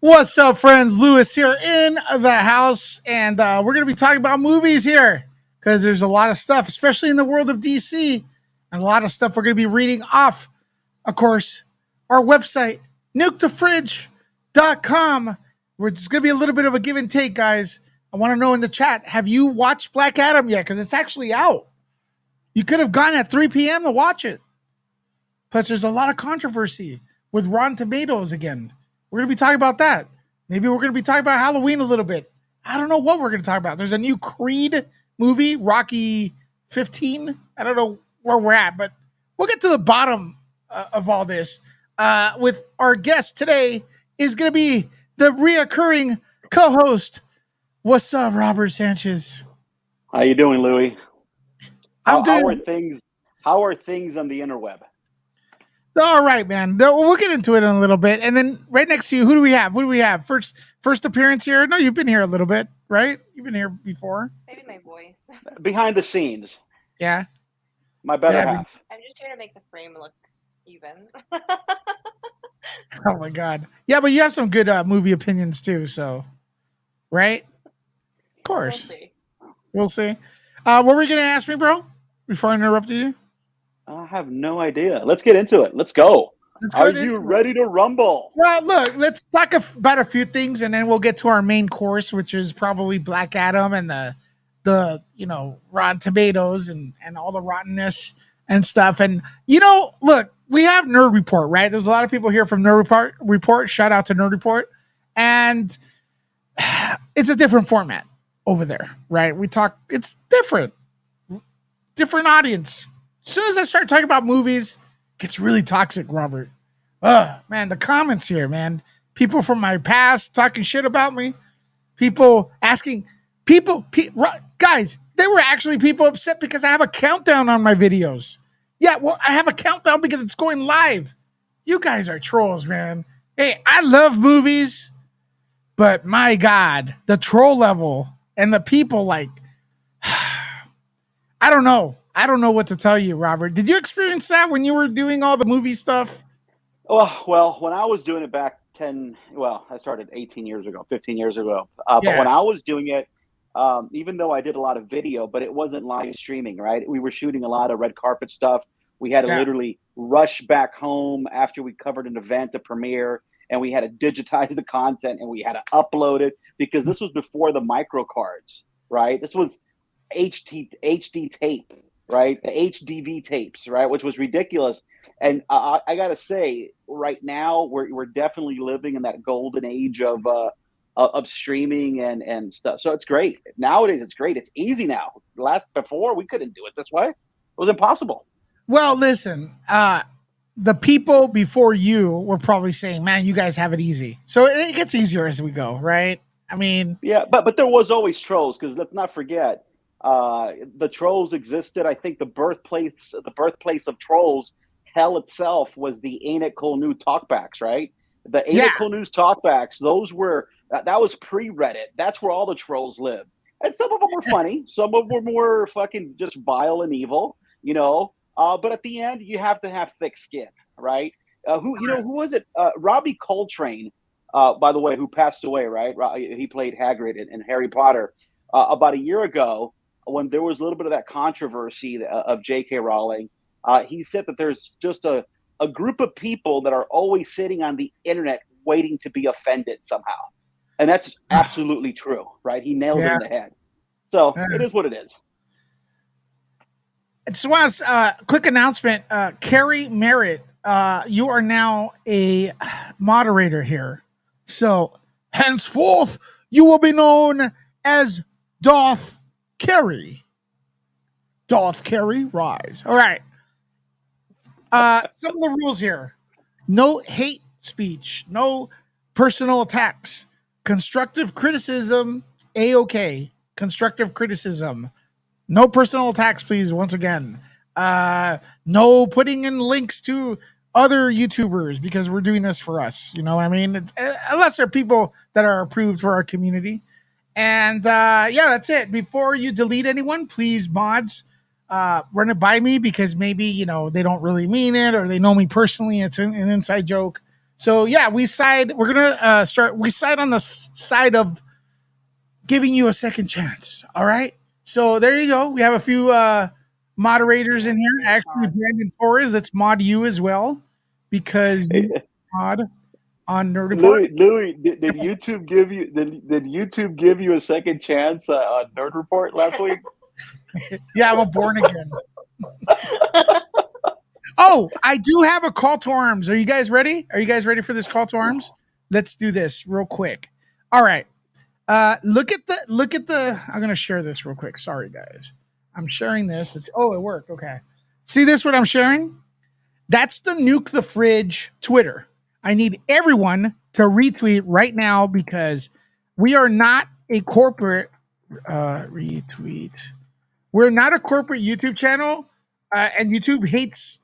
What's up, friends? Lewis here in the house, and we're going to be talking about movies here because there's a lot of stuff, especially in the world of DC, and a lot of stuff we're going to be reading off, of course, our website, nukethefridge.com, where it's going to be a little bit of a give and take, guys. I want to know in the chat, have you watched Black Adam yet? Because it's actually out. You could have gone at 3 p.m. to watch it. Plus, there's a lot of controversy with Rotten Tomatoes again. We're going to be talking about that. Maybe we're going to be talking about Halloween a little bit. I don't know what we're going to talk about. There's a new Creed movie, Rocky 15. I don't know where we're at, but we'll get to the bottom of all this. With our guest today is going to be the reoccurring co-host. What's up, Robert Sanchez? How you doing, Louie? How are things on the interweb? All right, man. No, we'll get into it in a little bit. And then right next to you, who do we have? What do we have? First appearance here? No, you've been here a little bit, right? You've been here before. Maybe my voice. Behind the scenes. Yeah. My better half. I'm just here to make the frame look even. Oh my God. Yeah, but you have some good movie opinions too, so right? Of course. We'll see. What were you gonna ask me, bro? Before I interrupted you? I have no idea. Let's get into it. Let's go. Are you ready to rumble? Well, look, let's talk about a few things, and then we'll get to our main course, which is probably Black Adam and the Rotten Tomatoes and all the rottenness and stuff. And look, we have Nerd Report, right? There's a lot of people here from Nerd Report. Shout out to Nerd Report, and it's a different format over there, right? It's different audience. As soon as I start talking about movies, it gets really toxic, Robert. Man, the comments here, man. People from my past talking shit about me. People asking, guys, there were actually people upset because I have a countdown on my videos. Yeah, well, I have a countdown because it's going live. You guys are trolls, man. Hey, I love movies, but my God, the troll level and the people I don't know. I don't know what to tell you, Robert. Did you experience that when you were doing all the movie stuff? Well, when I was doing it back I started 15 years ago. But when I was doing it, even though I did a lot of video, but it wasn't live streaming, right? We were shooting a lot of red carpet stuff. We had to literally rush back home after we covered an event, the premiere, and we had to digitize the content and we had to upload it because this was before the micro cards, right? This was HD tape. Right, the HDV tapes, right, which was ridiculous. And I gotta say, right now we're definitely living in that golden age of streaming and stuff. So it's great nowadays. It's great. It's easy now. Before we couldn't do it this way. It was impossible. Well, listen, the people before you were probably saying, "Man, you guys have it easy." So it gets easier as we go, right? I mean, yeah, but there was always trolls because let's not forget. The trolls existed. I think the birthplace of trolls, hell itself, was the Ain't It Cool News talkbacks, right? The Ain't It Cool News talkbacks. Those were that was pre-Reddit. That's where all the trolls lived, and some of them were funny. Some of them were fucking just vile and evil, But at the end, you have to have thick skin, right? Who was it? Robbie Coltrane, by the way, who passed away, right? He played Hagrid in Harry Potter about a year ago. When there was a little bit of that controversy of J.K. Rowling, he said that there's just a group of people that are always sitting on the internet waiting to be offended somehow. And that's absolutely true, right? He nailed it in the head. So it is what it is. I just want a quick announcement. Carrie Merritt, you are now a moderator here. So henceforth, you will be known as Doth Carrie Rise. All right. Some of the rules here: no hate speech, no personal attacks, constructive criticism, A-OK. Constructive criticism, no personal attacks, please. Once again, no putting in links to other YouTubers because we're doing this for us. You know what I mean? Unless they're people that are approved for our community. And that's it. Before you delete anyone, please, mods, run it by me because maybe, they don't really mean it or they know me personally. It's an inside joke. So yeah, we side. We're gonna start. We side on the side of giving you a second chance. All right. So there you go. We have a few moderators in here. Actually, Brandon Torres, let's mod you as well because you mod on Nerd Report. Louis, did YouTube give you did YouTube give you a second chance on Nerd Report last week? Yeah, I'm a born again. Oh, I do have a call to arms. Are you guys ready? Are you guys ready for this call to arms? Let's do this real quick. All right. Look at the I'm gonna share this real quick. Sorry guys. I'm sharing this. It worked. Okay. See this what I'm sharing? That's the Nuke the Fridge Twitter. I need everyone to retweet right now because we are not a corporate retweet. We're not a corporate YouTube channel, and YouTube hates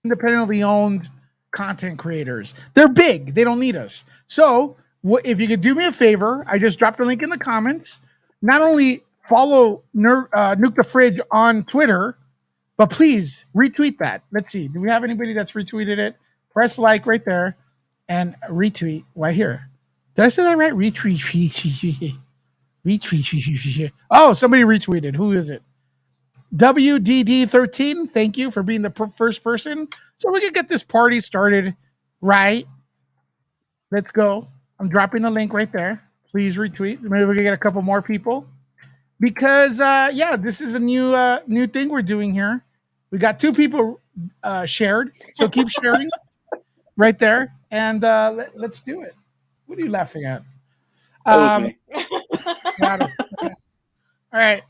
independently owned content creators. They're big. They don't need us. So if you could do me a favor, I just dropped a link in the comments. Not only follow Nuke the Fridge on Twitter, but please retweet that. Let's see. Do we have anybody that's retweeted it? Press like right there and retweet right here. Did I say that right? Retweet. Oh, somebody retweeted. Who is it? WDD13. Thank you for being the first person. So we can get this party started right. Let's go. I'm dropping the link right there. Please retweet. Maybe we can get a couple more people. Because this is a new thing we're doing here. We got 2 people shared. So keep sharing right there. And let's do it. What are you laughing at? All right,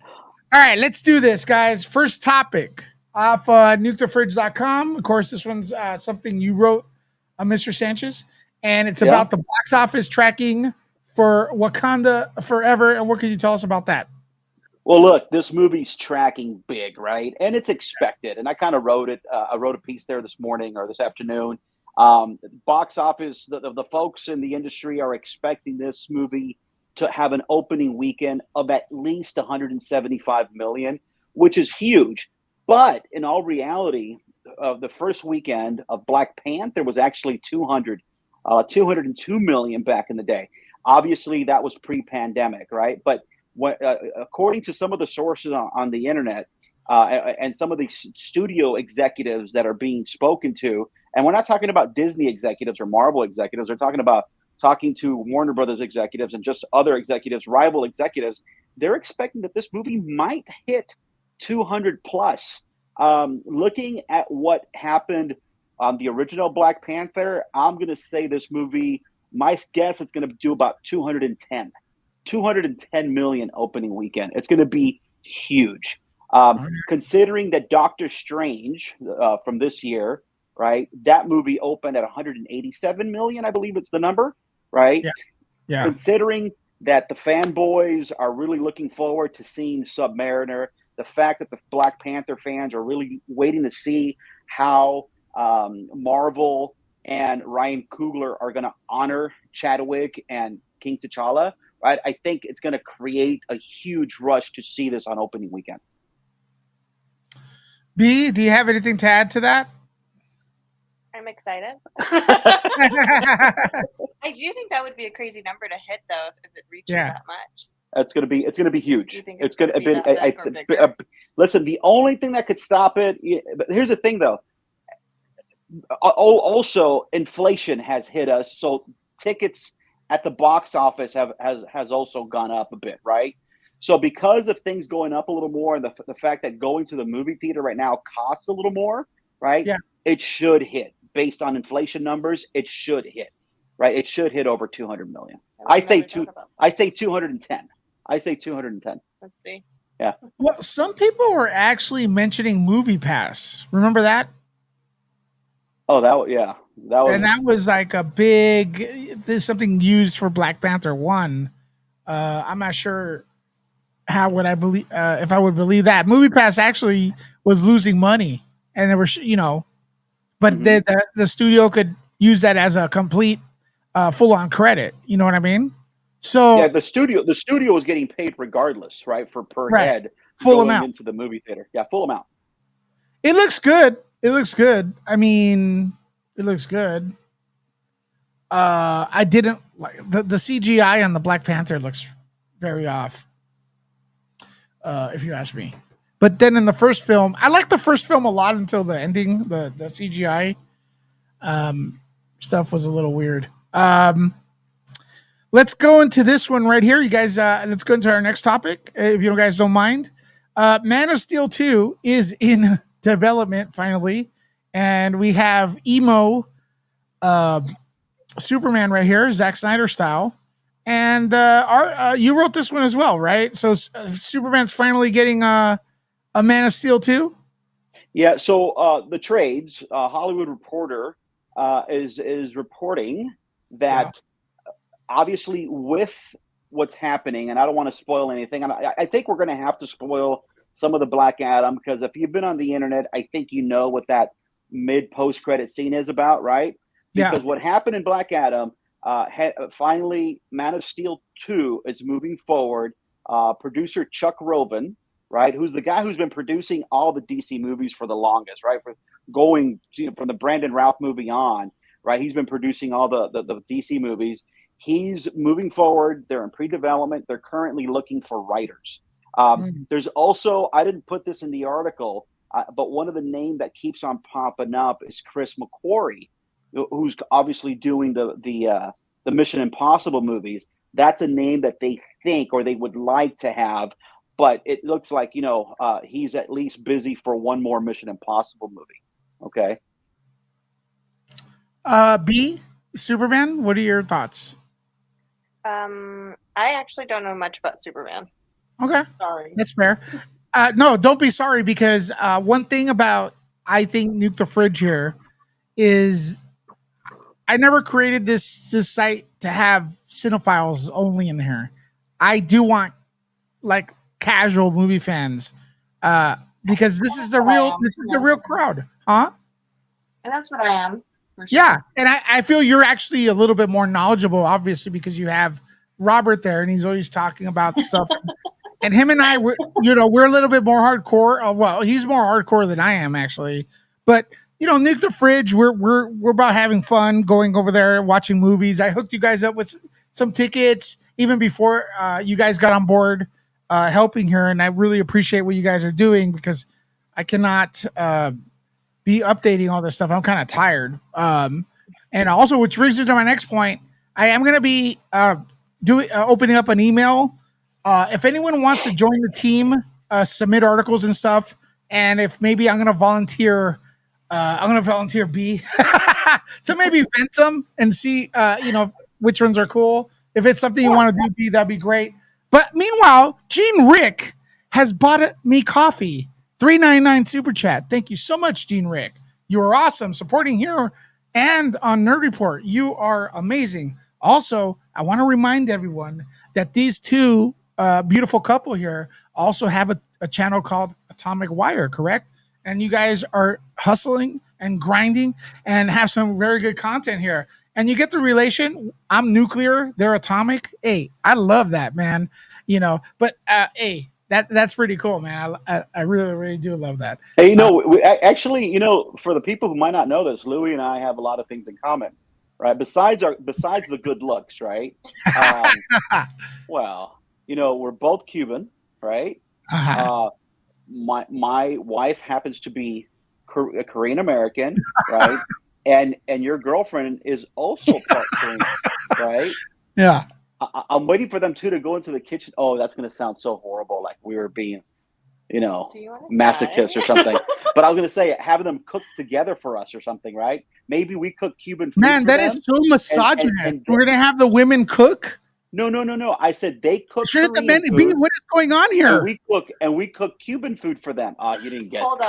let's do this, guys. First topic off nukethefridge.com. Of course, this one's something you wrote, Mr. Sanchez, and it's about the box office tracking for Wakanda Forever. And what can you tell us about that? Well, look, this movie's tracking big, right? And it's expected. And I kind of wrote it. I wrote a piece there this morning or this afternoon. Box office, the folks in the industry are expecting this movie to have an opening weekend of at least 175 million, which is huge. But in all reality, the first weekend of Black Panther was actually 202 million back in the day. Obviously, that was pre-pandemic, right? But according to some of the sources on the internet and some of the studio executives that are being spoken to, and we're not talking about Disney executives or Marvel executives, we're talking to Warner Brothers executives and just other executives, rival executives, they're expecting that this movie might hit 200 plus. Looking at what happened on the original Black Panther, I'm going to say this movie, my guess, it's going to do about 210 million opening weekend. It's going to be huge. Considering that Doctor Strange from this year, right, that movie opened at 187 million, I believe it's the number. Right? Yeah. Considering that the fanboys are really looking forward to seeing Submariner, the fact that the Black Panther fans are really waiting to see how Marvel and Ryan Coogler are going to honor Chadwick and King T'Challa, right? I think it's going to create a huge rush to see this on opening weekend. B, do you have anything to add to that? I'm excited. I do think that would be a crazy number to hit, though, if it reaches that much. It's going to be huge. You think it's going to be listen, the only thing that could stop it. But here's the thing, though. Also, inflation has hit us, so tickets at the box office has also gone up a bit, right? So because of things going up a little more, and the fact that going to the movie theater right now costs a little more, right? Yeah, it should hit. Based on inflation numbers, it should hit, right? It should hit over 200 million. I say 210. I say 210. Let's see. Yeah. Well, some people were actually mentioning Movie Pass. Remember that? Oh, that was, and that was like a big. There's something used for Black Panther 1. I'm not sure how would I believe if I would believe that Movie Pass actually was losing money, and there was but the studio could use that as a complete full on credit. You know what I mean? So yeah, the studio was getting paid regardless, right? For per head, full amount into the movie theater. Yeah, full amount. It looks good. I mean, It looks good. I didn't like the CGI on the Black Panther looks very off. If you ask me. But then in the first film, I liked the first film a lot until the ending. The CGI stuff was a little weird. Let's go into this one right here, you guys. Let's go into our next topic, if you guys don't mind. Man of Steel 2 is in development finally, and we have emo Superman right here, Zack Snyder style. And you wrote this one as well, right? So Superman's finally getting a Man of Steel 2? Yeah, so the trades, Hollywood Reporter is reporting that obviously with what's happening, and I don't want to spoil anything, and I think we're going to have to spoil some of the Black Adam, because if you've been on the internet, I think you know what that mid-post credit scene is about, right? Because what happened in Black Adam, finally Man of Steel 2 is moving forward. Producer Chuck Roven, right, who's the guy who's been producing all the DC movies for the longest, right, for going from the Brandon Routh movie on, right, he's been producing all the DC movies. He's moving forward. They're in pre-development. They're currently looking for writers. There's also, I didn't put this in the article, but one of the names that keeps on popping up is Chris McQuarrie, who's obviously doing the Mission Impossible movies. That's a name that they think, or they would like to have, but it looks like, he's at least busy for one more Mission Impossible movie. Okay. B, Superman, what are your thoughts? I actually don't know much about Superman. Okay. Sorry. That's fair. No, don't be sorry, because one thing about, I think, Nuke the Fridge here is I never created this site to have cinephiles only in here. I do want like casual movie fans, because this is the real crowd, huh? And that's what I am. For sure. Yeah, and I feel you're actually a little bit more knowledgeable, obviously, because you have Robert there, and he's always talking about stuff. And him and I, we're a little bit more hardcore. Well, he's more hardcore than I am, actually. But Nuke the Fridge, we're about having fun, going over there, watching movies. I hooked you guys up with some tickets even before you guys got on board, helping her, and I really appreciate what you guys are doing, because I cannot be updating all this stuff. I'm kind of tired. And also, which brings me to my next point, I am going to be opening up an email. If anyone wants to join the team, submit articles and stuff, and if maybe I'm going to volunteer B to maybe vent them and see, which ones are cool. If it's something you want to do, B, that'd be great. But meanwhile, Gene Rick has bought me coffee. $3.99 super chat. Thank you so much, Gene Rick. You are awesome, supporting here and on Nerd Report. You are amazing. Also, I want to remind everyone that these two beautiful couple here also have a channel called Atomic Wire, correct? And you guys are hustling and grinding and have some very good content here. And you get the relation. I'm nuclear, they're atomic. Hey, I love that, man. But hey, that's pretty cool, man. I really, really do love that. Hey, actually, for the people who might not know this, Louis and I have a lot of things in common, right? Besides the good looks, right? Well, we're both Cuban, right? Uh-huh. My wife happens to be a Korean American, right? and your girlfriend is also part Korean, right? Yeah. I'm waiting for them two to go into the kitchen. Oh, that's going to sound so horrible, like we were being, masochists or something. But I was going to say, having them cook together for us or something, right? Maybe we cook Cuban food. Man, that is so misogynist. We're going to have the women cook? No. I said they cook. Shouldn't the men be? What is going on here? And we cook Cuban food for them. You didn't get. Hold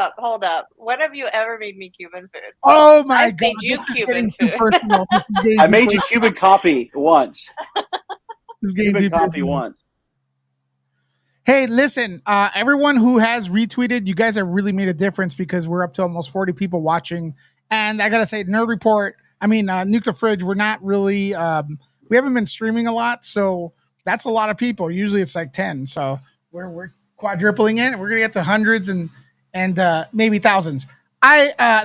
up. When have you ever made me Cuban food? Oh my God! I made you Cuban food. I made you Cuban coffee once. Cuban coffee once. Hey, listen, everyone who has retweeted, you guys have really made a difference, because we're up to almost 40 people watching. And I gotta say, Nerd Report, Nuke the Fridge, we're not really. We haven't been streaming a lot, so that's a lot of people. Usually it's like 10, so we're quadrupling it. We're gonna get to hundreds and maybe thousands.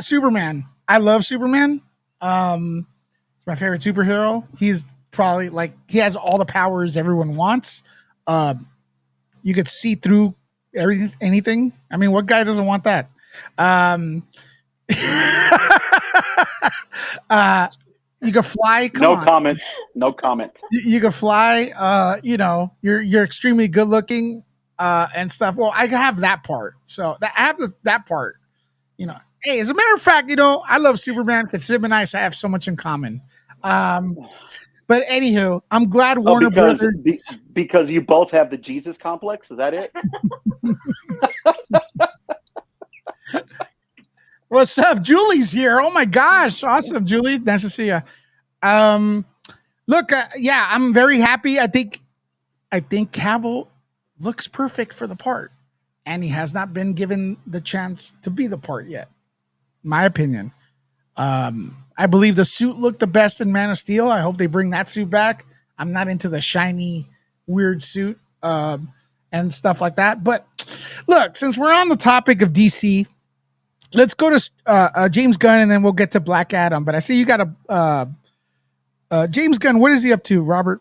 Superman. I love Superman. It's my favorite superhero. He's probably like he has all the powers everyone wants. You could see through anything. I mean, what guy doesn't want that? You can fly. Come No on. comment. No comment. You can fly. You're extremely good looking and stuff. Well, I have that part. So I have that part. Hey, as a matter of fact, I love Superman because him and I have so much in common. But anywho, I'm glad Warner Brothers. Because you both have the Jesus complex. Is that it? What's up? Julie's here. Oh my gosh. Awesome, Julie. Nice to see you. Look, I'm very happy. I think Cavill looks perfect for the part, and he has not been given the chance to be the part yet. My opinion. I believe the suit looked the best in Man of Steel. I hope they bring that suit back. I'm not into the shiny, weird suit and stuff like that. But look, since we're on the topic of DC, let's go to James Gunn, and then we'll get to Black Adam. But I see you got James Gunn. What is he up to, Robert?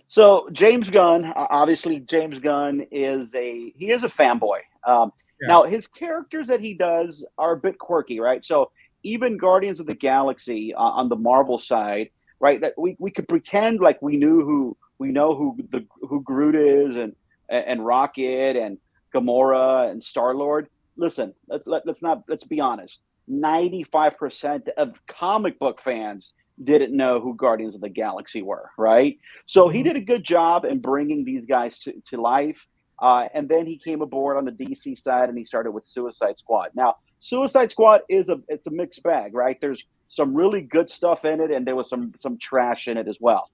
So James Gunn, obviously, James Gunn is a fanboy. Now, his characters that he does are a bit quirky, right? So even Guardians of the Galaxy on the Marvel side, right? That we could pretend like we know who Groot is and Rocket and Gamora and Star-Lord. Listen, let's be honest. 95% of comic book fans didn't know who Guardians of the Galaxy were, right? So he did a good job in bringing these guys to life. And then he came aboard on the DC side, and he started with Suicide Squad. Now, Suicide Squad it's a mixed bag, right? There's some really good stuff in it, and there was some trash in it as well.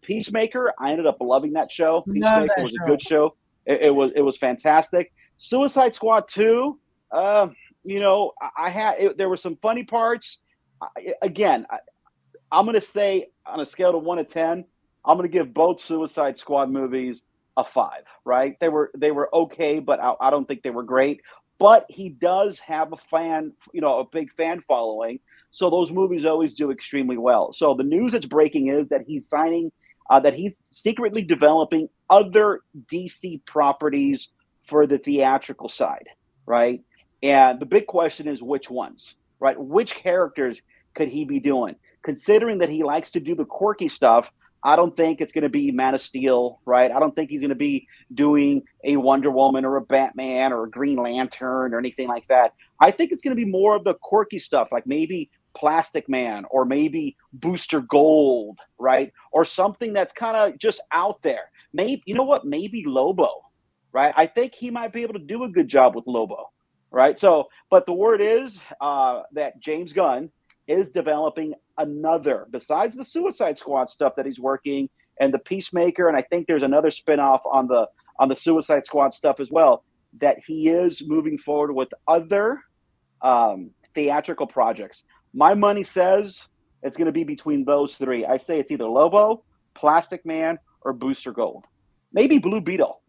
Peacemaker, I ended up loving that show. Peacemaker was a good show. It was fantastic. Suicide Squad 2, there were some funny parts. I'm going to say on a scale of 1 to 10, I'm going to give both Suicide Squad movies a 5, right? They were okay, but I don't think they were great. But he does have a big fan following. So those movies always do extremely well. So the news that's breaking is that he's secretly developing other DC properties for the theatrical side, right? And the big question is which ones, right? Which characters could he be doing? Considering that he likes to do the quirky stuff, I don't think it's going to be Man of Steel, right? I don't think he's going to be doing a Wonder Woman or a Batman or a Green Lantern or anything like that. I think it's going to be more of the quirky stuff, like maybe Plastic Man or maybe Booster Gold, right? Or something that's kind of just out there. Maybe, you know what? Maybe Lobo, right? I think he might be able to do a good job with Lobo, right? So, but the word is that James Gunn is developing another, besides the Suicide Squad stuff that he's working and the Peacemaker, and I think there's another spinoff on the Suicide Squad stuff as well, that he is moving forward with other theatrical projects. My money says it's going to be between those three. I say it's either Lobo, Plastic Man, or Booster Gold. Maybe Blue Beetle.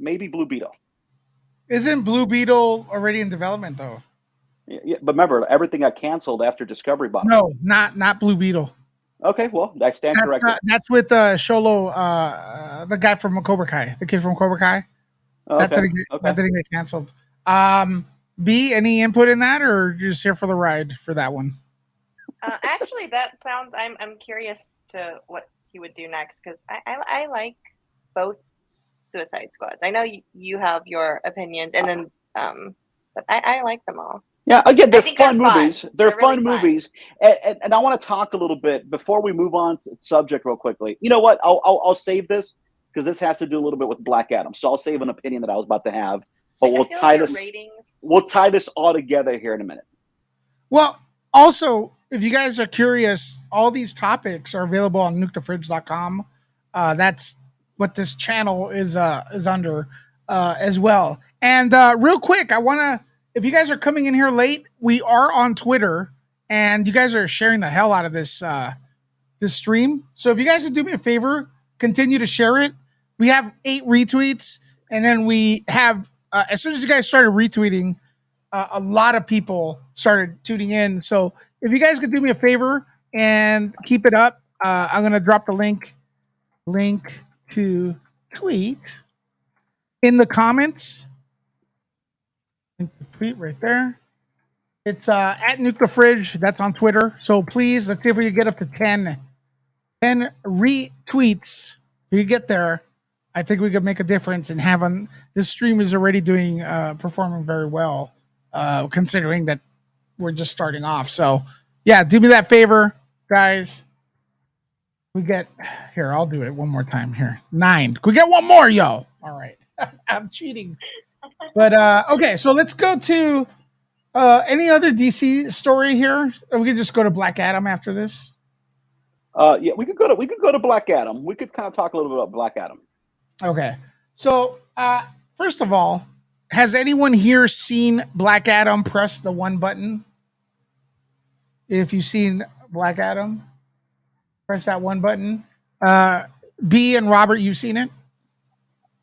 Isn't Blue Beetle already in development, though? Yeah, but remember, everything got canceled after Discovery bought it. No, not Blue Beetle. Okay, well, I stand corrected. That's with Sholo, the guy from Cobra Kai, the kid from Cobra Kai. That didn't get canceled. B, any input in that, or just here for the ride for that one? Actually, that sounds. I'm curious to what he would do next because I like both Suicide Squads. I know you have your opinions, and then but I like them all. Yeah, again, they're fun movies. They're really fun movies, and I want to talk a little bit before we move on to the subject real quickly. You know what? I'll save this because this has to do a little bit with Black Adam. So I'll save an opinion that I was about to have, but we'll tie this all together here in a minute. Well, also, if you guys are curious, all these topics are available on nukethefridge.com. That's what this channel is under as well. And real quick, I want to. If you guys are coming in here late, we are on Twitter, and you guys are sharing the hell out of this stream. So if you guys could do me a favor, continue to share it. We have 8 retweets, and then we have as soon as you guys started retweeting, a lot of people started tuning in. So if you guys could do me a favor and keep it up. I'm gonna drop the link to tweet in the comments. Link to tweet right there. It's at Nuke the Fridge. That's on Twitter. So please, let's see if we can get up to 10 retweets. If you get there, I think we could make a difference in having this stream is already doing performing very well, considering that we're just starting off. So yeah, do me that favor, guys. We get here. I'll do it one more time. Here, 9. Can we get one more, yo? All right, I'm cheating. But okay, so let's go to any other DC story here. Or we could just go to Black Adam after this. Yeah, we could go to Black Adam. We could kind of talk a little bit about Black Adam. Okay, so first of all, has anyone here seen Black Adam? Press the 1 button. If you've seen Black Adam, press that 1 button. B and Robert, you've seen it?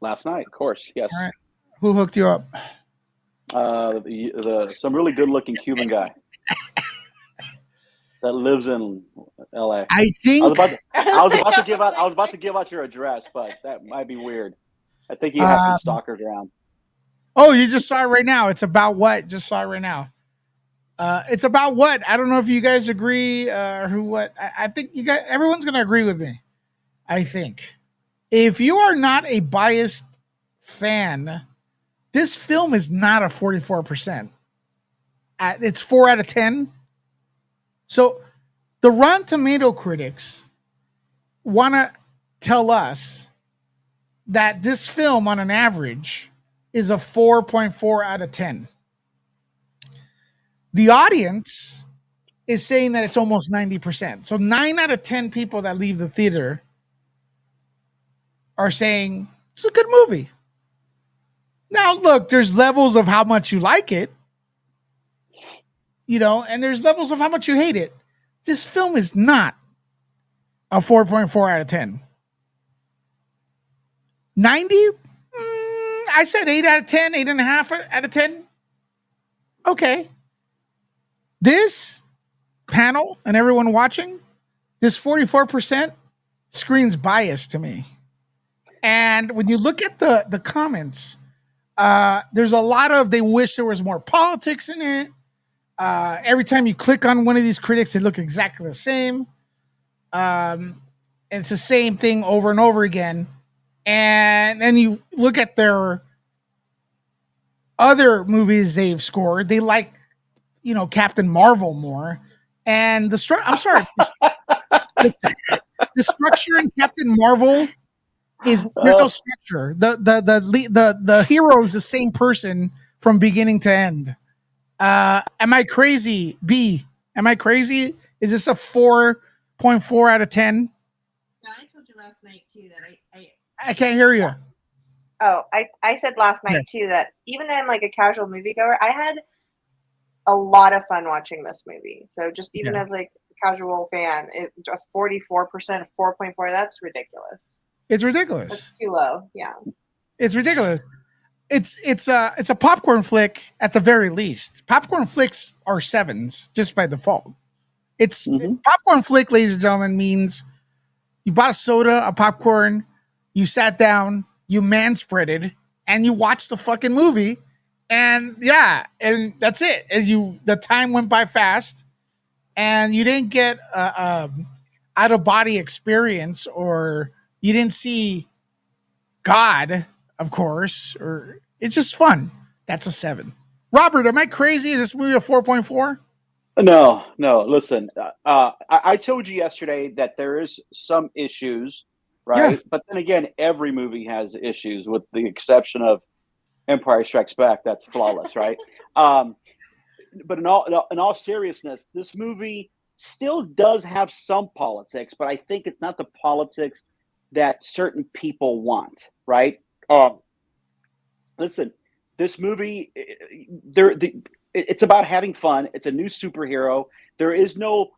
Last night, of course, yes. All right. Who hooked you up? Some really good-looking Cuban guy that lives in L.A. I think I was about to give out your address, but that might be weird. I think you have some stalkers around. Oh, you just saw it right now. It's about what? Just saw it right now. It's about what? I don't know if you guys agree or who what. I think you guys, everyone's going to agree with me. I think if you are not a biased fan, this film is not a 44%. It's 4 out of 10. So the Rotten Tomato critics want to tell us that this film on an average is a 4.4 out of 10. The audience is saying that it's almost 90%. So 9 out of 10 people that leave the theater are saying it's a good movie. Now, look, there's levels of how much you like it, and there's levels of how much you hate it. This film is not a 4.4 out of 10. 90? I said 8 out of 10, 8.5 out of 10. Okay. This panel and everyone watching, this 44% screens bias to me. And when you look at the comments, there's a lot of they wish there was more politics in it. Every time you click on one of these critics, they look exactly the same. And it's the same thing over and over again. And then you look at their other movies they've scored. They like, Captain Marvel more. And the structure in Captain Marvel is there's no structure. The hero is the same person from beginning to end. Am I crazy? B, am I crazy? Is this a 4.4 out of 10? No, I told you last night too that I can't hear you. Oh, I said last night too that even in like a casual moviegoer, I had a lot of fun watching this movie. So just even as like a casual fan, a 44%, 4.4, that's ridiculous. It's ridiculous. That's too low. Yeah. It's ridiculous. It's a popcorn flick at the very least. Popcorn flicks are 7s just by default. Popcorn flick, ladies and gentlemen, means you bought a soda, a popcorn, you sat down, you manspreaded, and you watched the fucking movie. And and that's it. And the time went by fast, and you didn't get a out of body experience, or you didn't see God, of course, or it's just fun. That's a 7. Robert, am I crazy? Is this movie a 4.4? No. Listen, I told you yesterday that there is some issues, right? Yeah. But then again, every movie has issues, with the exception of Empire Strikes Back. That's flawless, right? But in all seriousness, this movie still does have some politics, but I think it's not the politics that certain people want, right? Listen, this movie, it's about having fun. It's a new superhero. There is no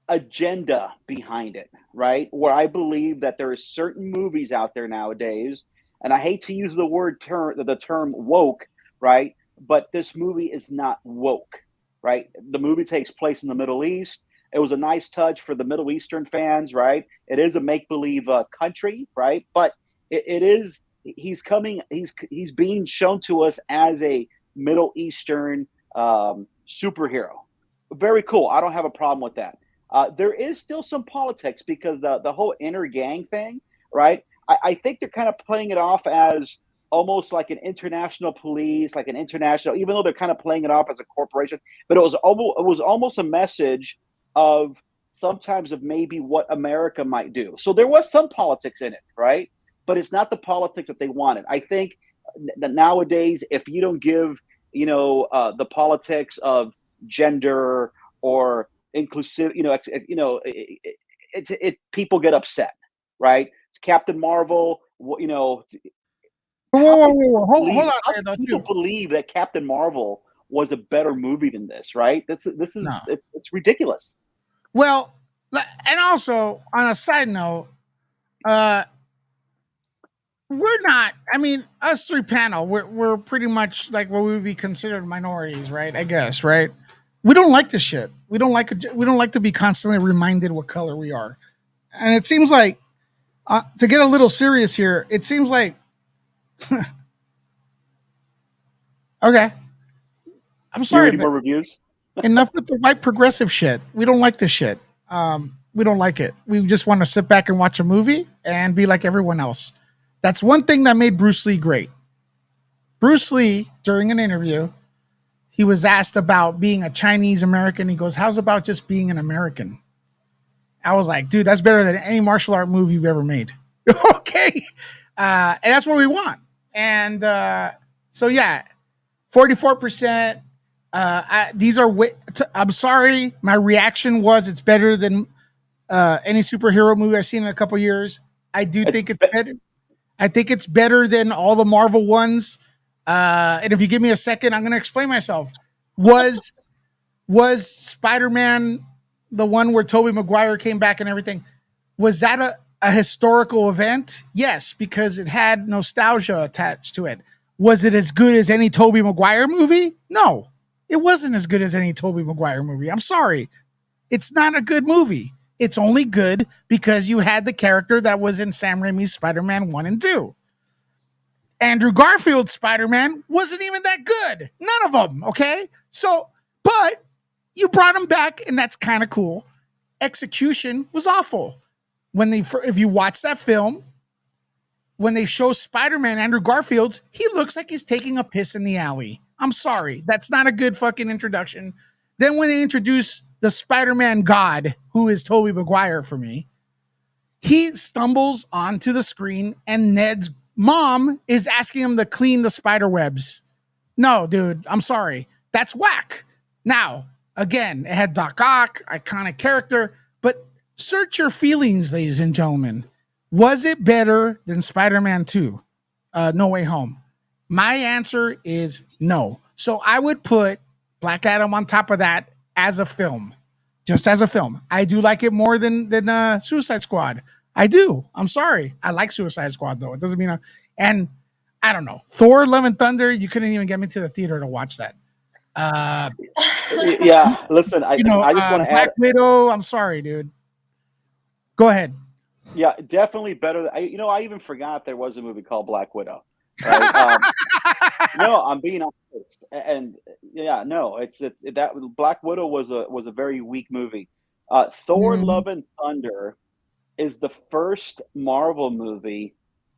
agenda behind it, right? Where I believe that there are certain movies out there nowadays, and I hate to use the term woke, right? But this movie is not woke, right? The movie takes place in the Middle East. It was a nice touch for the Middle Eastern fans, right? It is a make-believe country, right? But it is he's being shown to us as a Middle Eastern superhero. Very cool. I don't have a problem with that. There is still some politics because the whole inner gang thing, right? I think they're kind of playing it off as almost like an international police, like an international, even though they're kind of playing it off as a corporation. But it was almost a message of sometimes of maybe what America might do. So there was some politics in it, right? But it's not the politics that they wanted. I think that nowadays, if you don't give, the politics of gender or inclusive, people get upset, right? Captain Marvel, Whoa, how whoa, can whoa, whoa. Hold on how there, can though, people too. believe that Captain Marvel was a better movie than this, right? No. It's ridiculous. Well, and also on a side note, uh, we're not. I mean, us three panel, we're pretty much like what we would be considered minorities, right? I guess, right? We don't like this shit. We don't like to be constantly reminded what color we are. And it seems like to get a little serious here, it seems like okay. I'm You sorry, ready but for reviews? enough with the white progressive shit. We don't like this shit. We don't like it. We just want to sit back and watch a movie and be like everyone else. That's one thing that made Bruce Lee great. Bruce Lee, during an interview, he was asked about being a Chinese American. He goes, "How's about just being an American?" I was like, dude, that's better than any martial art movie you've ever made. Okay. And that's what we want. And so, yeah, 44%. These are, I'm sorry. My reaction was it's better than any superhero movie I've seen in a couple years. I do think it's better. I think it's better than all the Marvel ones. And if you give me a second, I'm going to explain myself. Was Spider-Man the one where Tobey Maguire came back and everything? Was that a historical event? Yes, because it had nostalgia attached to it. Was it as good as any Tobey Maguire movie? No, it wasn't as good as any Tobey Maguire movie. I'm sorry. It's not a good movie. It's only good because you had the character that was in Sam Raimi's Spider-Man 1 and 2. Andrew Garfield's Spider-Man wasn't even that good. None of them, okay? So, but you brought him back, and that's kind of cool. Execution was awful. If you watch that film, when they show Spider-Man, Andrew Garfield, he looks like he's taking a piss in the alley. I'm sorry. That's not a good fucking introduction. Then when they introduce the Spider-Man god, who is Tobey Maguire for me, he stumbles onto the screen and Ned's mom is asking him to clean the spider webs. No, dude, I'm sorry. That's whack. Now, again, it had Doc Ock, iconic character, but search your feelings, ladies and gentlemen. Was it better than Spider-Man 2? No Way Home? My answer is no. So I would put Black Adam on top of that as a film, just as a film. I do like it more than Suicide Squad. I do. I'm sorry. I like Suicide Squad, though. It doesn't mean and I don't know. Thor, Love and Thunder, you couldn't even get me to the theater to watch that. Yeah, listen, I just want to Black add. Widow, I'm sorry, dude. Go ahead. Yeah, definitely better. I even forgot there was a movie called Black Widow. Right? No, I'm being honest, and yeah, no, it's that Black Widow was a very weak movie. Thor: Mhm. Love and Thunder is the first Marvel movie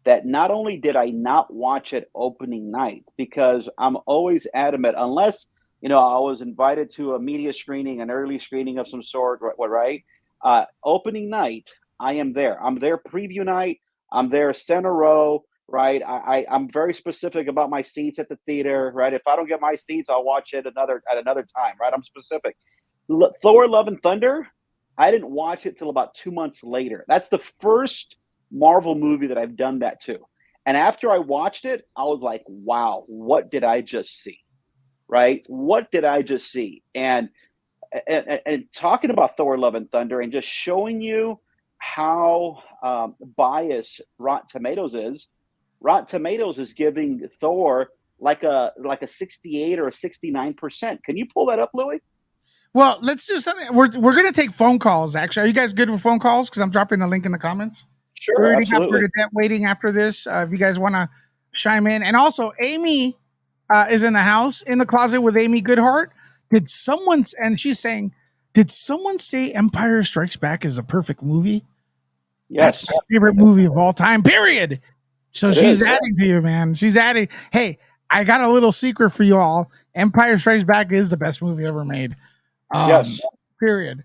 that not only did I not watch it opening night, because I'm always adamant, unless I was invited to a media screening, an early screening of some sort, right? Opening night, I am there. I'm there preview night. I'm there center row, right? I'm very specific about my seats at the theater, right? If I don't get my seats, I'll watch it at another time, right? I'm specific. Thor: Love and Thunder, I didn't watch it till about 2 months later. That's the first Marvel movie that I've done that to. And after I watched it, I was like, wow, what did I just see? Right? What did I just see? And talking about Thor: Love and Thunder and just showing you how biased Rotten Tomatoes is. Rotten Tomatoes is giving Thor like a 68 or a 69%. Can you pull that up, Louis? Well, let's do something. We're gonna take phone calls. Actually, are you guys good with phone calls? Because I'm dropping the link in the comments. We Sure, already have absolutely. Bernadette waiting after this. If you guys want to chime in, and also Amy is in the house in the closet with Amy Goodhart. Did someone? And she's saying, did someone say Empire Strikes Back is a perfect movie? Yes, That's my favorite movie of all time. Period. So it she's is. adding to you, man. She's adding. Hey, I got a little secret for you all. Empire Strikes Back is the best movie ever made. Yes. Period.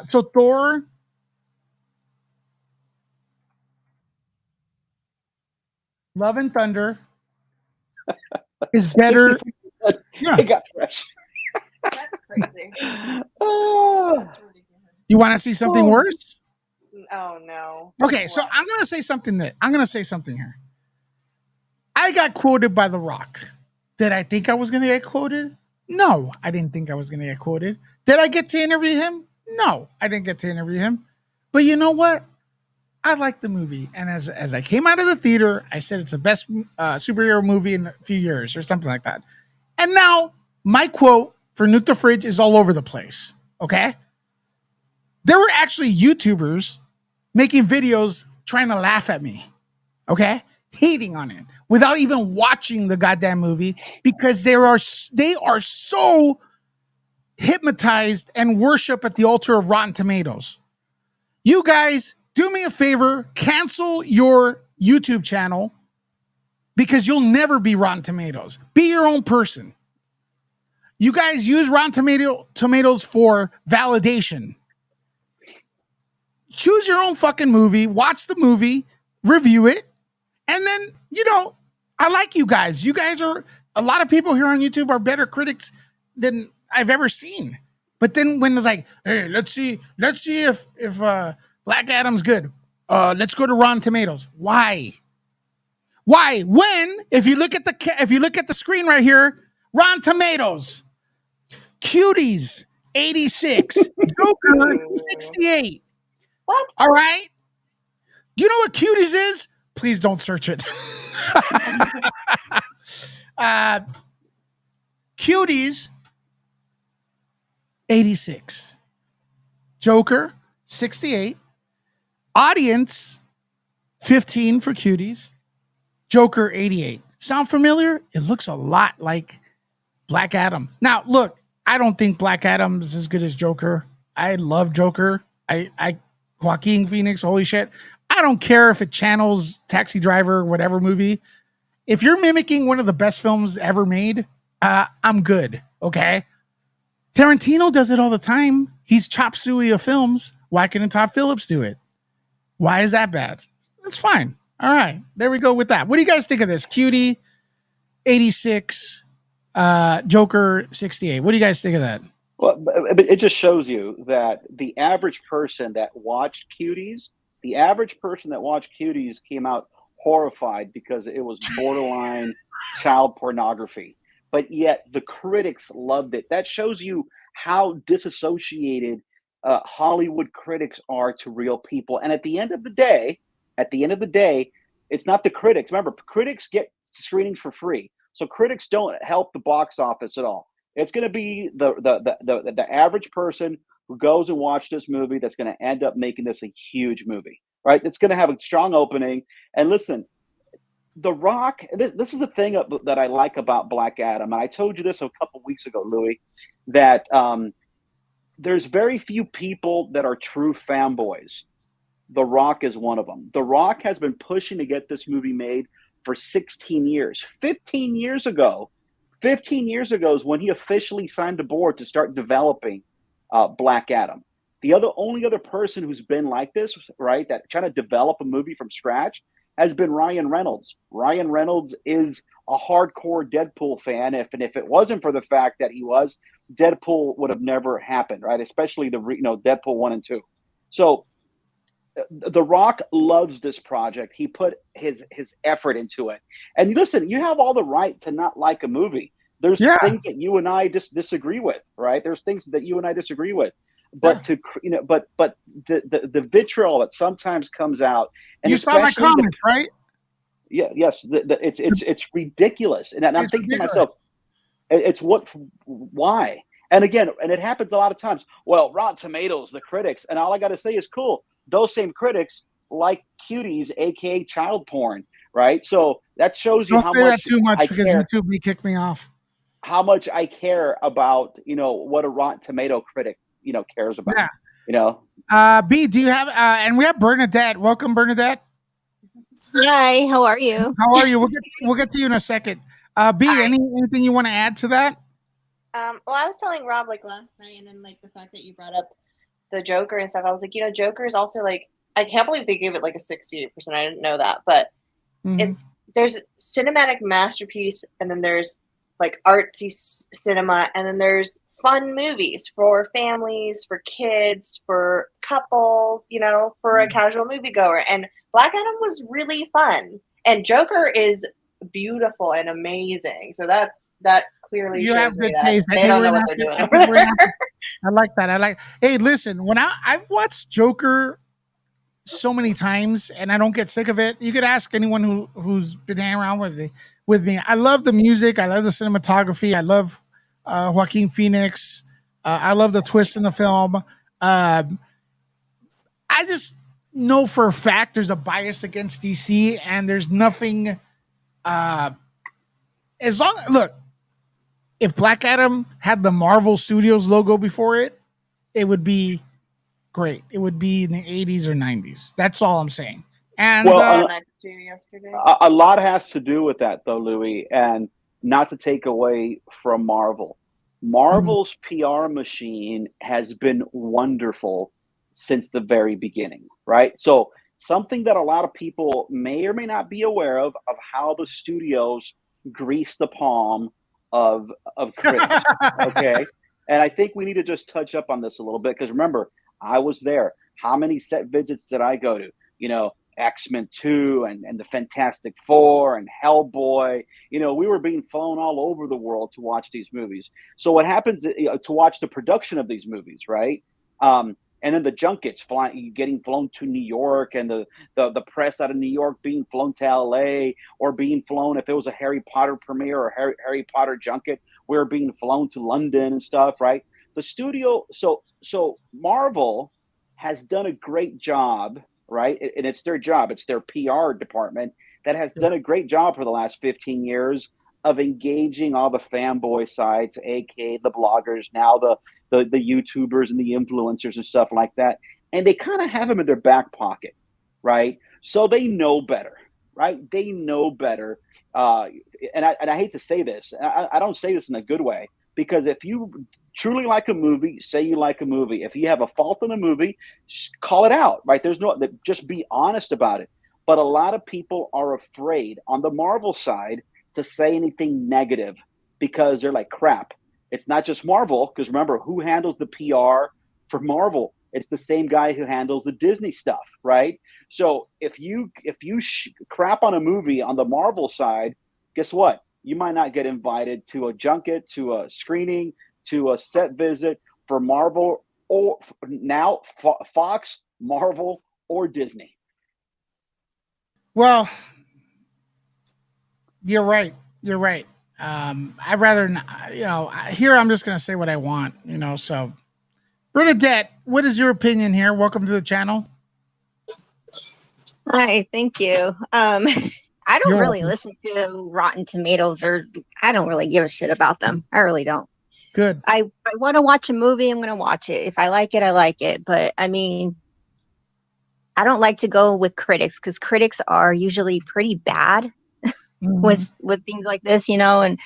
So Thor. Love and Thunder is better. 60, Yeah. it got fresh. That's crazy. Oh, That's ridiculous. You want to see something worse? Oh no. Okay, so What? I'm gonna say something here. I got quoted by The Rock. Did I think I was gonna get quoted? No, I didn't think I was gonna get quoted. Did I get to interview him? No, I didn't get to interview him. But you know what? I liked the movie, and as I came out of the theater, I said it's the best superhero movie in a few years, or something like that. And now my quote for Nuke the Fridge is all over the place. Okay, there were actually YouTubers making videos trying to laugh at me. Okay, hating on it without even watching the goddamn movie because they are so hypnotized and worship at the altar of Rotten Tomatoes. You guys, do me a favor, cancel your YouTube channel because you'll never be Rotten Tomatoes. Be your own person. You guys use Rotten Tomatoes for validation. Choose your own fucking movie, watch the movie, review it, and then, I like you guys. You guys are, a lot of people here on YouTube are better critics than I've ever seen. But then when it's like, hey, let's see if Black Adam's good. Let's go to Rotten Tomatoes. Why? When if you look at the screen right here, Rotten Tomatoes, Cuties 86, Joker 68. What? All right. Do you know what Cuties is? Please don't search it. Cuties 86, Joker 68, audience 15 for Cuties, Joker 88. Sound familiar? It looks a lot like Black Adam. Now, look, I don't think Black Adam's as good as Joker. I love Joker. I Joaquin Phoenix, holy shit. I don't care if it channels Taxi Driver or whatever movie. If you're mimicking one of the best films ever made, I'm good. Okay. Tarantino does it all the time. He's chop suey of films. Why couldn't Todd Phillips do it? Why is that bad? That's fine. All right. There we go with that. What do you guys think of this? Cutie 86, Joker 68. What do you guys think of that? well, but it just shows you that the average person that watched Cuties, came out horrified because it was borderline child pornography. But yet the critics loved it. That shows you how disassociated Hollywood critics are to real people. And at the end of the day, it's not the critics. Remember, critics get screenings for free, so critics don't help the box office at all. It's going to be the average person who goes and watches this movie that's going to end up making this a huge movie, right? It's going to have a strong opening. And listen, The Rock, this is the thing that I like about Black Adam. And I told you this a couple weeks ago, Louis, that there's very few people that are true fanboys. The Rock is one of them. The Rock has been pushing to get this movie made for 16 years. 15 years ago is when he officially signed the board to start developing Black Adam. The only other person who's been like this, right, that trying to develop a movie from scratch has been Ryan Reynolds. Ryan Reynolds is a hardcore Deadpool fan. If it wasn't for the fact that he was, Deadpool would have never happened, right? Especially Deadpool 1 and 2. So The Rock loves this project. He put his effort into it. And listen, you have all the right to not like a movie. There's things that you and I disagree with, right? There's things that you and I disagree with. But but the vitriol that sometimes comes out, and you saw my comments, right? Yeah, yes, it's ridiculous. And I'm thinking to myself, why? And again, and it happens a lot of times. Well, Rotten Tomatoes, the critics, and all I got to say is cool. Those same critics like cuties, aka child porn, right? So that shows you Don't how say that much too much I because care. YouTube may kick me off. How much I care about, what a Rotten Tomato critic, cares about. Yeah. You know. B, do you have? And we have Bernadette. Welcome, Bernadette. Hi, how are you? How are you? We'll get to you in a second. B, Hi. anything you want to add to that? Well, I was telling Rob like last night, and then like the fact that you brought up the Joker and stuff. I was like, Joker is also like, I can't believe they gave it like a 68%. I didn't know that, but there's cinematic masterpiece, and then there's like artsy cinema, and then there's fun movies for families, for kids, for couples, for a casual moviegoer. And Black Adam was really fun, and Joker is beautiful and amazing. So that clearly You shows have me good that taste. they don't know what they're doing over there. I like that. Hey, listen, when I've watched Joker so many times and I don't get sick of it. You could ask anyone who's been hanging around with me. I love the music. I love the cinematography. I love Joaquin Phoenix. I love the twist in the film. I just know for a fact there's a bias against DC, and there's nothing. Look, if Black Adam had the Marvel Studios logo before it, it would be great. It would be in the 80s or 90s. That's all I'm saying. And a lot has to do with that, though, Louis, and not to take away from Marvel. Marvel's PR machine has been wonderful since the very beginning, right? So something that a lot of people may or may not be aware of how the studios grease the palm of critics, okay? And I think we need to just touch up on this a little bit, because remember, I was there. How many set visits did I go to? X-Men 2 and the Fantastic Four and Hellboy. We were being flown all over the world to watch these movies. So what happens to watch the production of these movies, right? And then the junkets getting flown to New York, and the press out of New York being flown to LA, or being flown, if it was a Harry Potter premiere or Harry Potter junket, we were being flown to London and stuff, right? The studio, so Marvel has done a great job, right? And it's their job. It's their PR department that has done a great job for the last 15 years of engaging all the fanboy sites, aka the bloggers, now the YouTubers and the influencers and stuff like that. And they kind of have them in their back pocket, right? So they know better, right? They know better. And I hate to say this. I don't say this in a good way, because if you truly like a movie, say you like a movie. If you have a fault in a movie, just call it out, right? Just be honest about it. But a lot of people are afraid on the Marvel side to say anything negative, because they're like, crap, it's not just Marvel. Because remember, who handles the PR for Marvel? It's the same guy who handles the Disney stuff, right? So if you crap on a movie on the Marvel side, guess what? You might not get invited to a junket, to a screening, to a set visit for Marvel, or now Fox, Marvel, or Disney. Well, you're right. You're right. I'd rather not, here I'm just going to say what I want, so. Bernadette, what is your opinion here? Welcome to the channel. Hi, thank you. I don't really listen to Rotten Tomatoes, or I don't really give a shit about them. I really don't. Good. I want to watch a movie, I'm going to watch it. If I like it, I like it. But I mean, I don't like to go with critics, because critics are usually pretty bad with things like this, and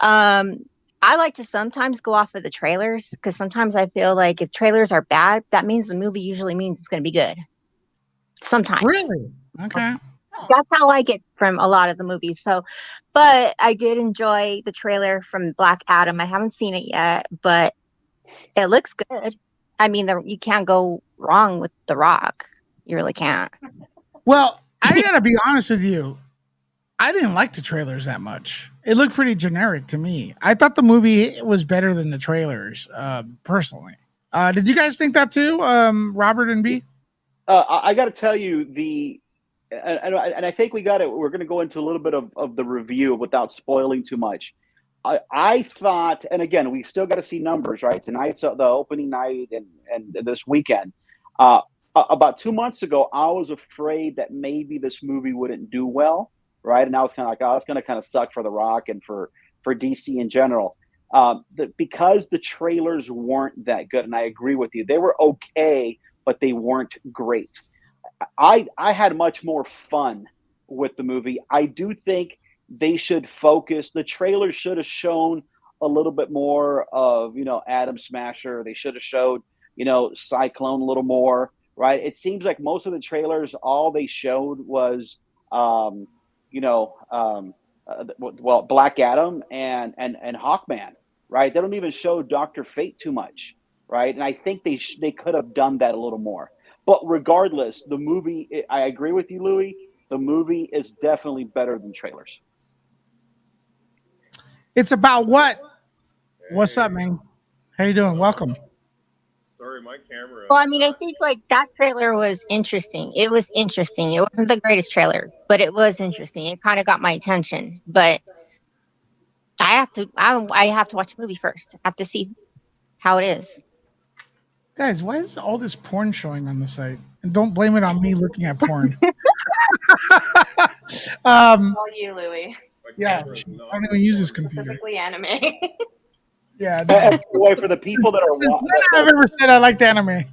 I like to sometimes go off of the trailers, because sometimes I feel like if trailers are bad, that means the movie usually means it's going to be good. Sometimes. Really? Okay. That's how I get from a lot of the movies. So, but I did enjoy the trailer from Black Adam. I haven't seen it yet, but it looks good. I mean, you can't go wrong with The Rock. You really can't. Well, I gotta be honest with you. I didn't like the trailers that much. It looked pretty generic to me. I thought the movie was better than the trailers, personally. Did you guys think that too, Robert and B? I got to tell you, and I think we're going to go into a little bit of the review without spoiling too much. I thought, and again, we still got to see numbers, right? Tonight's the opening night, and this weekend. About 2 months ago, I was afraid that maybe this movie wouldn't do well, right? And I was kind of like, oh, it's going to kind of suck for The Rock and for DC in general, because the trailers weren't that good. And I agree with you; they were okay, but they weren't great. I had much more fun with the movie. I do think they should focus. The trailer should have shown a little bit more of Adam Smasher. They should have showed Cyclone a little more, right? It seems like most of the trailers, all they showed was well, Black Adam and Hawkman, right? They don't even show Dr. Fate too much, right? And I think they could have done that a little more. But regardless, the movie, I agree with you, Louis. The movie is definitely better than trailers. It's about what? What's up, man? How you doing? Welcome. Sorry, my camera. Well, I mean, I think like that trailer was interesting. It was interesting. It wasn't the greatest trailer, but it was interesting. It kind of got my attention. But I have to watch the movie first. I have to see how it is. Guys, why is all this porn showing on the site? And don't blame it on me looking at porn. All you, Louis. Yeah, I don't even use this computer. Specifically anime. Yeah. Boy, for the people that Since are when I've ever said I liked anime.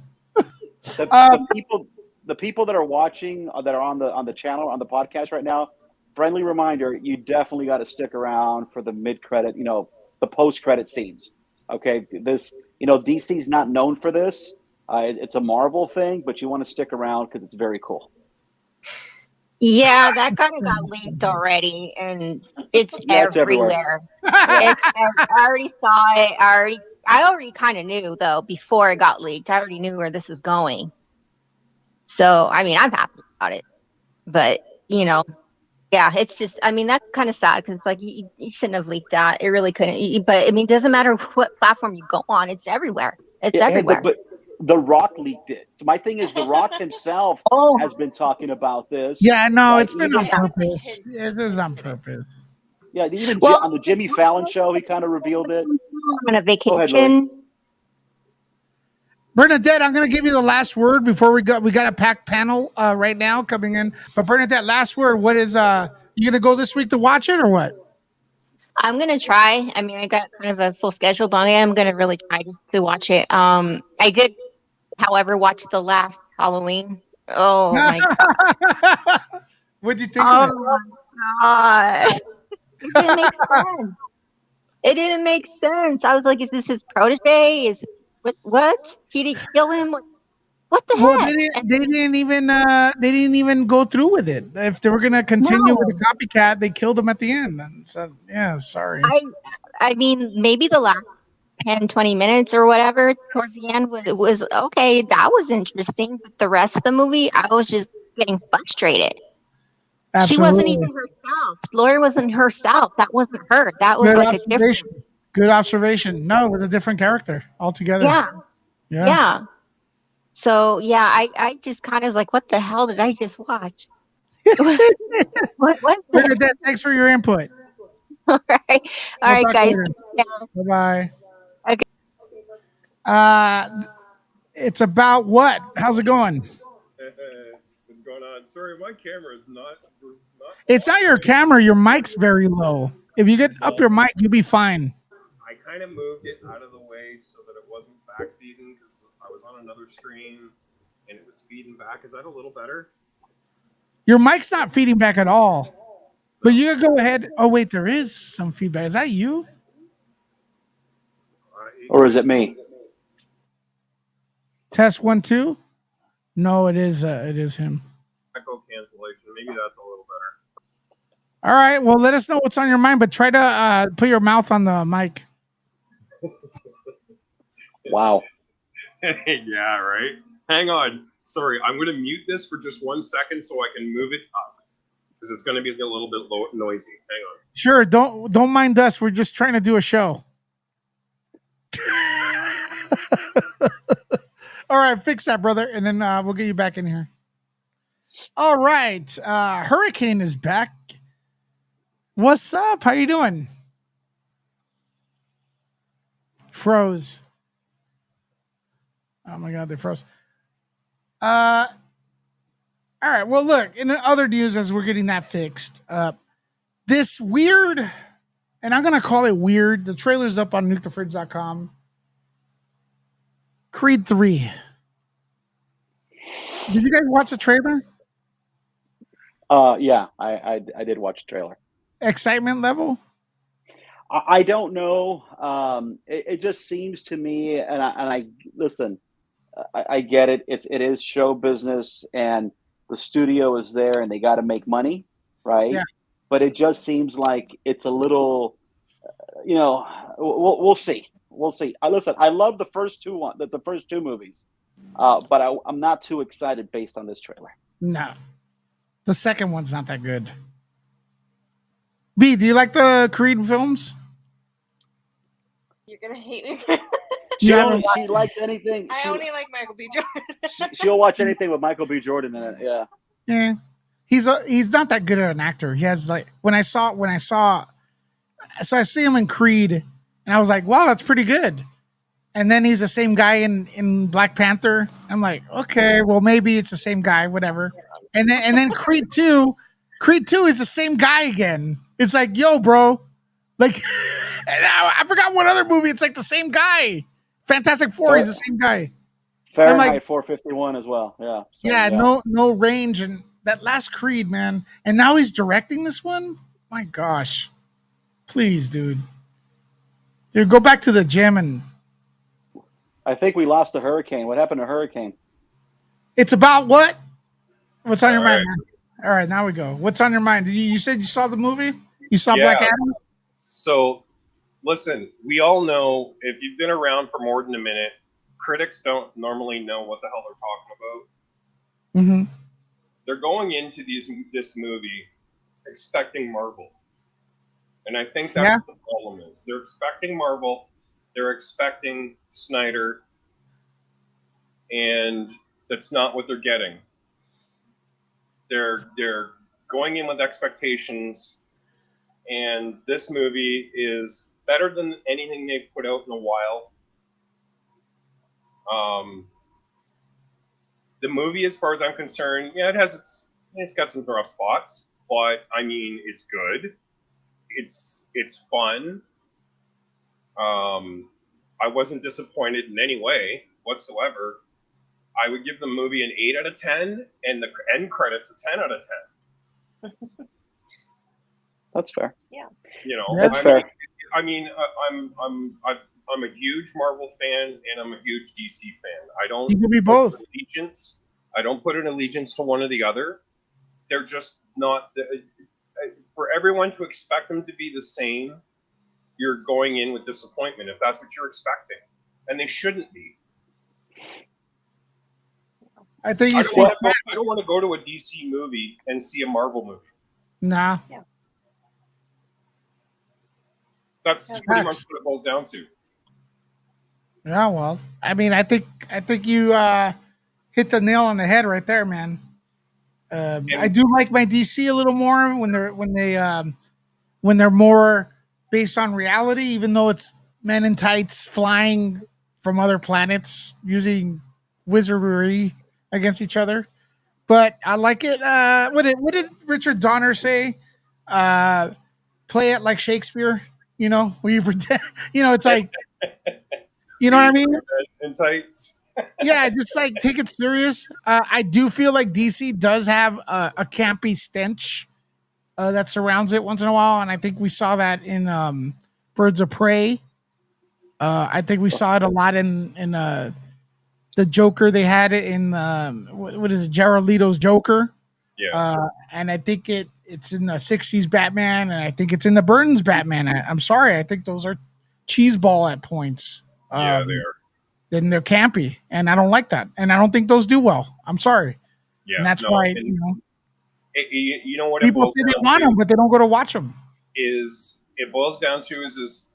the people that are watching, that are on the channel, on the podcast right now, friendly reminder: you definitely got to stick around for the mid-credit, the post-credit scenes. Okay, this, DC's not known for this. It's a Marvel thing, but you want to stick around because it's very cool. Yeah, that kind of got leaked already, and it's everywhere. I already saw it. I already kind of knew though before it got leaked. I already knew where this was going. So I mean, I'm happy about it. But yeah, it's just, I mean, that's kind of sad because it's like you shouldn't have leaked that. It really couldn't. But I mean, it doesn't matter what platform you go on. It's everywhere. It's everywhere. But The Rock leaked it. So my thing is, The Rock himself has been talking about this. Yeah, no, right? It's been on purpose. Yeah, it was on purpose. Yeah, even on the Jimmy Fallon show, he kind of revealed it. On a vacation. Go ahead, Bernadette, I'm going to give you the last word before we got a packed panel right now coming in. But Bernadette, last word. What is you going to go this week to watch it or what? I'm going to try. I mean, I got kind of a full schedule, but I am going to really try to watch it. I did, however, watch the last Halloween. Oh my God. What'd you think of it? Oh my God. It didn't make sense. It didn't make sense. I was like, is this his protege? Is what? He didn't kill him? What the heck? They didn't even go through with it. If they were gonna continue with the copycat, they killed him at the end. And so yeah, sorry. I mean, maybe the last 10, 20 minutes or whatever towards the end was okay. That was interesting. But the rest of the movie, I was just getting frustrated. Absolutely. She wasn't even herself. Lori wasn't herself. That wasn't her. That was like a different. Good observation. No, it was a different character altogether. Yeah. So yeah, I just kind of like, what the hell did I just watch? what? Thanks for your input. All right, guys. Bye bye. Okay. It's about what? How's it going? What's going on? Sorry, my camera is not. It's not your camera. Your mic's very low. If you get up your mic, you'll be fine. I kind of moved it out of the way so that it wasn't back feeding because I was on another stream and it was feeding back. Is that a little better? Your mic's not feeding back at all. But you can go ahead. Oh, wait, there is some feedback. Is that you? Or is it me? Test 1, 2. No, it is him. Echo cancellation. Maybe that's a little better. All right. Well, let us know what's on your mind, but try to put your mouth on the mic. Wow. Yeah, right. Hang on. Sorry, I'm going to mute this for just 1 second so I can move it up because it's going to be a little bit noisy. Hang on. Sure. Don't mind us. We're just trying to do a show. All right, fix that, brother, and then we'll get you back in here. All right, Hurricane is back. What's up? How you doing? Froze. Oh my God, they froze. All right. Well, look, in the other news, as we're getting that fixed, this weird, and I'm going to call it weird. The trailer's up on nukethefridge.com. Creed 3. Did you guys watch the trailer? Yeah, I did watch the trailer. Excitement level? I don't know. It just seems to me, and I listen. I get it. It is show business, and the studio is there, and they got to make money, right? Yeah. But it just seems like it's a little, you know. We'll see. We'll see. Listen, I love the first two movies, but I'm not too excited based on this trailer. No. The second one's not that good. B, do you like the Creed films? You're gonna hate me. For She likes anything. I only like Michael B. Jordan. She'll watch anything with Michael B. Jordan in it. Yeah. Yeah. He's not that good at an actor. He has like I see him in Creed and I was like, wow, that's pretty good. And then he's the same guy in Black Panther. I'm like, okay, well maybe it's the same guy, whatever. And then Creed 2 is the same guy again. It's like, yo, bro. Like I forgot what other movie it's like the same guy. Fantastic Four, he's the same guy. Fahrenheit 451 as well. Yeah. So, yeah. No range, and that last Creed, man. And now he's directing this one. My gosh, please, dude, go back to the gym. And I think we lost the Hurricane. What happened to Hurricane? It's about what? What's on your mind, man? All right, now we go. What's on your mind? You said you saw the movie. You saw Black Adam. So, listen, we all know if you've been around for more than a minute, critics don't normally know what the hell they're talking about. Mm-hmm. They're going into this movie expecting Marvel. And I think that's what the problem is. They're expecting Marvel, they're expecting Snyder, and that's not what they're getting. They're going in with expectations, and this movie is better than anything they've put out in a while. The movie, as far as I'm concerned, it's got some rough spots, but I mean, it's good. It's fun. I wasn't disappointed in any way whatsoever. I would give the movie an 8 out of 10, and the end credits a 10 out of 10. That's fair. Yeah. That's fair. I'm a huge Marvel fan, and I'm a huge DC fan. I don't. You can be both. I don't put an allegiance to one or the other. They're just not. For everyone to expect them to be the same, you're going in with disappointment if that's what you're expecting, and they shouldn't be. I think I don't want to go to a DC movie and see a Marvel movie. Nah. Yeah. That's pretty much what it boils down to. Yeah, well, I mean, I think you hit the nail on the head right there, man. I do like my DC a little more when they're more based on reality, even though it's men in tights flying from other planets using wizardry against each other. But I like it. What did Richard Donner say? Play it like Shakespeare. Where you pretend. It's like, you know what I mean? In tights. Yeah, just like take it serious. I do feel like DC does have a campy stench that surrounds it once in a while, and I think we saw that in Birds of Prey. I think we saw it a lot in the Joker. They had it in what is it, Jared Leto's Joker? Yeah. And I think it's in the '60s Batman, and I think it's in the Burton's Batman. I'm sorry, I think those are cheeseball at points. Yeah, they are. Then they're campy, and I don't like that, and I don't think those do well. I'm sorry. Yeah, and that's why you know what people say they want them, but they don't go to watch them. It boils down to is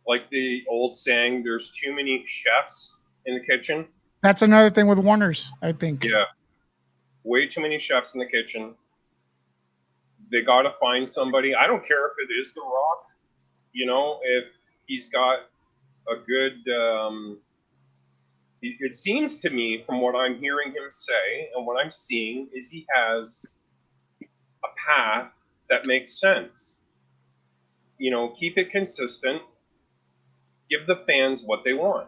like the old saying: "There's too many chefs in the kitchen." That's another thing with Warner's, I think. Yeah, way too many chefs in the kitchen. They got to find somebody. I don't care if it is The Rock. If he's got a good. It seems to me, from what I'm hearing him say and what I'm seeing, is he has a path that makes sense. You know, keep it consistent. Give the fans what they want.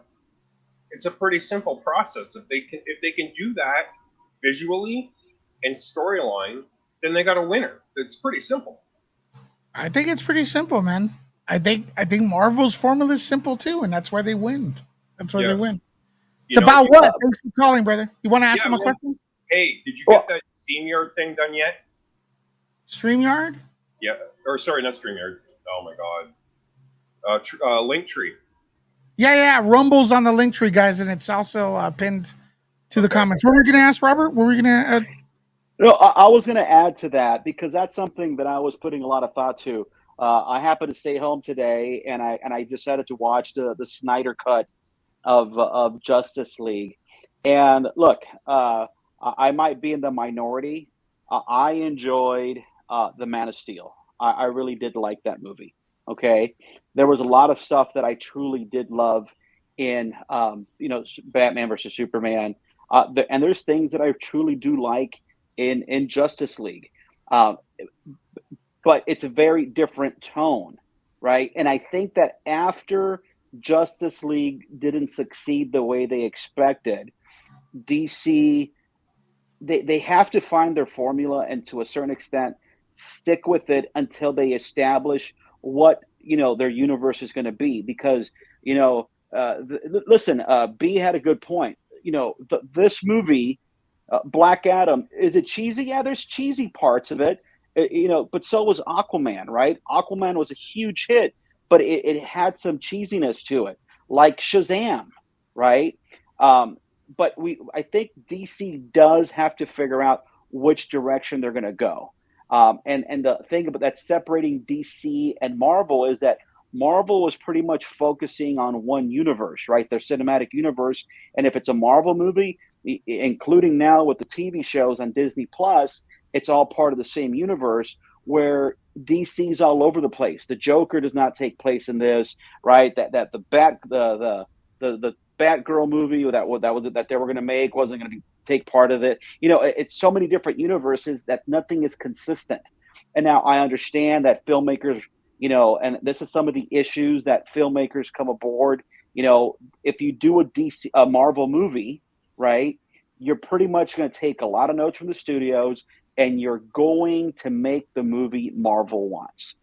It's a pretty simple process. If they can do that visually and storyline, then they got a winner. It's pretty simple. I think it's pretty simple, man. I think Marvel's formula is simple too, and that's why they win. That's why they win. It's You know, about what? Thanks for calling, brother. You want to ask him a man. question? Hey, did you get that SteamYard thing done yet? StreamYard? Yeah. Or sorry, not StreamYard. Oh my God. Linktree. Yeah. Rumble's on the link tree, guys, and it's also pinned to the comments. What were we going to ask, Robert? What were we going to? No, I was going to add to that because that's something that I was putting a lot of thought to. I happened to stay home today, and I decided to watch the Snyder cut of Justice League. And look, I might be in the minority. I enjoyed the Man of Steel. I really did like that movie. Okay, there was a lot of stuff that I truly did love in Batman versus Superman, and there's things that I truly do like in Justice League, but it's a very different tone, right? And I think that after Justice League didn't succeed the way they expected, DC they have to find their formula and to a certain extent stick with it until they establish what their universe is going to be. Because listen, B had a good point. This movie, Black Adam, is it cheesy? Yeah, there's cheesy parts of it. But so was Aquaman, right? Aquaman was a huge hit, but it had some cheesiness to it, like Shazam, right? But I think DC does have to figure out which direction they're going to go. And the thing about that's separating DC and Marvel is that Marvel was pretty much focusing on one universe, right? Their cinematic universe. And if it's a Marvel movie, including now with the TV shows on Disney Plus, it's all part of the same universe, where DC's all over the place. The Joker does not take place in this, right? That the Batgirl movie that they were going to make wasn't going to take part of it. It's so many different universes that nothing is consistent. And now I understand that filmmakers, and this is some of the issues that filmmakers come aboard. If you do a Marvel movie, right, you're pretty much going to take a lot of notes from the studios, and you're going to make the movie Marvel wants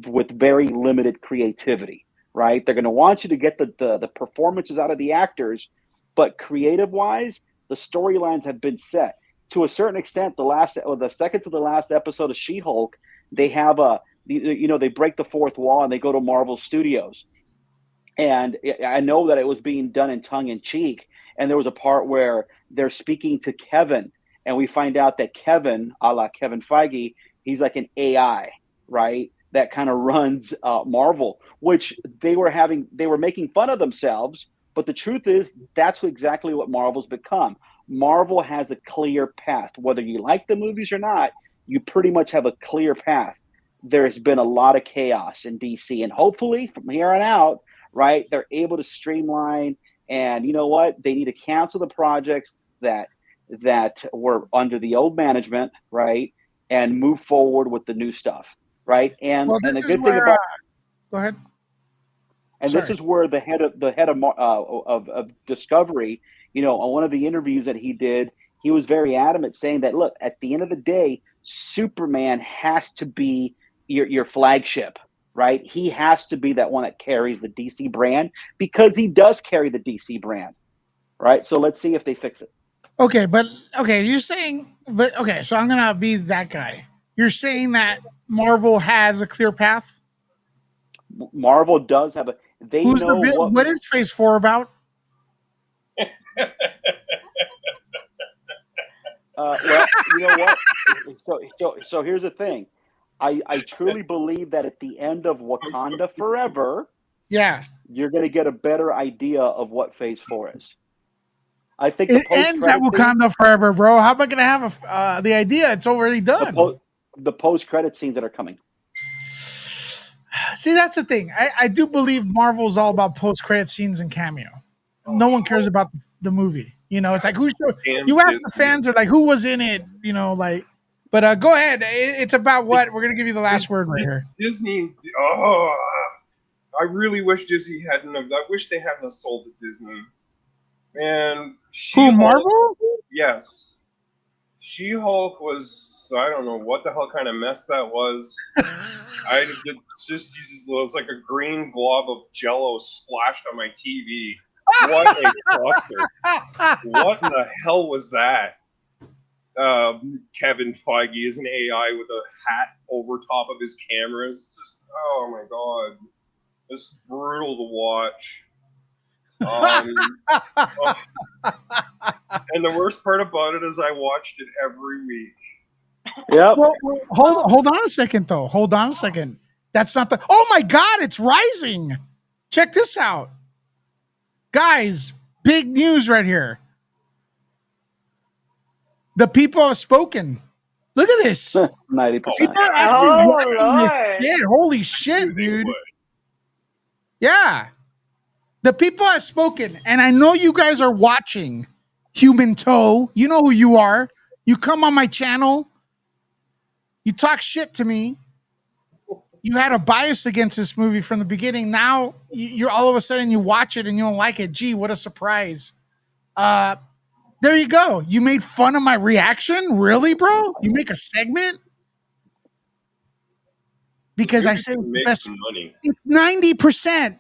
with very limited creativity, right? They're going to want you to get the performances out of the actors, but creative-wise, the storylines have been set. To a certain extent, the second to the last episode of She-Hulk, they have they break the fourth wall and they go to Marvel Studios. And I know that it was being done in tongue-in-cheek, and there was a part where they're speaking to Kevin, and we find out that Kevin, a la Kevin Feige, he's like an AI, right? That kind of runs Marvel, which they were making fun of themselves. But the truth is, that's exactly what Marvel's become. Marvel has a clear path. Whether you like the movies or not, you pretty much have a clear path. There's been a lot of chaos in DC, and hopefully from here on out, right, they're able to streamline. And you know what? They need to cancel the projects that were under the old management, right, and move forward with the new stuff, right? And the good thing about go ahead. And Sorry. This is where the head of Discovery, on one of the interviews that he did, he was very adamant, saying that, look, at the end of the day, Superman has to be your flagship, right? He has to be that one that carries the DC brand, because he does carry the DC brand, right? So let's see if they fix it. Okay, you're saying, so I'm gonna be that guy. You're saying that Marvel has a clear path. Marvel does have a. They Who's know what is Phase 4 about? Well, you know what? So here's the thing. I truly believe that at the end of Wakanda Forever, you're going to get a better idea of what Phase 4 is. I think it ends at Wakanda Forever, bro. How am I going to have the idea? It's already done. The post-credit scenes that are coming. See, that's the thing. I do believe Marvel's all about post-credit scenes and cameo. No one cares about the movie. You know, it's like Damn you ask the Disney. fans are like, who was in it? You know, like. But go ahead. It's about what we're gonna give you the last word right here. Disney. Oh, I really wish Disney hadn't. I wish they hadn't have sold to Disney. Man, Who, Marvel? Yes. She-Hulk was, I don't know what the hell kind of mess that was. It was like a green glob of Jello splashed on my TV. What a cluster! What in the hell was that? Kevin Feige is an AI with a hat over top of his cameras. It's just, oh my god, it's brutal to watch. And the worst part about it is I watched it every week. Yep. Well, hold on a second, though. Hold on a second. That's not the. Oh my God! It's rising. Check this out, guys. Big news right here. The people have spoken. Look at this. 90%. People are actually Oh, watching this Lord. shit. Holy shit, They dude. would. Yeah. The people have spoken, and I know you guys are watching. Human Toe, you know who you are. You come on my channel. You talk shit to me. You had a bias against this movie from the beginning. Now you're all of a sudden you watch it and you don't like it. Gee, what a surprise. There you go. You made fun of my reaction? Really, bro? You make a segment? Because I said it's the Make best. some money. It's 90%.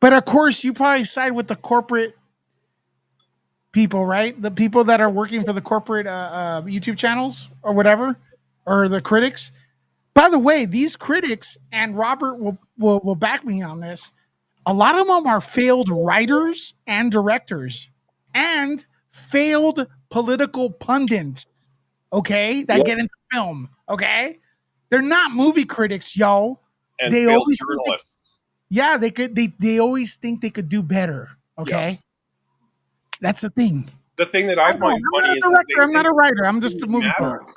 But of course, you probably side with the corporate people, right? The people that are working for the corporate YouTube channels or whatever, or the critics. By the way, these critics, and Robert will back me on this, a lot of them are failed writers and directors and failed political pundits, okay, that Yep. get into film, okay? They're not movie critics, yo. And They failed always journalists. Yeah, they always think they could do better, okay? That's the thing. The thing that I I'm find not funny a is director, I'm not a writer, I'm just a movie matters. critic.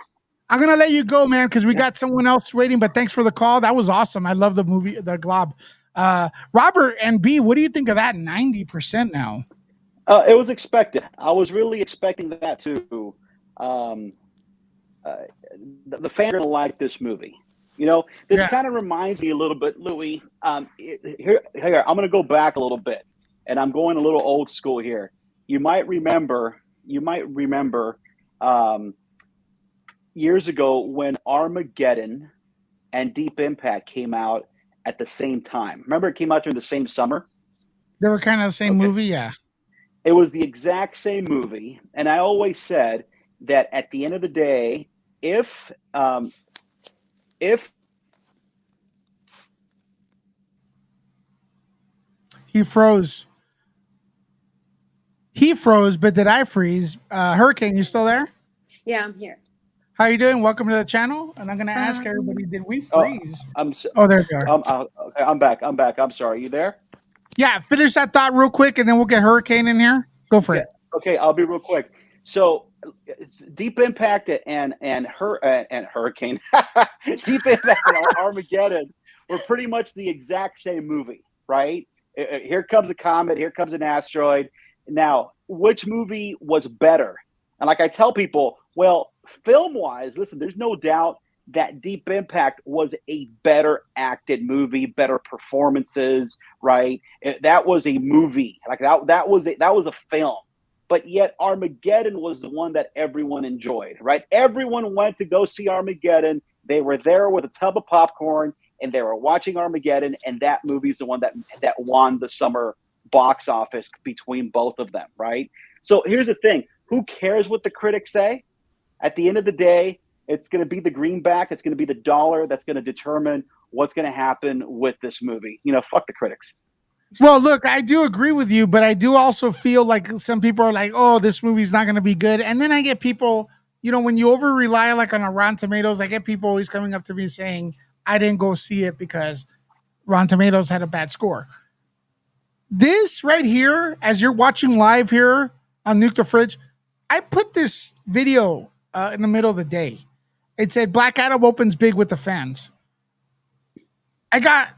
I'm gonna let you go, man, because we got someone else waiting. But thanks for the call. That was awesome. I love the movie, the Glob. Robert and B, what do you think of that? 90% now. It was expected. I was really expecting that too. The fans are gonna like this movie. You know, this kind of reminds me a little bit, Louis. Here, I'm gonna go back a little bit, and I'm going a little old school here. You might remember. Years ago when Armageddon and Deep Impact came out at the same time. Remember, it came out during the same summer. They were kind of the same movie, yeah. It was the exact same movie, and I always said that at the end of the day, if he froze, but did I freeze? Hurricane, you still there? Yeah, I'm here. How you doing? Welcome to the channel. And I'm going to ask everybody, did we freeze? There you are. I'm back. I'm sorry. You there? Yeah, finish that thought real quick, and then we'll get Hurricane in here. Go for it. Okay, I'll be real quick. So, Deep Impact and Hurricane, Deep Impact and Armageddon were pretty much the exact same movie, right? Here comes a comet, here comes an asteroid. Now, which movie was better? And like I tell people, well, film-wise, listen, there's no doubt that Deep Impact was a better acted movie, better performances, right? That was a movie. Like that was a film. But yet Armageddon was the one that everyone enjoyed, right? Everyone went to go see Armageddon. They were there with a tub of popcorn and they were watching Armageddon, and that movie's the one that won the summer box office between both of them, right? So here's the thing. Who cares what the critics say? At the end of the day, it's going to be the greenback. It's going to be the dollar that's going to determine what's going to happen with this movie. You know, fuck the critics. Well, look, I do agree with you, but I do also feel like some people are like, oh, this movie's not going to be good. And then I get people, you know, when you over rely like on a Rotten Tomatoes, I get people always coming up to me saying, I didn't go see it because Rotten Tomatoes had a bad score. This right here, as you're watching live here on Nuke the Fridge, I put this video in the middle of the day. It said Black Adam opens big with the fans. I got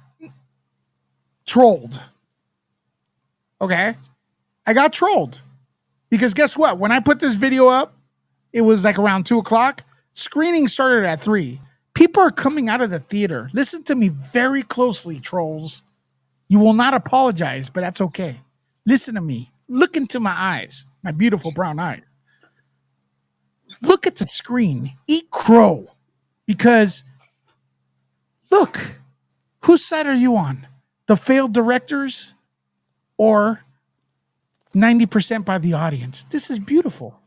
trolled. Okay. I got trolled because guess what? When I put this video up, it was like around 2:00. Screening started at 3. People are coming out of the theater. Listen to me very closely, trolls. You will not apologize, but that's okay. Listen to me. Look into my eyes, my beautiful brown eyes. Look at the screen. Eat crow. Because look, whose side are you on? The failed directors or 90% by the audience? This is beautiful.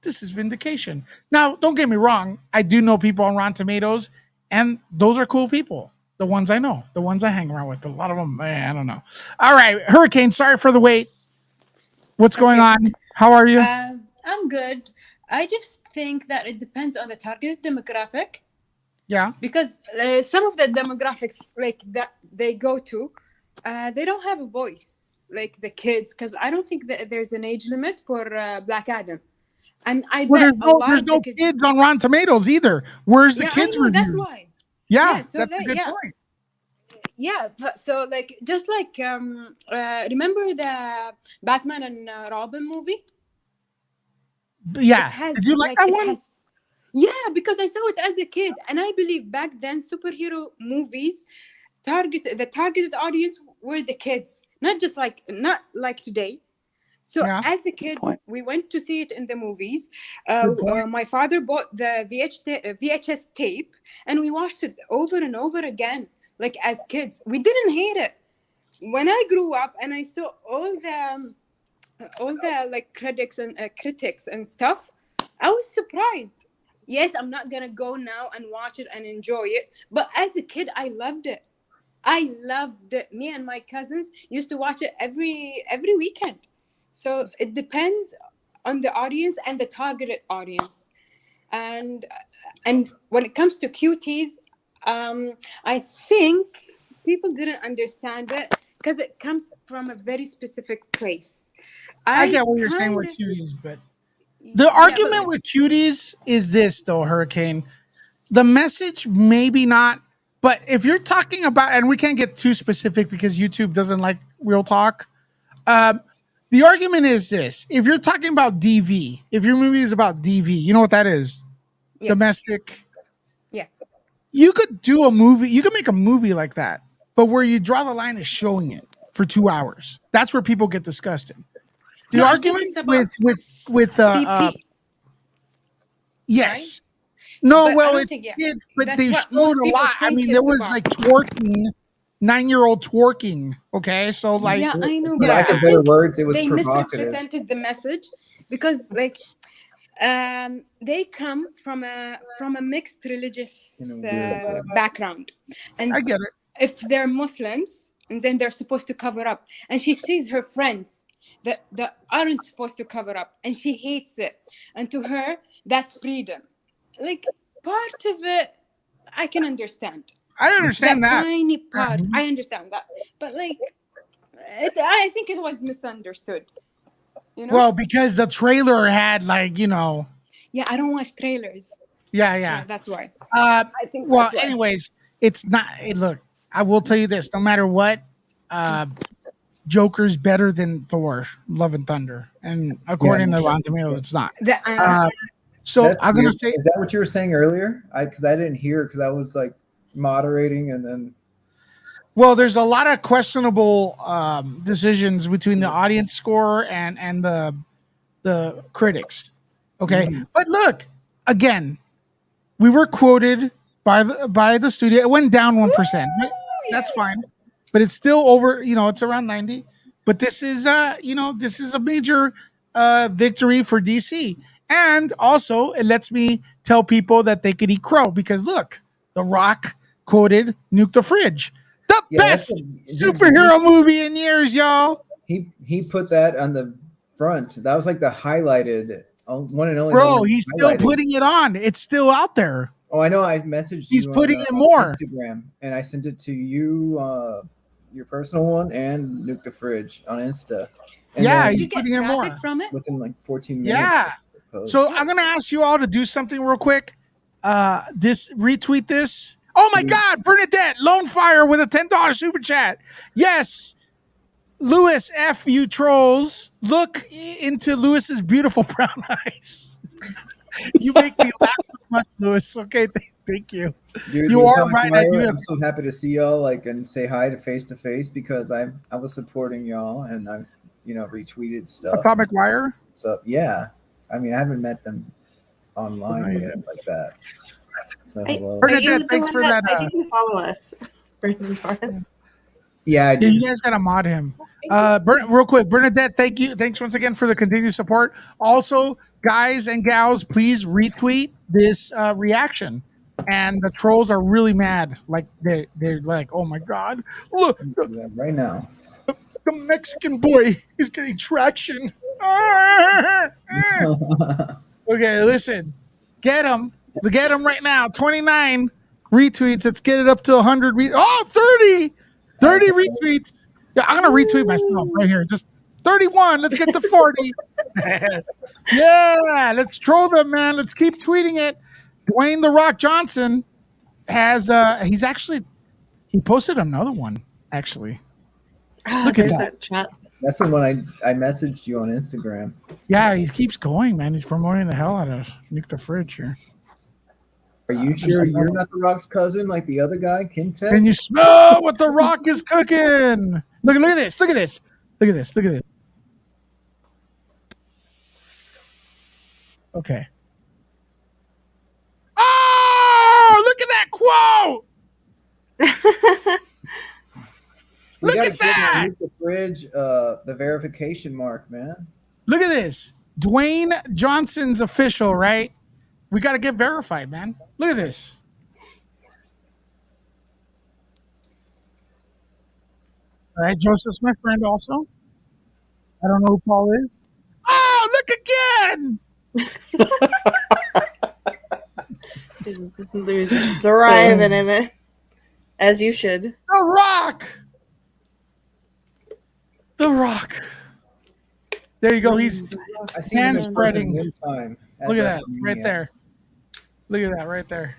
This is vindication. Now, don't get me wrong. I do know people on Rotten Tomatoes, and those are cool people. The ones I know, the ones I hang around with. But a lot of them, I don't know. All right, Hurricane, sorry for the wait. What's going on? How are you? I'm good. I just think that it depends on the target demographic. Yeah. Because some of the demographics like that they go to, they don't have a voice, like the kids. Because I don't think that there's an age limit for Black Adam. And I bet there's no kids on Rotten Tomatoes either. Where's the kids' I know, reviews? that's why. Yeah, so that's a good point. Yeah, so like just like remember the Batman and Robin movie? Yeah. Did you like that one? Yeah, because I saw it as a kid, and I believe back then superhero movies the targeted audience were the kids, not like today. So as a kid, we went to see it in the movies. My father bought the VHS tape, and we watched it over and over again. Like as kids, we didn't hate it. When I grew up and I saw all the like critics and stuff, I was surprised. Yes, I'm not gonna go now and watch it and enjoy it, but as a kid, I loved it. Me and my cousins used to watch it every weekend. So it depends on the audience and the targeted audience. And when it comes to cuties, I think people didn't understand it because it comes from a very specific place. I get what you're saying with cuties, but the argument with cuties is this, though, Hurricane. The message, maybe not, but if you're talking about, and we can't get too specific because YouTube doesn't like real talk. The argument is this: if you're talking about DV, if your movie is about DV, you know what that is? Yeah. Domestic. Yeah. You could do a movie. You could make a movie like that, but where you draw the line is showing it for 2 hours. That's where people get disgusted. The argument with yes. Right? No, but well, it's kids, but they showed a lot. I mean, there was like twerking, 9-year-old twerking. Okay, so like, yeah, I know. But lack of better words, it was they provocative. Misrepresented the message because, like, they come from a mixed religious background, and I get it. If they're Muslims, and then they're supposed to cover up, and she sees her friends that aren't supposed to cover up, and she hates it, and to her, that's freedom. Like, part of it, I can understand. I understand that. Tiny part, I understand that. But, like, I think it was misunderstood. You know? Well, because the trailer had, like, you know. Yeah, I don't watch trailers. Yeah. That's why. I think. Well, anyways, it's not. Look, I will tell you this: no matter what, Joker's better than Thor: Love and Thunder, and according to Rotten Tomatoes, it's not. So I'm gonna say, is that what you were saying earlier? Because I didn't hear because I was like moderating and then. Well, there's a lot of questionable decisions between the audience score and the critics. Okay, but look, again, we were quoted by the studio. It went down 1%. That's fine, but it's still over. You know, it's around 90. But this is this is a major victory for DC. And also, it lets me tell people that they could eat crow because look, The Rock quoted "Nuke the Fridge," the best superhero movie in years, y'all. He put that on the front. That was like the highlighted one and only. Bro, he's still putting it on. It's still out there. Oh, I know. I messaged. He's putting it more Instagram, and I sent it to you, your personal one, and Nuke the Fridge on Insta. And yeah, he's putting it more from it within like 14 minutes. Yeah. So I'm gonna ask you all to do something real quick. Retweet this. Oh my God, Bernadette Lone Fire with a $10 super chat. Yes, Lewis F. You trolls, look into Lewis's beautiful brown eyes. You make me laugh so much, Lewis. Okay, thank you. Dude, You the are Atomic right. Wire, I'm so happy to see y'all like and say hi to face because I was supporting y'all and I've retweeted stuff. Atomic Wire. So yeah, I mean I haven't met them online yet like that. So hello. Bernadette, thanks for that. I think you follow us, Brandon Torres. Yeah, I do. You guys gotta mod him. Real quick, Bernadette, thank you. Thanks once again for the continued support. Also, guys and gals, please retweet this reaction. And the trolls are really mad. Like they're like, oh my God, look, right now. The Mexican boy is getting traction. Okay, listen, get him right now. 29 retweets. Let's get it up to 100. 30 retweets. Yeah, I'm gonna retweet myself right here. Just 31. Let's get to 40. Yeah, let's troll them, man. Let's keep tweeting it. Dwayne The Rock Johnson has he posted another one actually. Look at that chat. That's the one I messaged you on Instagram. Yeah, he keeps going, man. He's promoting the hell out of Nuke the Fridge here. Are you sure you're not The Rock's cousin like the other guy, Kintek? Can you smell what The Rock is cooking? Look at this. Look at this. Look at this. Look at this. Okay. Oh, look at that quote. Look at that. Use the fridge, the verification mark, man. Look at this. Dwayne Johnson's official, right? We got to get verified, man. Look at this. All right, Joseph Smith, friend also. I don't know who Paul is. Oh, look again. Lou's just thriving in it, as you should. The Rock. The Rock. There you go. He's hand spreading. Look at that right there. Look at that right there.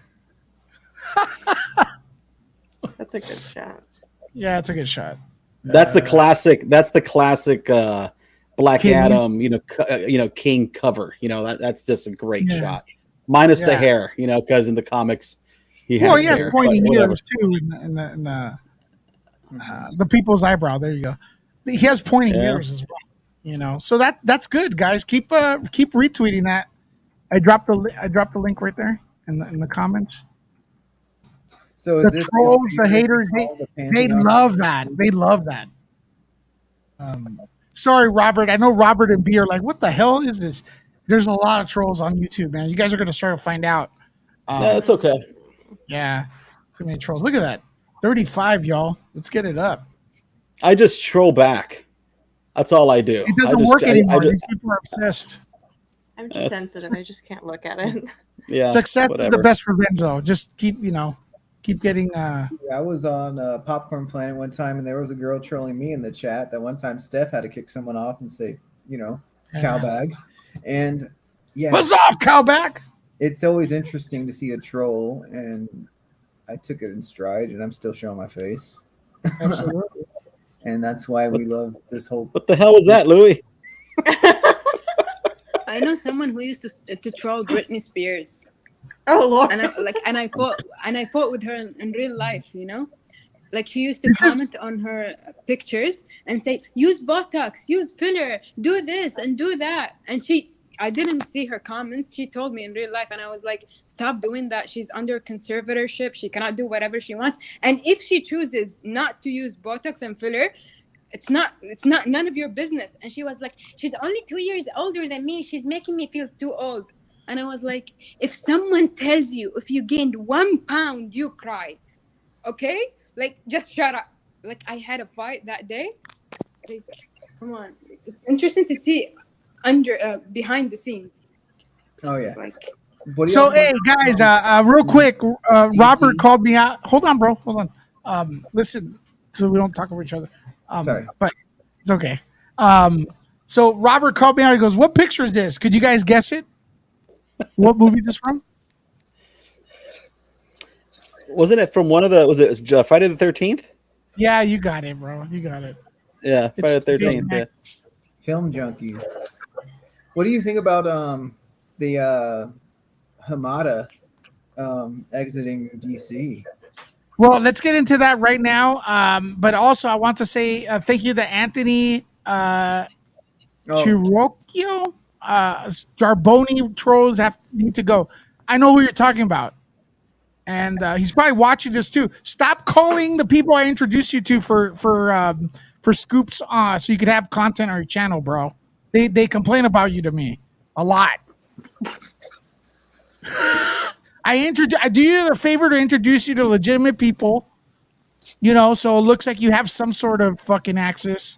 That's a good shot. Yeah, it's a good shot. That's the classic. That's the classic Black King. Adam. King cover. That's just a great shot. Minus the hair. Because in the comics, he has. Well, he has hair, pointy ears too in the people's eyebrow. There you go. He has pointy ears as well. So that's good, guys. Keep retweeting that. I dropped the link right there in the comments. So is the this trolls, the haters, they love that. They love that. Sorry, Robert. I know Robert and B are like, what the hell is this? There's a lot of trolls on YouTube, man. You guys are going to start to find out. That's okay. Yeah. Too many trolls. Look at that. 35, y'all. Let's get it up. I just troll back. That's all I do. It doesn't work anymore. These people are obsessed. I'm too sensitive. I just can't look at it. Yeah. Success is the best revenge, though. Just keep getting. I was on Popcorn Planet one time, and there was a girl trolling me in the chat. That one time, Steph had to kick someone off and say, cow bag. And yeah, what's off, cow bag? It's always interesting to see a troll, and I took it in stride, and I'm still showing my face. Absolutely. And that's why we love this whole. What the hell was that, Louis? I know someone who used to troll Britney Spears. Oh Lord! And I fought with her in real life. Like she used to comment on her pictures and say, "Use Botox, use filler, do this and do that." And I didn't see her comments. She told me in real life, and I was like, "Stop doing that. She's under conservatorship. She cannot do whatever she wants. And if she chooses not to use Botox and filler, it's not none of your business." And she was like, "She's only 2 years older than me. She's making me feel too old." And I was like, if someone tells you if you gained 1 pound, you cry, okay? Like, just shut up. Like, I had a fight that day. Like, come on. It's interesting to see behind the scenes. Oh, yeah. So, hey, guys, real quick, Robert called me out. Hold on, bro. Hold on. Listen, so we don't talk over each other. Sorry. But it's okay. So, Robert called me out. He goes, what picture is this? Could you guys guess it? What movie is this from? wasn't it from one of the? Was it Friday the 13th? Yeah, you got it, bro. You got it. Yeah, Friday the It's 13th. Yeah. Film junkies. What do you think about the Hamada exiting DC? Well, let's get into that right now. But also, I want to say thank you to Anthony Chirocchio. Jarboni trolls need to go. I know who you're talking about. And he's probably watching this too. Stop calling the people I introduced you to for scoops so you could have content on your channel, bro. They complain about you to me a lot. I do you the favor to introduce you to legitimate people, so it looks like you have some sort of fucking access.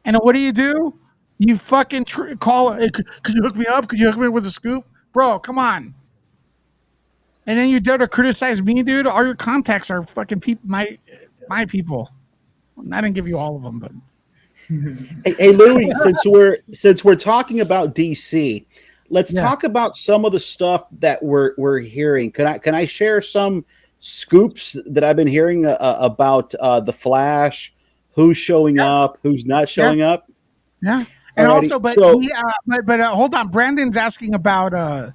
And what do? You fucking call. Hey, could you hook me up? Could you hook me up with a scoop, bro? Come on. And then you dare to criticize me, dude? All your contacts are fucking my people. I didn't give you all of them, but Hey Louis, since we're talking about DC, let's talk about some of the stuff that we're hearing. Can I share some scoops that I've been hearing about the Flash? Who's showing up? Who's not showing up? Yeah, and Alrighty. also, but hold on. Brandon's asking about.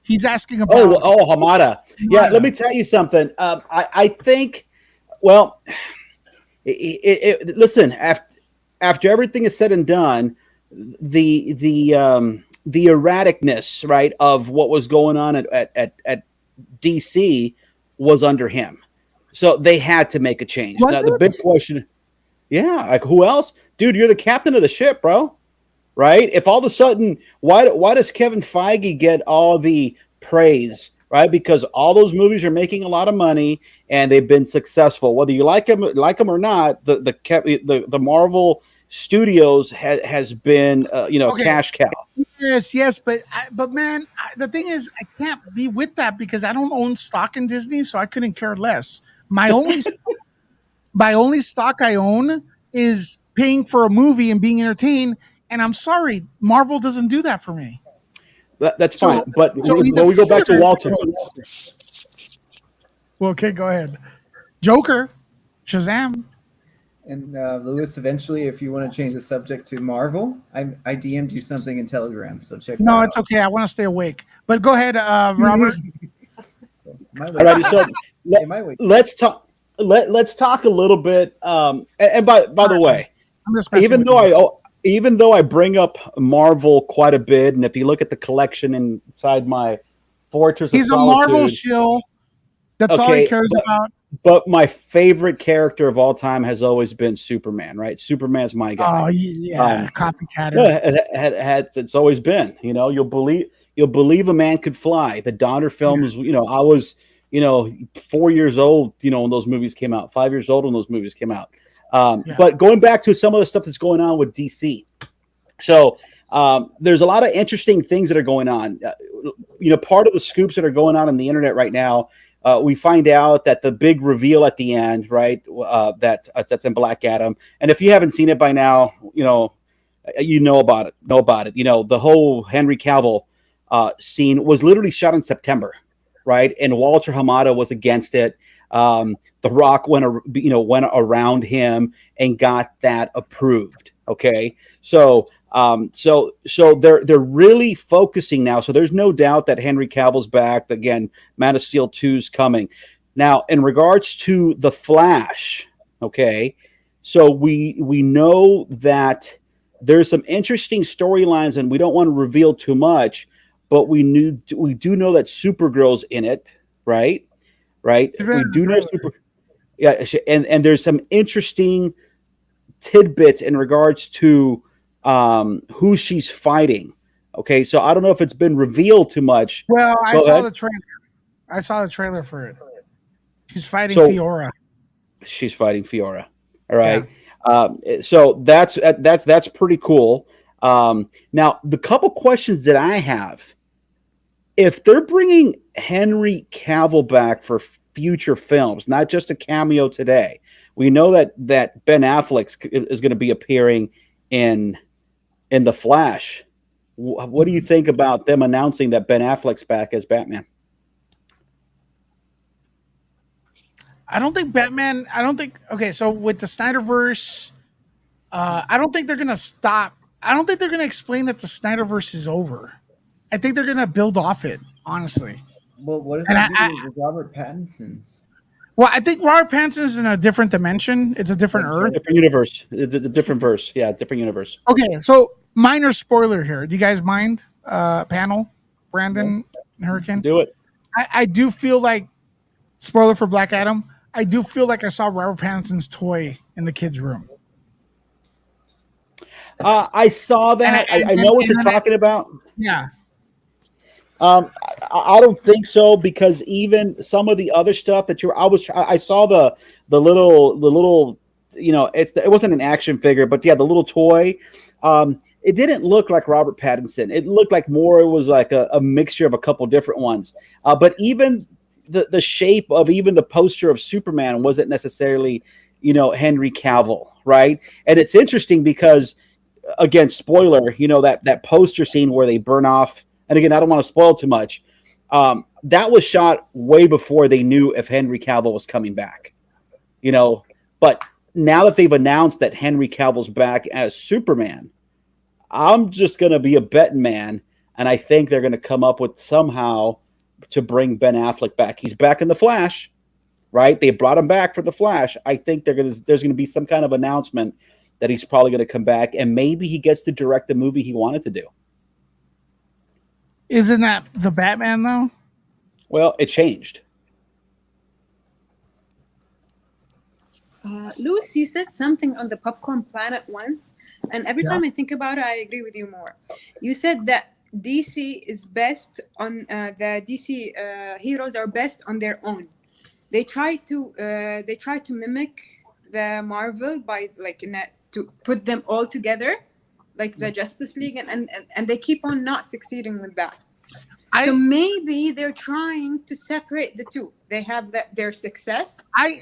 He's asking about. Hamada. Yeah, let me tell you something. I think. Well, listen. After everything is said and done, the erraticness, right, of what was going on at DC was under him. So they had to make a change. Now the big question, like who else, dude? You're the captain of the ship, bro. Right? If all of a sudden, why does Kevin Feige get all the praise? Right? Because all those movies are making a lot of money and they've been successful. Whether you like them or not, the Marvel Studios has been cash cow. Yes, but man, the thing is, I can't be with that because I don't own stock in Disney, so I couldn't care less. My only stock I own is paying for a movie and being entertained. And I'm sorry, Marvel doesn't do that for me. That's fine. But we go back to Walter. Well, okay, go ahead. Joker, Shazam. And Lewis, eventually, if you want to change the subject to Marvel, I DM'd you something in Telegram, so check that out. No, it's okay. I want to stay awake. But go ahead, Robert. All right, so let's talk. Let's talk a little bit. And by the way, even though I bring up Marvel quite a bit, and if you look at the collection inside my Fortress of Solitude, he's a Marvel shill. That's all he cares about. But my favorite character of all time has always been Superman, right? Superman's my guy. Oh yeah, copycat. It's always been. You'll believe a man could fly. The Donner films. I was 4 years old. When those movies came out. 5 years old when those movies came out. But going back to some of the stuff that's going on with DC. So there's a lot of interesting things that are going on. Part of the scoops that are going on the internet right now, we find out that the big reveal at the end, right, that's in Black Adam. And if you haven't seen it by now, you know about it. The whole Henry Cavill scene was literally shot in September, right? And Walter Hamada was against it. The Rock went around him and got that approved. Okay, so they're really focusing now. So there's no doubt that Henry Cavill's back. Again, Man of Steel 2's coming. Now, in regards to the Flash, okay, so we know that there's some interesting storylines, and we don't want to reveal too much, but we do know that Supergirl's in it, right? Right? We do know and there's some interesting tidbits in regards to who she's fighting. Okay, so I don't know if it's been revealed too much. Well, I saw the trailer. I saw the trailer for it. She's fighting Fiora. She's fighting Fiora. All right. Yeah. So that's pretty cool. Now, the couple questions that I have, if they're bringing Henry Cavill back for future films, not just a cameo today, we know that Ben Affleck is going to be appearing in The Flash. What do you think about them announcing that Ben Affleck's back as Batman? I don't think Batman. I don't think. Okay, so with the Snyderverse, I don't think they're gonna stop. I don't think they're gonna explain that the Snyderverse is over. I think they're gonna build off it. Honestly. Well, what does And that do with Robert Pattinson's? Well, I think Robert Pattinson's in a different dimension. It's a different Earth. Different universe. The different verse. Yeah, different universe. Okay, so minor spoiler here. Do you guys mind? Panel, Brandon, and Hurricane. Do it. I do feel like spoiler for Black Adam. I do feel like I saw Robert Pattinson's toy in the kids' room. I saw that. I know what you're talking about. Yeah. I don't think so, because even some of the other stuff that I saw the little, you know, it wasn't an action figure, but yeah, the little toy. It didn't look like Robert Pattinson. It looked like more. It was like a mixture of a couple different ones. But even the shape of even the poster of Superman wasn't necessarily, you know, Henry Cavill, right? And it's interesting because, again, spoiler, you know, that poster scene where they burn off. And again, I don't want to spoil too much. That was shot way before they knew if Henry Cavill was coming back, you know. But now that they've announced that Henry Cavill's back as Superman, I'm just going to be a betting man, and I think they're going to come up with somehow to bring Ben Affleck back. He's back in The Flash, right? They brought him back for The Flash. I think there's going to be some kind of announcement that he's probably going to come back, and maybe he gets to direct the movie he wanted to do. Isn't that the Batman though? Well, it changed. Louis, you said something on the Popcorn Planet once, and every time I think about it, I agree with you more. You said that DC is best on the DC heroes are best on their own. They try to mimic the Marvel by to put them all together, like the Justice League, and they keep on not succeeding with that. So maybe they're trying to separate the two. They have their success. I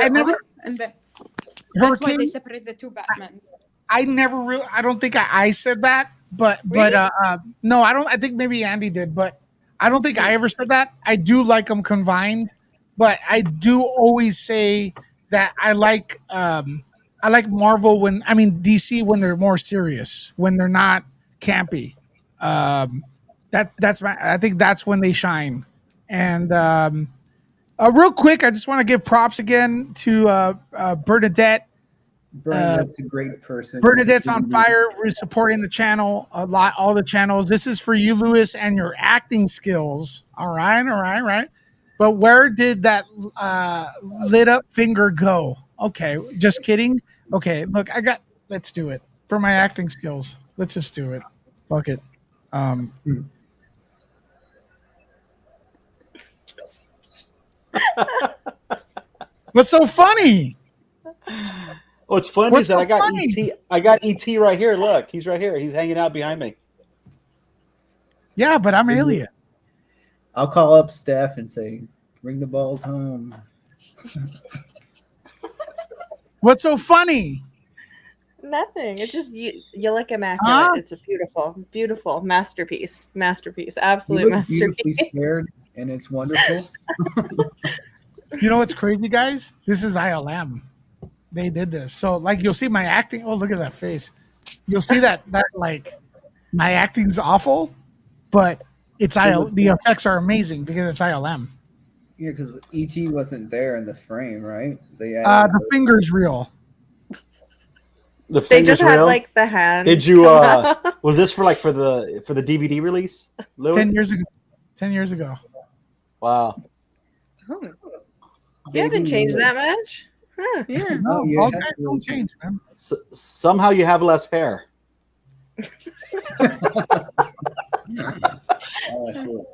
never. That's why they separate the two Batmans. I never really. I don't think I said that, but no, I don't. I think maybe Andy did, but I don't think I ever said that. I do like them combined, but I do always say that I like Marvel DC when they're more serious, when they're not campy. I think that's when they shine. And real quick, I just want to give props again to Bernadette. Bernadette's a great person. Bernadette's on fire. We're supporting the channel a lot, all the channels. This is for you, Louis, and your acting skills. All right. But where did that lit up finger go? Okay, just kidding. Okay, look, let's do it. For my acting skills, let's just do it. Fuck it. What's so funny? What's funny is that I got ET. I got ET right here. Look, he's right here. He's hanging out behind me. Yeah, but I'm alien. I'll call up Steph and say, "Bring the balls home." What's so funny? Nothing. It's just you look immaculate. It's a beautiful masterpiece. Absolute masterpiece. Beautifully scared, and it's wonderful. You know what's crazy, guys? This is ILM. They did this. So, like, you'll see my acting. Oh, look at that face. You'll see that like my acting's awful, but it's the effects are amazing because it's ILM. Yeah, because ET wasn't there in the frame, right? The finger's real. They just had like the hand. Did you? Was this for the DVD release? Louis? 10 years ago. 10 years ago. Wow. Oh. You haven't changed that much. Huh. Yeah. No, all guys don't change, man. Somehow you have less hair. Oh, shit.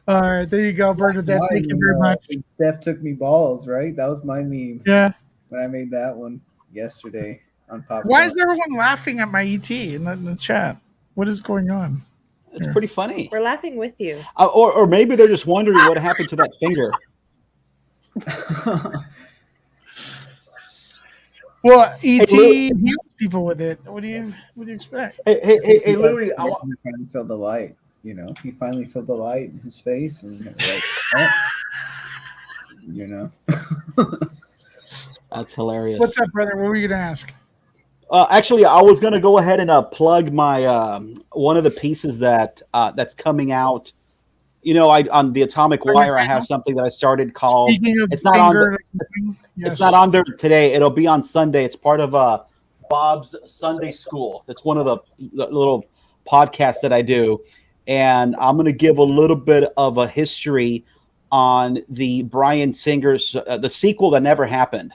All right, there you go, Bernadette. Thank you very much. Steph took me balls, right? That was my meme. Yeah. When I made that one yesterday on Popcorn. Why is everyone laughing at my ET in the chat? What is going on? It's pretty funny. We're laughing with you. Or maybe they're just wondering what happened to that finger. Well, Hey, ET Lou, heals people with it. What do you expect? hey, Louis, He finally saw the light. You know, he finally saw the light in his face, and like, oh, you know. that's hilarious. What's up, brother? What were you gonna ask? Actually, I was going to go ahead and plug my one of the pieces that that's coming out. You know, I on the Atomic On your Wire, I have channel? something that I started called. Speaking of It's not on. anger, It's not on there today. It'll be on Sunday. It's part of Bob's Sunday School. That's one of the little podcasts that I do, and I'm going to give a little bit of a history on the Bryan Singer's the sequel that never happened.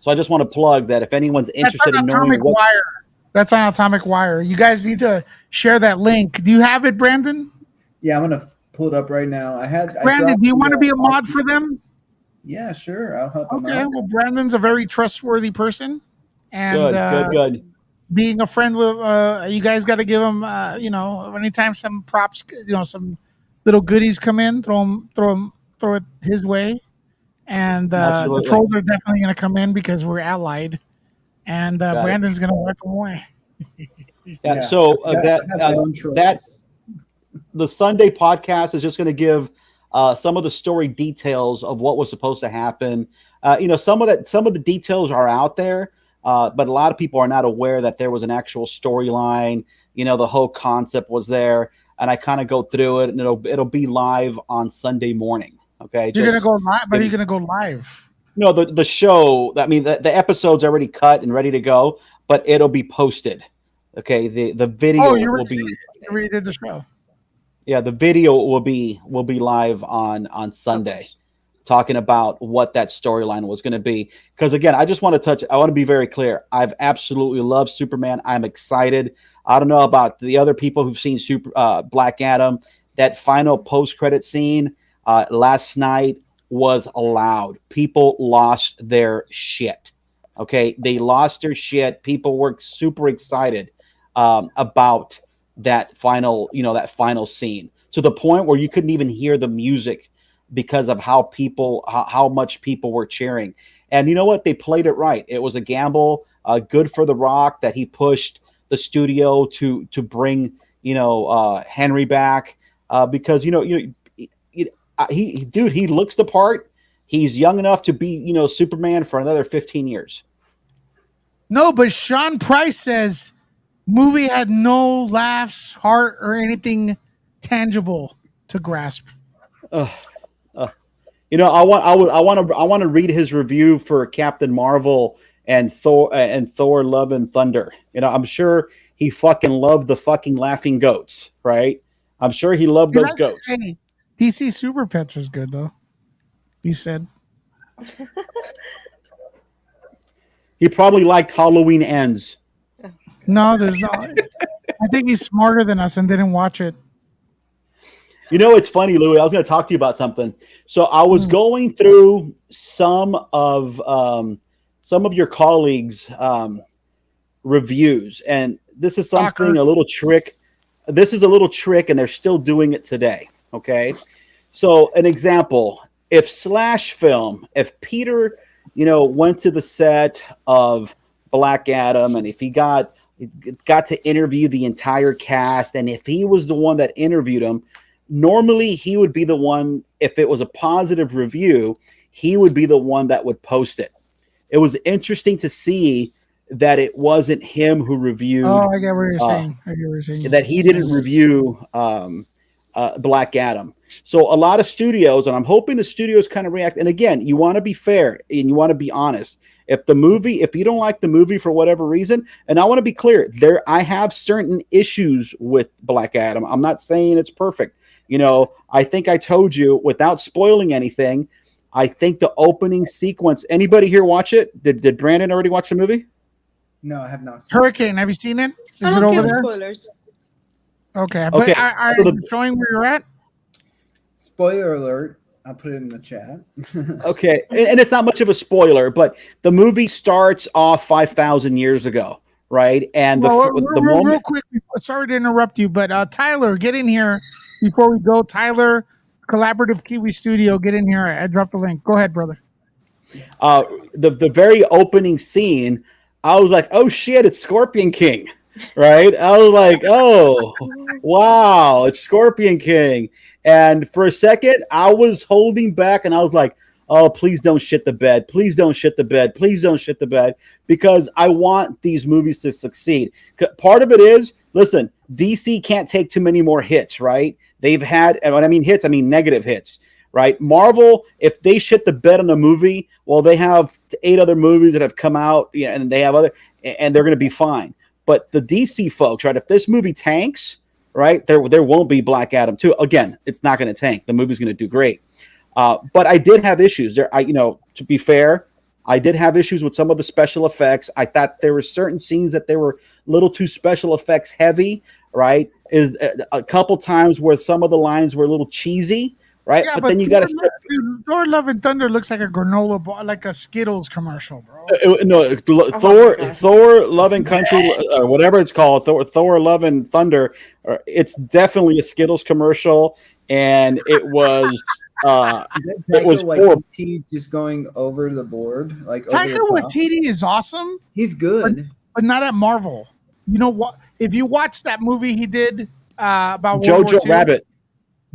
So I just want to plug that if anyone's interested in knowing Atomic what. Wire. That's on Atomic Wire. You guys need to share that link. Do you have it, Brandon? Yeah, I'm gonna pull it up right now. Brandon, do you want to be a mod for them? Yeah, sure. I'll help him Okay. out. Well, Brandon's a very trustworthy person, and Good. being a friend with you guys got to give him anytime some props, some little goodies come in, throw it his way. And the Absolutely. trolls are definitely going to come in because we're allied, and Got it. Brandon's going to wipe them away. Yeah. So that the Sunday podcast is just going to give some of the story details of what was supposed to happen. Some of the details are out there, but a lot of people are not aware that there was an actual storyline. The whole concept was there, and I kind of go through it, and it'll be live on Sunday morning. Okay, you're gonna go live, but are you gonna go live? No, the show. I mean, the episode's already cut and ready to go, but it'll be posted. Okay, the video will be. You already did the show. Yeah, the video will be live on Sunday, talking about what that storyline was going to be. Because again, I want to be very clear. I've absolutely loved Superman. I'm excited. I don't know about the other people who've seen Black Adam. That final post-credit scene last night was loud. People lost their shit. Okay, they lost their shit. People were super excited about that final scene, to the point where you couldn't even hear the music because of how much people were cheering. And you know what? They played it right. It was a gamble. Good for The Rock that he pushed the studio to bring Henry back because he looks the part. He's young enough to be Superman for another 15 years. No, but Sean Price says movie had no laughs, heart, or anything tangible to grasp. I want to read his review for Captain Marvel and Thor Love and Thunder. I'm sure he fucking loved the fucking laughing goats, right? I'm sure he loved those goats. Hey, DC Super Pets was good though. He said. He probably liked Halloween Ends. No, there's no. I think he's smarter than us and didn't watch it. It's funny, Louis. I was going to talk to you about something. So I was going through some of your colleagues' reviews, and this is a little trick. This is a little trick, and they're still doing it today. Okay, so an example: if Peter, went to the set of Black Adam, and if he got to interview the entire cast, and if he was the one that interviewed him. Normally, he would be the one, if it was a positive review, he would be the one that would post it. It was interesting to see that it wasn't him who reviewed. Oh, I get what you're saying. That he didn't review Black Adam. So a lot of studios, and I'm hoping the studios kind of react. And again, you want to be fair and you want to be honest. If you don't like the movie for whatever reason, and I want to be clear, I have certain issues with Black Adam. I'm not saying it's perfect. I think I told you without spoiling anything. I think the opening sequence. Anybody here watch it? Did Brandon already watch the movie? No, I have not seen Hurricane, have you seen it? Is it over there? Spoilers. Okay, but are you showing where you're at? Spoiler alert. I'll put it in the chat. Okay, and it's not much of a spoiler, but the movie starts off 5,000 years ago, right? And the moment. Real quick, sorry to interrupt you, but Tyler, get in here before we go. Tyler, Collaborative Kiwi Studio, get in here. I dropped the link. Go ahead, brother. The very opening scene, I was like, oh shit, it's Scorpion King, right? I was like, oh wow, it's Scorpion King. And for a second, I was holding back, and I was like, oh, please don't shit the bed. Please don't shit the bed. Please don't shit the bed, because I want these movies to succeed. Part of it is, listen, DC can't take too many more hits, right? They've had, and when I mean hits, I mean negative hits, right? Marvel, if they shit the bed on a movie, well, they have 8 other movies that have come out, and they have other, and they're going to be fine. But the DC folks, right? If this movie tanks, right, there won't be Black Adam 2. Again, it's not going to tank. The movie's going to do great. But I did have issues there. To be fair, I did have issues with some of the special effects. I thought there were certain scenes that they were a little too special effects heavy, right? Is a couple times where some of the lines were a little cheesy, right? Yeah, but then you got to Thor: Love and Thunder looks like a granola bar, like a Skittles commercial, bro. Thor: Love and Country, or whatever it's called, Thor: Love and Thunder. It's definitely a Skittles commercial, and it was. It was Waititi just going over the board, like Taika Waititi is awesome. He's good, but not at Marvel. You know what? If you watch that movie he did about Jojo Rabbit,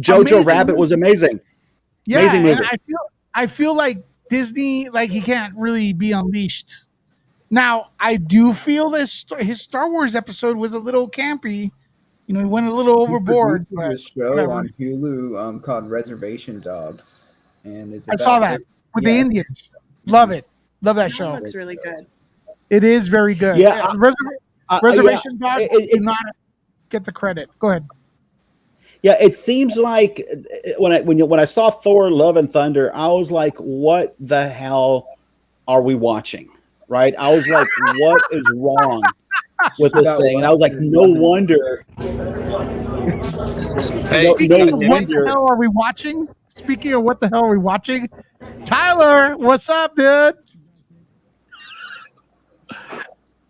Jojo Rabbit was amazing. Yeah, amazing movie. And I feel like Disney, like he can't really be unleashed. Now I do feel his Star Wars episode was a little campy. He went a little overboard. He produces a show on Hulu called Reservation Dogs, and I saw that with the Indians. Love it. Love that show. It looks really good. It is very good. Yeah, Reservation Dogs do not get the credit. Go ahead. Yeah, it seems like when I saw Thor: Love and Thunder, I was like, "What the hell are we watching?" Right? I was like, "What is wrong with this thing?" And I was like, "No wonder." What the hell are we watching? Speaking of what the hell are we watching, Tyler, what's up, dude?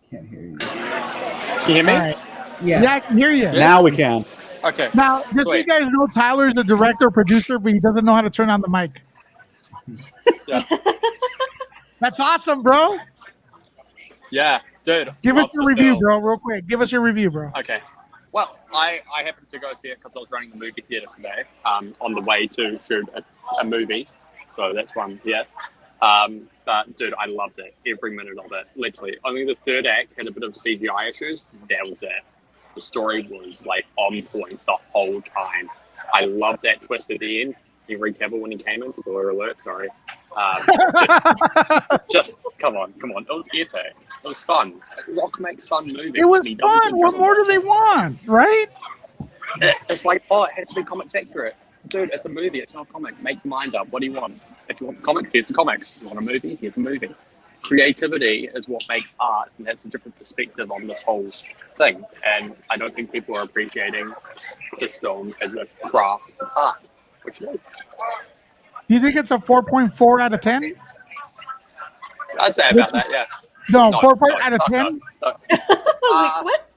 Can't hear you. Can you hear me? Right. Yeah, I can hear you. Now we can. Okay. Now, just so you guys know, Tyler's the director, producer, but he doesn't know how to turn on the mic. Yeah. That's awesome, bro. Yeah, dude. Give us your review, bro, real quick. Give us your review, bro. Okay. Well, I happened to go see it because I was running the movie theater today on the way to shoot a movie. So that's why I'm here. But, dude, I loved it. Every minute of it. Literally. Only the third act had a bit of CGI issues. That was it. The story was, like, on point the whole time. I loved that twist at the end. Henry Cavill when he came in. Spoiler alert, sorry. Just come on. It was epic. It was fun. Rock makes fun movies. It was fun. What more do they want, right? It's like, oh, it has to be comics accurate. Dude, it's a movie. It's not a comic. Make your mind up. What do you want? If you want comics, here's the comics. If you want a movie, here's a movie. Creativity is what makes art, and that's a different perspective on this whole thing. And I don't think people are appreciating this film as a craft of art, which it is. Do you think it's a 4.4 out of 10? I'd say about that, yeah. No, 4 out of 10? I was like, what?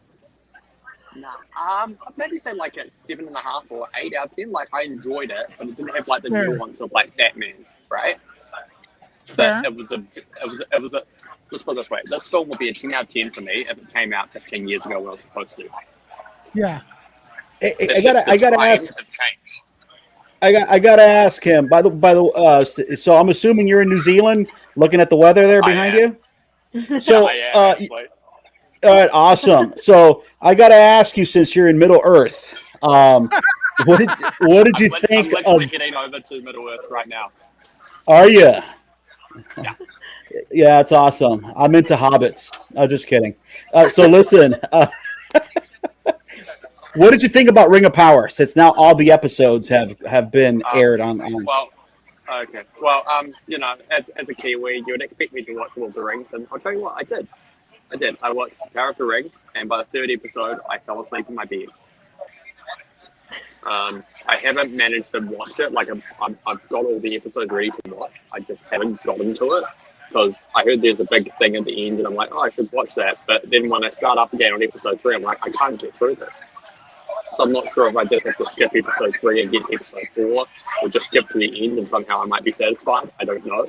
Nah, maybe say like a 7.5 or 8 out of 10. Like I enjoyed it, but it didn't have like the nuance of like Batman, right? But it was a. Let's put it this way: this film would be a 10 out of 10 for me if it came out 15 years ago when it was supposed to. Yeah. I gotta ask. I gotta ask him. So I'm assuming you're in New Zealand, looking at the weather there behind you. So, all right, awesome. So I gotta ask you, since you're in Middle Earth, what did you think I'm literally getting over to Middle Earth right now. Are you? Yeah. Yeah, it's awesome. I'm into hobbits. I'm just kidding. So listen. What did you think about Ring of Power? Since now all the episodes have been aired on. Well, okay. Well, as a Kiwi, you would expect me to watch Lord of the Rings, and I'll tell you what, I did. I watched Power of the Rings, and by the third episode, I fell asleep in my bed. I haven't managed to watch it. Like I've got all the episodes ready to watch. I just haven't gotten to it because I heard there's a big thing at the end, and I'm like, oh, I should watch that. But then when I start up again on episode 3, I'm like, I can't get through this. So I'm not sure if I just have to skip episode 3 and get episode 4, or just skip to the end and somehow I might be satisfied. I don't know.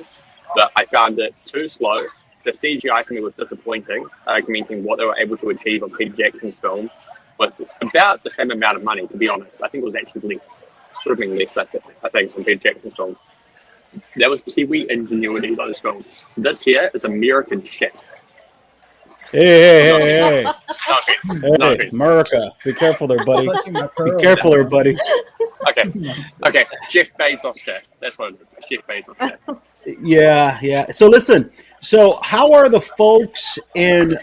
But I found it too slow, the CGI for me was disappointing, commenting what they were able to achieve on Peter Jackson's film with about the same amount of money, to be honest. I think it was actually less. Would have been less, I think, from Peter Jackson's film. That was Kiwi ingenuity, those films. This here is American shit. Hey, No offense. No offense. America, be careful there, buddy. Clutching my Be pearls. careful there, buddy. Okay. Jeff Bezos shit. That's what it is. Jeff Bezos shit. Yeah. So listen. So how are the folks in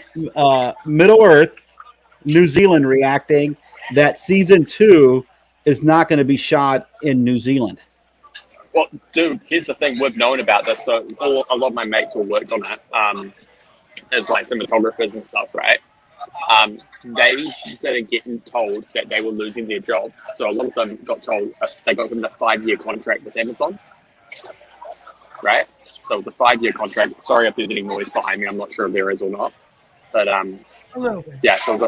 Middle Earth, New Zealand, reacting that season 2 is not going to be shot in New Zealand? Well, dude, here's the thing. We've known about this. So a lot of my mates all worked on it. As like cinematographers and stuff, right? They started getting told that they were losing their jobs. So a lot of them got told they got given a 5-year contract with Amazon, right? So it was a 5-year contract. Sorry if there's any noise behind me. I'm not sure if there is or not. But A little bit. yeah, so it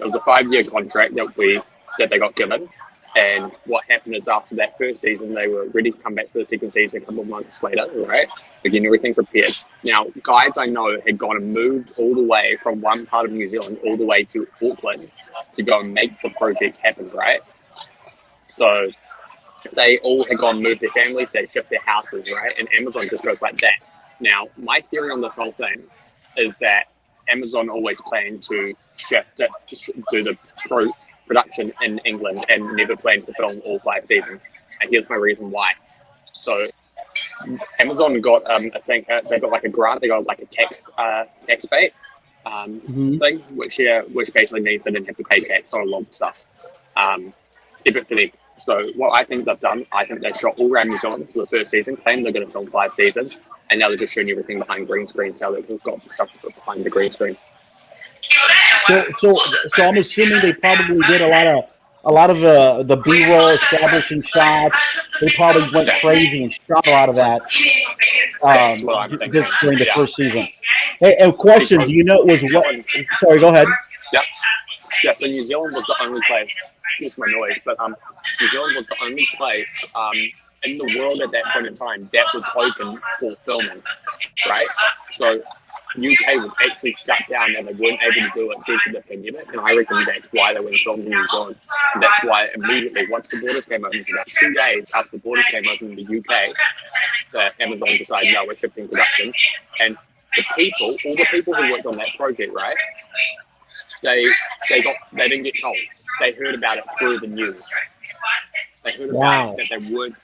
was a 5-year contract that they got given. And what happened is after that first season, they were ready to come back for the second season a couple of months later, right? They're getting everything prepared. Now, guys I know had gone and moved all the way from one part of New Zealand all the way to Auckland to go and make the project happen, right? So they all had gone and moved their families, they shipped their houses, right? And Amazon just goes like that. Now, my theory on this whole thing is that Amazon always planned to shift it, do the production in England and never planned to film all 5 seasons. And here's my reason why. So Amazon got, I think they got like a grant, they got like a tax bait thing, which basically means they didn't have to pay tax on a lot of stuff. Debit for them. So what I think they've done, I think they shot all around New Zealand for the first season, claimed they're going to film 5 seasons, and now they're just shooting everything behind green screen, so they've got the stuff behind the green screen. So I'm assuming they probably did a lot of the B-roll establishing shots. They probably went crazy and shot a lot of that during the first season. Hey, a question: do you know was what? Sorry, go ahead. Yeah. So New Zealand was the only place. Excuse my noise, but New Zealand was the only place in the world at that point in time that was open for filming, right? So UK was actually shut down and they weren't able to do it due to the pandemic, and I reckon that's why they went filming in New Zealand. And that's why immediately once the borders came open, it was about 2 days after the borders came open in the UK, that Amazon decided, no, we're shifting production. And all the people who worked on that project, right, they didn't get told. They heard about it through the news. They heard about it, that they weren't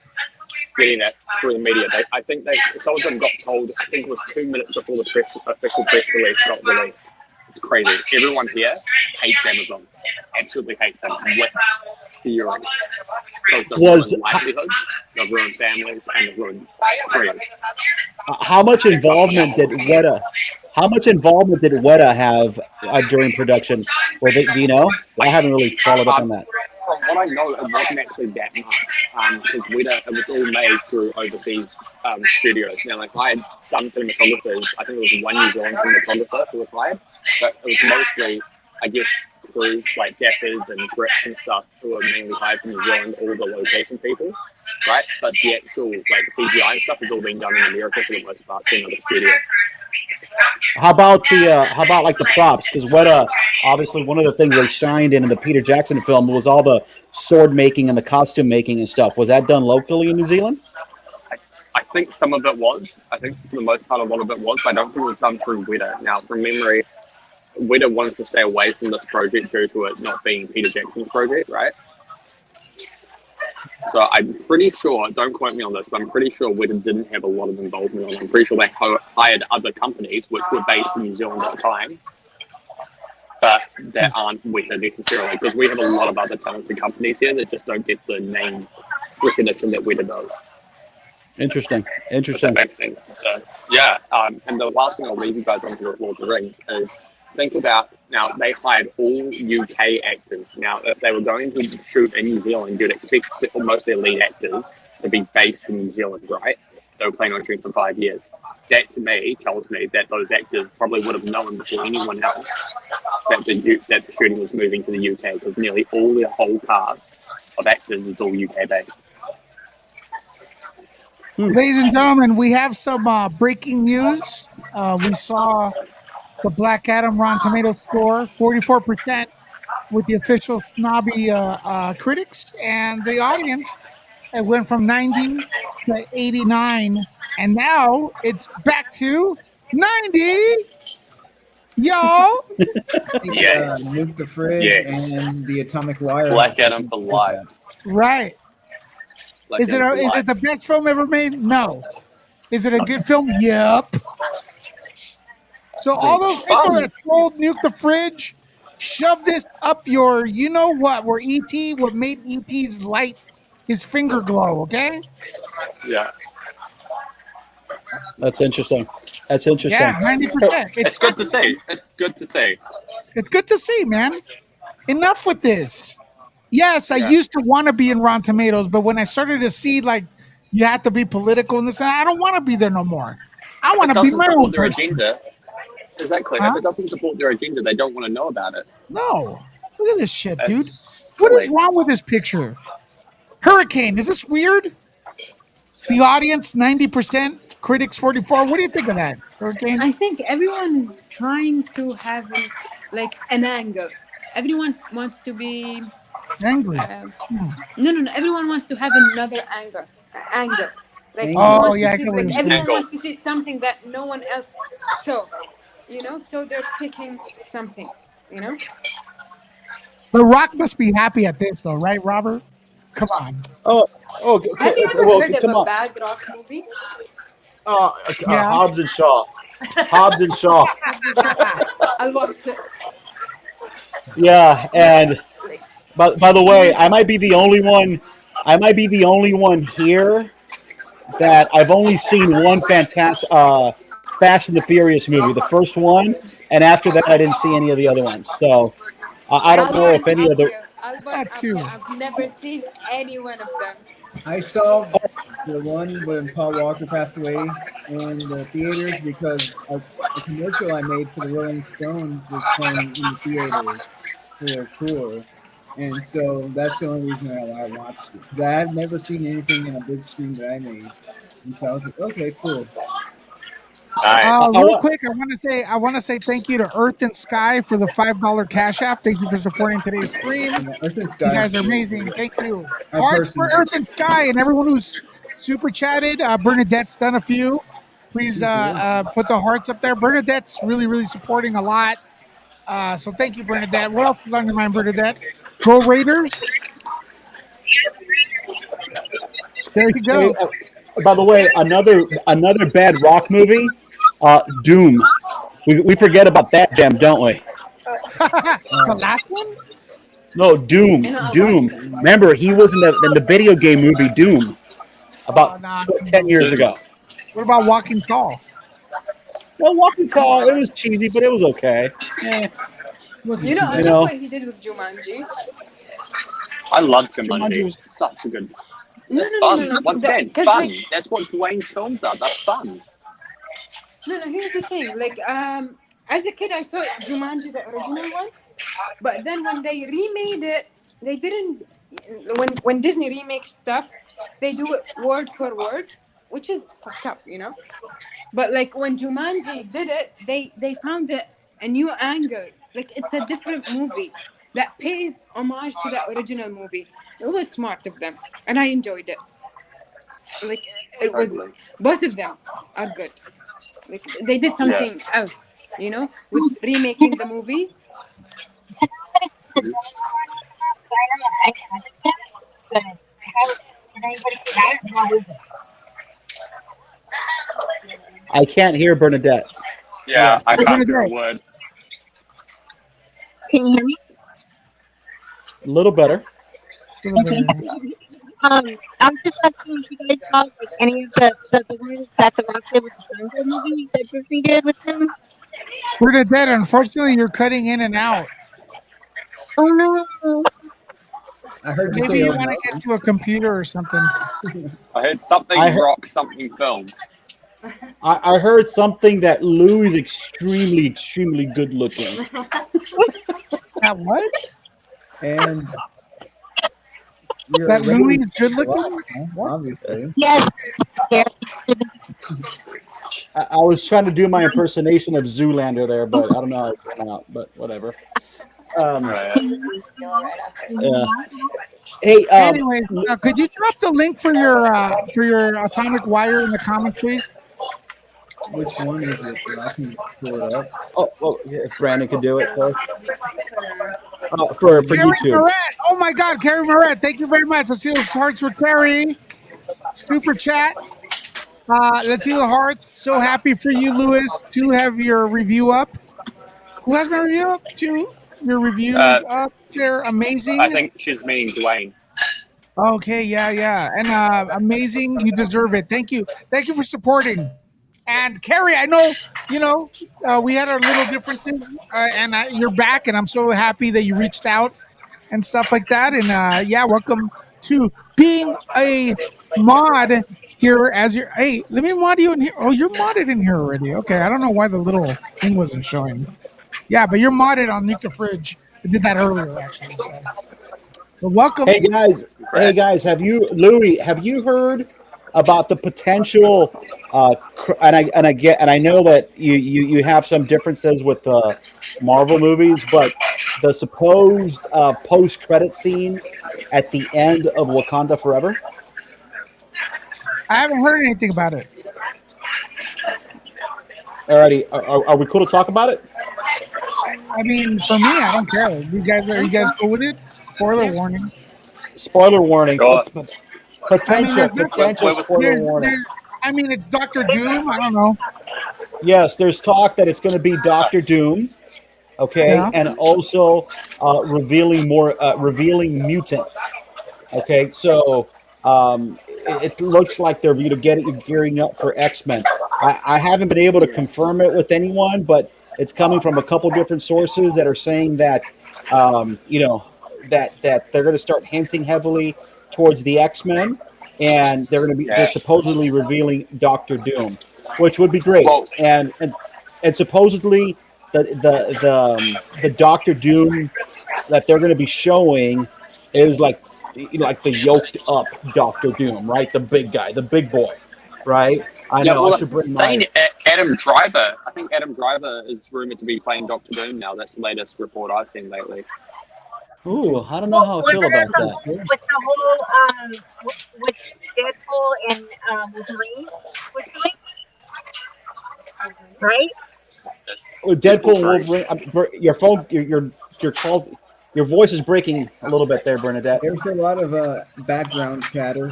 getting that through the media. I think some of them got told, I think it was 2 minutes before the official press release got released. It's crazy. Everyone here hates Amazon. Absolutely hates them. With theories. Because they've ruined livelihoods, they've ruined families, and they've ruined careers. How much involvement did Weta have during production? Do you know? I haven't really followed up on that. From what I know, it wasn't actually that much because it was all made through overseas studios. Now, like I had some cinematographers. I think it was one New Zealand cinematographer who was hired, but it was mostly, I guess, crew like gaffers and grips and stuff who were mainly hired from New Zealand, all the location people, right? But the actual like CGI and stuff is all being done in America for the most part, in another studio. How about like the props? Because Weta, obviously, one of the things they shined in the Peter Jackson film was all the sword making and the costume making and stuff. Was that done locally in New Zealand? I think some of it was. I think for the most part, a lot of it was. But I don't think it was done through Weta. Now, from memory, Weta wanted to stay away from this project due to it not being Peter Jackson's project, right? So I'm pretty sure, don't quote me on this, but I'm pretty sure Weta didn't have a lot of involvement on it. I'm pretty sure they hired other companies which were based in New Zealand at the time, but that aren't Weta necessarily, because we have a lot of other talented companies here that just don't get the name recognition that Weta does. Interesting. If that makes sense. So, yeah, and the last thing I'll leave you guys on to Lord of the Rings is think about, now they hired all UK actors. Now, if they were going to shoot in New Zealand, you'd expect most of their lead actors to be based in New Zealand, right? They were planning on shooting for 5 years. That to me tells me that those actors probably would have known before anyone else that the shooting was moving to the UK, because nearly all the whole cast of actors is all UK based. Ladies and gentlemen, we have some breaking news. We saw the Black Adam Rotten Tomatoes score, 44% with the official snobby critics, and the audience. It went from 90 to 89, and now it's back to 90. Yo, Yes. Nuke the Fridge Yes. and the Atomic Wire. Black Adam for life. right. Black Is Adam for it life. the best film ever made? No. Is it a good film? Yep. So all those people that trolled Nuke the Fridge, shove this up your, you know what made E.T.'s light, his finger glow, okay? Yeah. That's interesting. That's interesting. Yeah, 90%. It's good to see. It's good to see. It's good to see, man. Enough with this. Yes, I Yeah. used to want to be in Rotten Tomatoes, but when I started to see like you have to be political in this, I don't want to be there no more. I want If to it be doesn't my own support their person. agenda, exactly. Huh? If it doesn't support their agenda, they don't want to know about it. No. Look at this shit, dude. That's What is silly. wrong with this picture? Hurricane, is this weird? The audience, 90%, critics 44. What do you think of that, Hurricane? I think everyone is trying to have an angle. Everyone wants to be Angry. no. Everyone wants to have another angle. Like Angle. Oh, wants yeah, I to see, get what like you're saying. everyone Angle. wants to see something that no one else saw. So they're picking something. The Rock must be happy at this, though, right, Robert? Come on. Oh, okay. Have you ever Well, heard of come a on. bad rock movie? Yeah. Hobbs and Shaw. Hobbs and Shaw. I watched it. Yeah, and by the way, I might be the only one. I might be the only one here that I've only seen one fantastic Fast and the Furious movie, the first one, and after that, I didn't see any of the other ones. So I don't know if any of the. I've never seen any one of them. I saw the one when Paul Walker passed away in the theaters because a commercial I made for the Rolling Stones was playing in the theater for a tour. And so that's the only reason I watched it. But I've never seen anything in a big screen that I made. And so I was like, okay, cool. Nice. Real quick, I want to say thank you to Earth and Sky for the $5 Cash App. Thank you for supporting today's stream. Earth and You Sky. guys are amazing. Thank you. Our Hearts person. for Earth and Sky and everyone who's super chatted. Bernadette's done a few. Please put the hearts up there. Bernadette's really, really supporting a lot. So thank you, Bernadette. What else is on your mind, Bernadette? Go Raiders. There you go. Hey, by the way, another bad rock movie, Doom. We forget about that gem, don't we? The last one? No, Doom. Doom. Remember, he was in the video game movie Doom about 10 years ago. What about Walking Tall? Well, Walking Tall, it was cheesy, but it was okay. I like what he did with Jumanji. I love Jumanji Jumanji. was- Such a good. No, That's no, fun. no, no, no. Once again, 'Cause, fun. like- That's what Dwayne's films are. That's fun. No, here's the thing. As a kid, I saw Jumanji, the original one. But then when they remade it, they didn't. When Disney remakes stuff, they do it word for word, which is fucked up, But when Jumanji did it, they found a new angle. It's a different movie that pays homage to the original movie. It was smart of them, and I enjoyed it. It was both of them are good. They did something else, with remaking the movies. I can't hear Bernadette. Yeah, I can't hear a word. Can you hear me? A little better. Okay. I was just asking if you guys saw any of the ones that the Rock did with the Jungle movie that Disney did with him. Bernadette, unfortunately, you're cutting in and out. Oh no! I heard you Maybe say you want to get to a computer or something. I heard something rock, something film. I heard something that Lou is extremely, extremely good looking. That what? And that Louis is good looking? Obviously. Yes. I was trying to do my impersonation of Zoolander there, but I don't know how it turned out. But whatever. Right. Yeah. Hey, Anyway, could you drop the link for your atomic wire in the comments, please? Which one is it? I can pull it up. oh, well, if Brandon could do it first. For Carrie YouTube. Moret. Oh my God, Carrie Moret. Thank you very much. Let's see those hearts for Carrie. Super chat. Let's see the hearts. So happy for you, Lewis, to have your review up. Who has my review up? Your review up there. Amazing. I think she's meaning Dwayne. Okay, yeah. And amazing. You deserve it. Thank you. Thank you for supporting. And Carrie, I know, we had our little differences, and you're back, and I'm so happy that you reached out and stuff like that. And welcome to being a mod here as your. Hey, let me mod you in here. Oh, you're modded in here already. Okay, I don't know why the little thing wasn't showing. Yeah, but you're modded on Nuke the Fridge. I did that earlier, actually. So welcome. Hey guys, have you heard about the potential? And I know that you have some differences with the Marvel movies, but the supposed post-credit scene at the end of Wakanda Forever. I haven't heard anything about it. Alrighty, are we cool to talk about it? I mean, for me, I don't care. Are you guys cool with it? Spoiler warning. Spoiler warning. Sure. Potential spoiler warning. I mean, it's Doctor Doom. I don't know. Yes, there's talk that it's going to be Doctor Doom. Okay, Yeah. and also revealing mutants. Okay, so it looks like they're gearing up for X-Men. I haven't been able to confirm it with anyone, but it's coming from a couple different sources that are saying that that they're going to start hinting heavily towards the X-Men, and they're supposedly revealing Doctor Doom, which would be great. And supposedly the Doctor Doom that they're going to be showing is like the yoked up Doctor Doom, right? The big guy, the big boy, right? I know. Well, I should bring saying Adam Driver. I think Adam Driver is rumored to be playing Doctor Doom now. That's the latest report I've seen lately. Ooh, I don't know how I feel about that. With the whole with Deadpool and Wolverine was doing, right? Deadpool, Wolverine. Your phone, your call, your voice is breaking a little bit there, Bernadette. There's a lot of background chatter.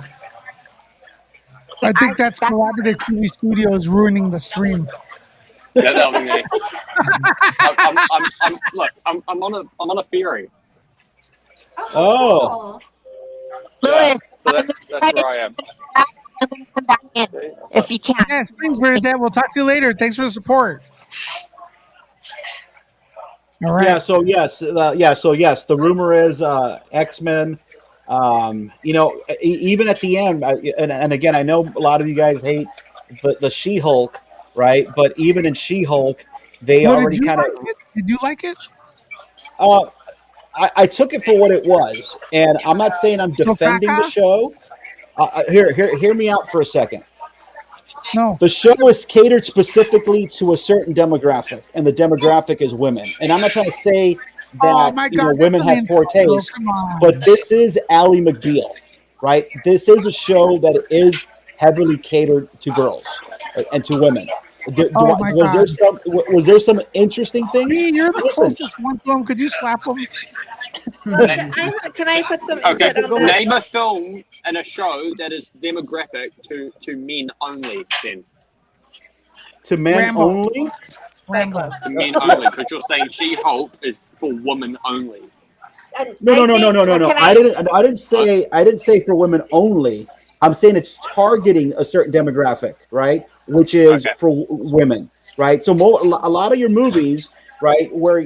I think that's Collaborative TV Studios ruining the stream. Yeah, that'll be me. I'm on a theory. Oh. Lewis, So that's where I am. come back in if you can. Yes, thanks, Bernadette. We'll talk to you later. Thanks for the support. All right. Yeah. So yes. The rumor is X-Men. Even at the end, and again, I know a lot of you guys hate the She-Hulk, right? But even in She-Hulk, they already kind of. Did you like it? I took it for what it was, and I'm not saying I'm defending the show. Hear me out for a second. No. The show is catered specifically to a certain demographic, and the demographic is women. And I'm not trying to say that women have poor taste, but this is Ally McBeal, right? This is a show that is heavily catered to girls and to women. Was there some interesting things? You're the closest one to him. Could you slap him? Can I put some Okay, input on that? name a film and a show that is demographic to men only. Then to men Rambo. only. Rambo. To men only, because you're saying She-Hulk is for women only. No. I didn't say for women only. I'm saying it's targeting a certain demographic, right? Which is for women, right? So a lot of your movies, right? Where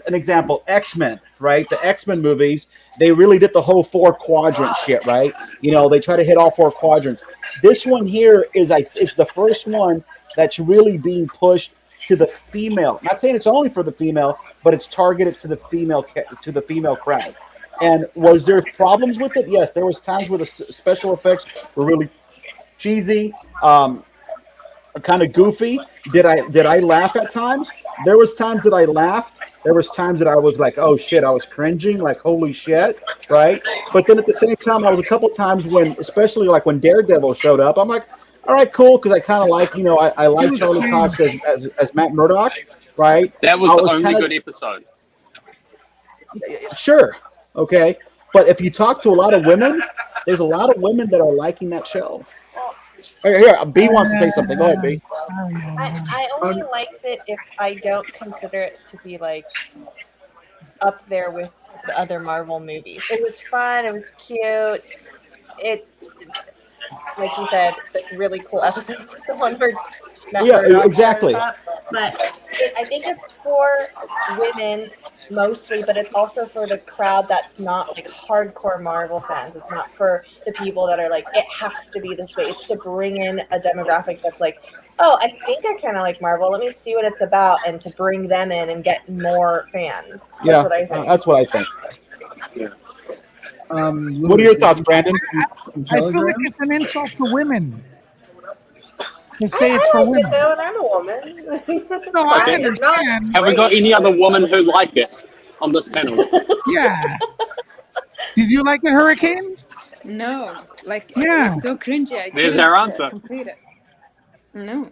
an example, X-Men, right? The X-Men movies, they really did the whole 4 quadrant shit, right? They try to hit all 4 quadrants. This one here it's the first one that's really being pushed to the female. Not saying it's only for the female, but it's targeted to the female crowd. And was there problems with it? Yes, there was times where the special effects were really cheesy. kind of goofy. Did I laugh at times? There was times that I laughed. There was times that I was like, oh shit, I was cringing, like holy shit, right? But then at the same time, I was a couple times when, especially like when Daredevil showed up, I'm like, all right, cool, because I kind of like, I like Charlie Cox as Matt Murdock, right? That was I the only kinda, good episode. Sure, okay, but if you talk to a lot of women, there's a lot of women that are liking that show. Here, B wants to say something. Go ahead, B. I only liked it if I don't consider it to be like up there with the other Marvel movies. It was fun. It was cute. It, like you said, the really cool episode was the one where Matt Murdock exactly. shows up. But I think it's for women mostly, but it's also for the crowd that's not like hardcore Marvel fans. It's not for the people that are like, it has to be this way. It's to bring in a demographic that's like, oh, I think I kind of like Marvel. Let me see what it's about, and to bring them in and get more fans. That's what I think. That's what I think. Yeah. What are your thoughts, Brandon? I feel like it's an insult to women. To say I it's for like women. it though, and I'm a woman. No, I Okay. understand. Have we got any other woman who like it on this panel? Yeah. Did you like it, Hurricane? No, like Yeah. it was so cringy. I There's couldn't, our answer. complete it. No.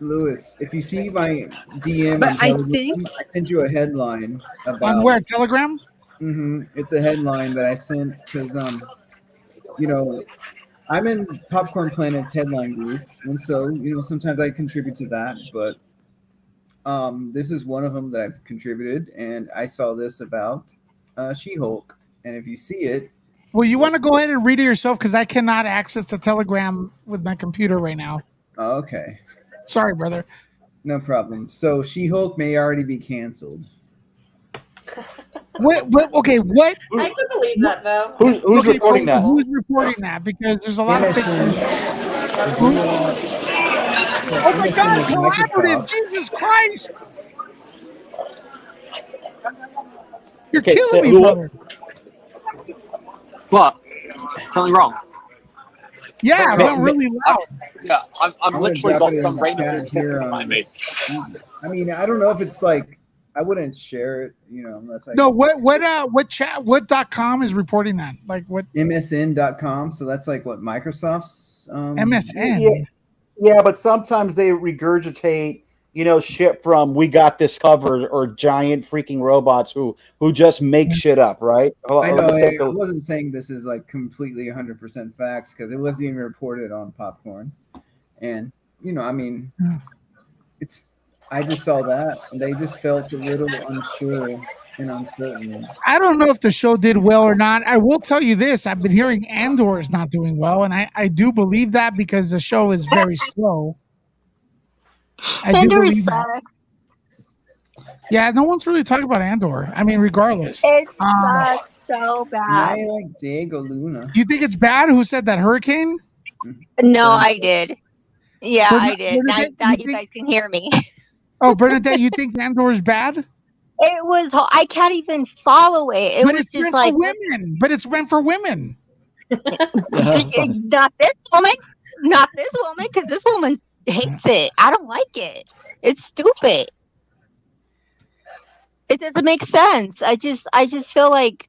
Lewis, if you see my DM But on I Telegram, think- I sent you a headline about. On where? Telegram? It's a headline that I sent because, I'm in Popcorn Planet's headline group, and so sometimes I contribute to that. But this is one of them that I've contributed, and I saw this about She-Hulk, and if you see it, Well, you want to go ahead and read it yourself because I cannot access the Telegram with my computer right now. Okay, Sorry, brother. no problem. So She-Hulk may already be canceled. What? Okay, what? I could believe that though. Who's Okay, reporting that? Who's reporting that? Because there's a lot of fake MSN. news. Oh my MSN God, with collaborative! Microsoft. Jesus Christ! You're Okay, killing so me, brother. What? Something wrong? Yeah, it went really loud. Yeah, I'm gonna literally drop got it in some the random chat here on behind me. this. I mean, I don't know if it's like I wouldn't share it, unless I No, what chat? What .com is reporting that? Like what? MSN.com. So that's like what Microsoft's MSN. Yeah, but sometimes they regurgitate, shit from We Got This Covered or giant freaking robots who just make shit up, right? I know. I wasn't saying this is like completely 100% facts because it wasn't even reported on Popcorn, and it's. I just saw that, and they just felt a little unsure and uncertain. I don't know if the show did well or not. I will tell you this: I've been hearing Andor is not doing well, and I do believe that because the show is very slow. I do Andor believe that. sucks. Yeah, no one's really talking about Andor. I mean, regardless. It sucks so And bad. I like Diego Luna. You think it's bad? Who said that? Hurricane? No, I did. Yeah, I Bernadette, did. Now you that you think- guys can hear me. Oh, Bernadette, you think Andor is bad? It was. I can't even follow it. It But was it's just meant like for women. But it's meant for women. not this woman, not this woman, because this woman hates it. I don't like it. It's stupid. It doesn't make sense. I just feel like.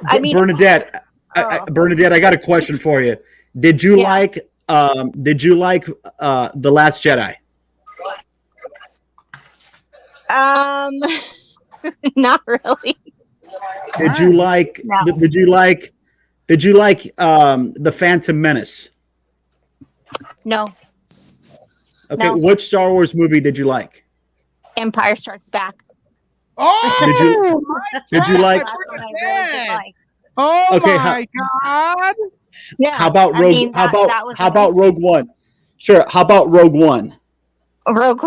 I mean, Bernadette, Bernadette, I got a question for you. Did you like The Last Jedi? Not really. Did you like No. Did you like The Phantom Menace? No. Okay, No. which Star Wars movie did you like? Empire Strikes Back. Oh, Did you like That's what I really did like. Oh Okay, my God! Yeah. how about I Rogue mean, how that was about Rogue One? Sure, how about Rogue One? Rogue.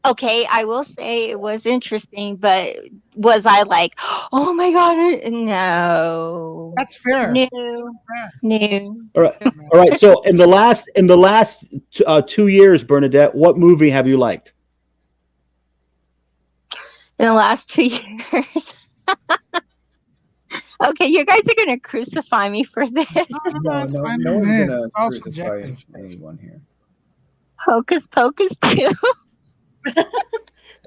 Okay, I will say it was interesting, but was I like, oh my God, no. That's fair. No. No. All right. So in the last 2 years, Bernadette, what movie have you liked? In the last 2 years. Okay, you guys are gonna crucify me for this. No, it's no fine. one's Yeah, gonna it's all crucify subjective. anyone here. Hocus Pocus too.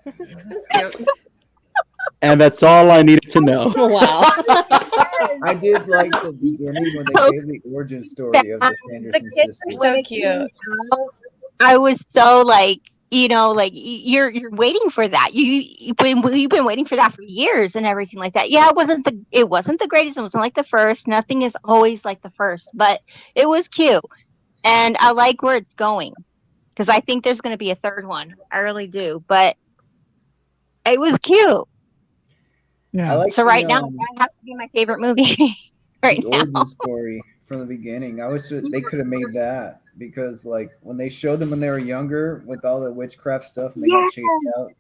That's cute. And that's all I needed to know. Wow. I did like the beginning when they gave the origin story of the Sanderson The kids sisters. are so cute. I was so like, like you're waiting for that. You've been waiting for that for years and everything like that. Yeah, it wasn't the greatest. It wasn't like the first. Nothing is always like the first, but it was cute, and I like where it's going because I think there's going to be a third one. I really do, but it was cute. I Yeah. like So the, right now, that has to be my favorite movie. right the now. origin story from the beginning. I wish that they could have made that because, like, when they showed them when they were younger with all the witchcraft stuff and they got chased out,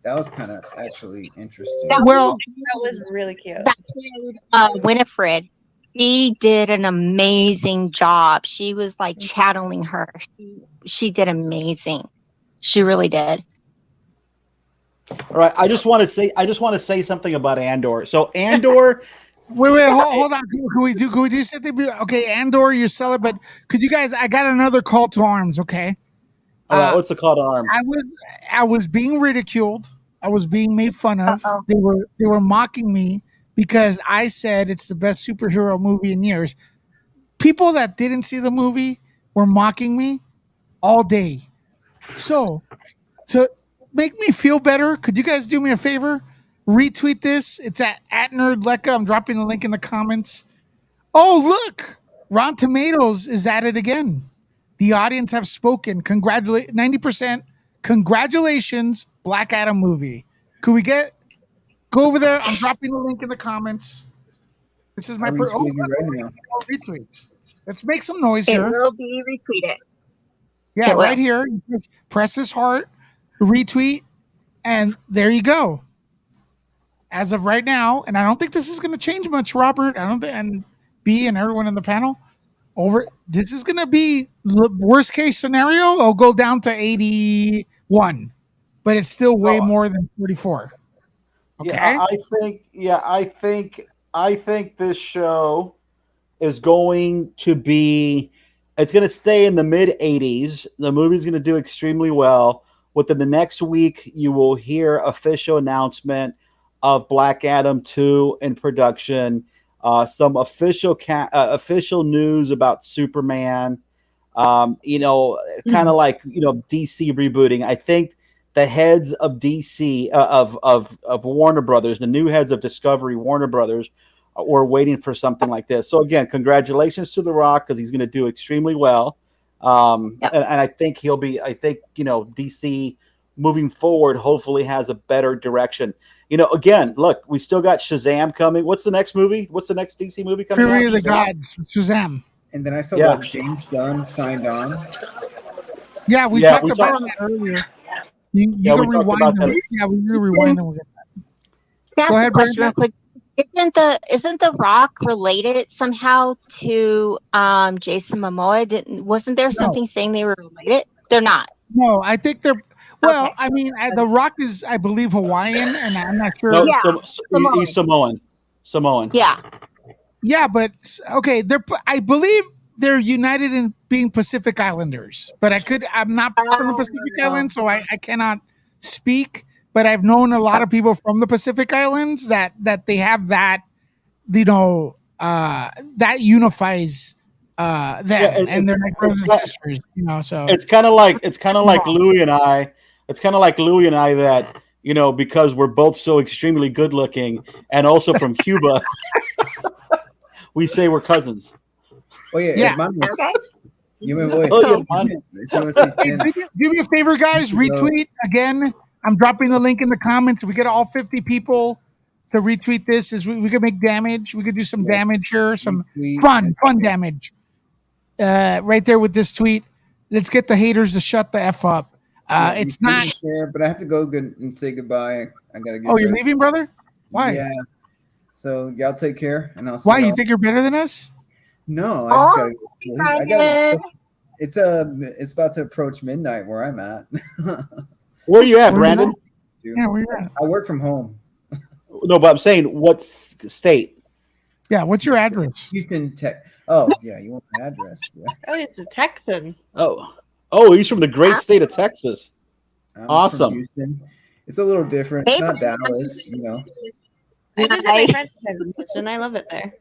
that was kind of actually interesting. Well, That was really cute. That played Winifred. She did an amazing job. She was like channeling her. She did amazing. She really did. All right, I just want to say something about Andor. So Andor, wait, hold on. Could we do something? Okay, Andor, you sell it, but could you guys? I got another call to arms. Okay. all right, what's the call to arms? I was being ridiculed. I was being made fun of. Uh-oh. They were mocking me because I said it's the best superhero movie in years. People that didn't see the movie were mocking me all day. So to make me feel better, could you guys do me a favor? Retweet this. It's at NerdLecca. I'm dropping the link in the comments. Oh, look. Rotten Tomatoes is at it again. The audience have spoken. 90%. Congratulations, Black Adam movie. Could we go over there? I'm dropping the link in the comments. This is my I'm retweeting it right now. retweets. Let's make some noise It here. will be retweeted. Yeah, It will. right here. You just press this heart, retweet, and there you go. As of right now, and I don't think this is going to change much, Robert. I don't think, and B and everyone in the panel. This is going to be worst case scenario. It'll go down to 81, but it's still way more than 44. Okay. Yeah, I think this show is going to be. It's going to stay in the mid 80s. The movie's going to do extremely well. Within the next week, you will hear official announcement of Black Adam 2 in production. Some official news about Superman. Kind of like DC rebooting. I think the heads of DC of Warner Brothers, the new heads of Discovery, Warner Brothers, were waiting for something like this. So again, congratulations to The Rock because he's going to do extremely well. And I think he'll be. I think DC moving forward hopefully has a better direction. Again, look, we still got Shazam coming. What's the next movie? What's the next DC movie coming Fury out? of the Gods, Shazam. And then I saw that James Gunn signed on. Yeah, we talked about that earlier. You can rewind them. Yeah, we can rewind them. That's Go the ahead, question real Brandon. quick. Isn't the Rock related somehow to Jason Momoa? Wasn't there something saying they were related? They're not. No, I think they're. Well, okay. I mean, The Rock is, I believe, Hawaiian, and I'm not sure. No, yeah, he's Samoan. Yeah. Yeah, but okay, I believe they're united in being Pacific Islanders, but I'm not from the Pacific Islands, so I cannot speak. But I've known a lot of people from the Pacific Islands that they have that, that unifies them, and they're like brothers and sisters, So it's kind of like Louie and I. It's kind of like Louie and I that because we're both so extremely good looking and also from Cuba, we say we're cousins. Oh yeah. Okay. You mean wait? Hey, do me a favor, guys. Retweet again. I'm dropping the link in the comments. If we get all 50 people to retweet this, we could make damage. We could do some damage here, some fun damage. Right there with this tweet. Let's get the haters to shut the F up. It's not. Share, but I have to go and say goodbye. I gotta get. Oh, you're leaving, brother? Why? Yeah. So y'all take care, and I'll. Why you think you're better than us? No, I just gotta. I gotta. It's about to approach midnight where I'm at. Where are you at, Brandon? Yeah, where you at? I work from home. No, but I'm saying what state? Yeah, what's your address? Houston, Tech. Oh, yeah, you want my address? Yeah. Oh, it's a Texan. Oh, Oh, he's from the great Huh? state of Texas. I'm Awesome. from Houston. It's a little different. It's Hey, not Dallas, you know. I visit my nice. friends in Houston. I love it there.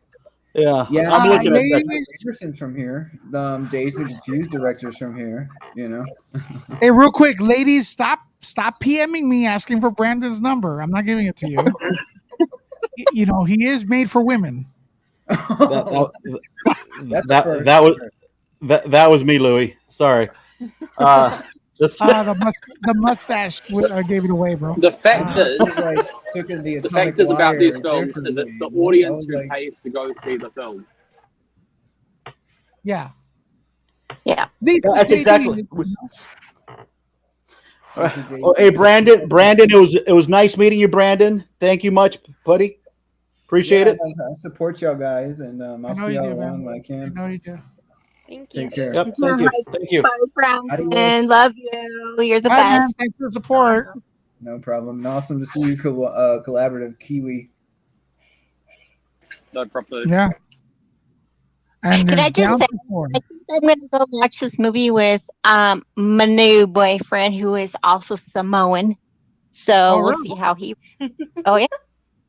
Yeah, Yeah, I'm looking at that. ladies, Anderson from here. The Days of Confused directors from here. You know. hey, real quick, ladies, stop PMing me asking for Brandon's number. I'm not giving it to you. You know, he is made for women. That, That's that, a first. that was me, Louis. Sorry. Just The mustache gave it away, bro. The fact It was is, like took in the the Atomic fact is about Wire these films is differently. it's the You know? I audience was who like, pays to go see the film. Yeah. Yeah. That's exactly. Jay- Oh, hey, Brandon, it was nice meeting you, Brandon. Thank you much, buddy. Appreciate yeah, it. I support y'all guys, and I I'll know see you y'all do, around man. when I I can. know you do. Thank you. Take care. Yep. Thank you. Thank you. Bye, Brandon. Adios. Love you. You're the All right, man. best. Thanks for the support. No problem. And awesome to see you, collaborative Kiwi. No problem. Yeah. And Can I there's just down say, to four. I think I'm going to go watch this movie with my new boyfriend, who is also Samoan. So Oh, we'll really? see how he. Oh yeah,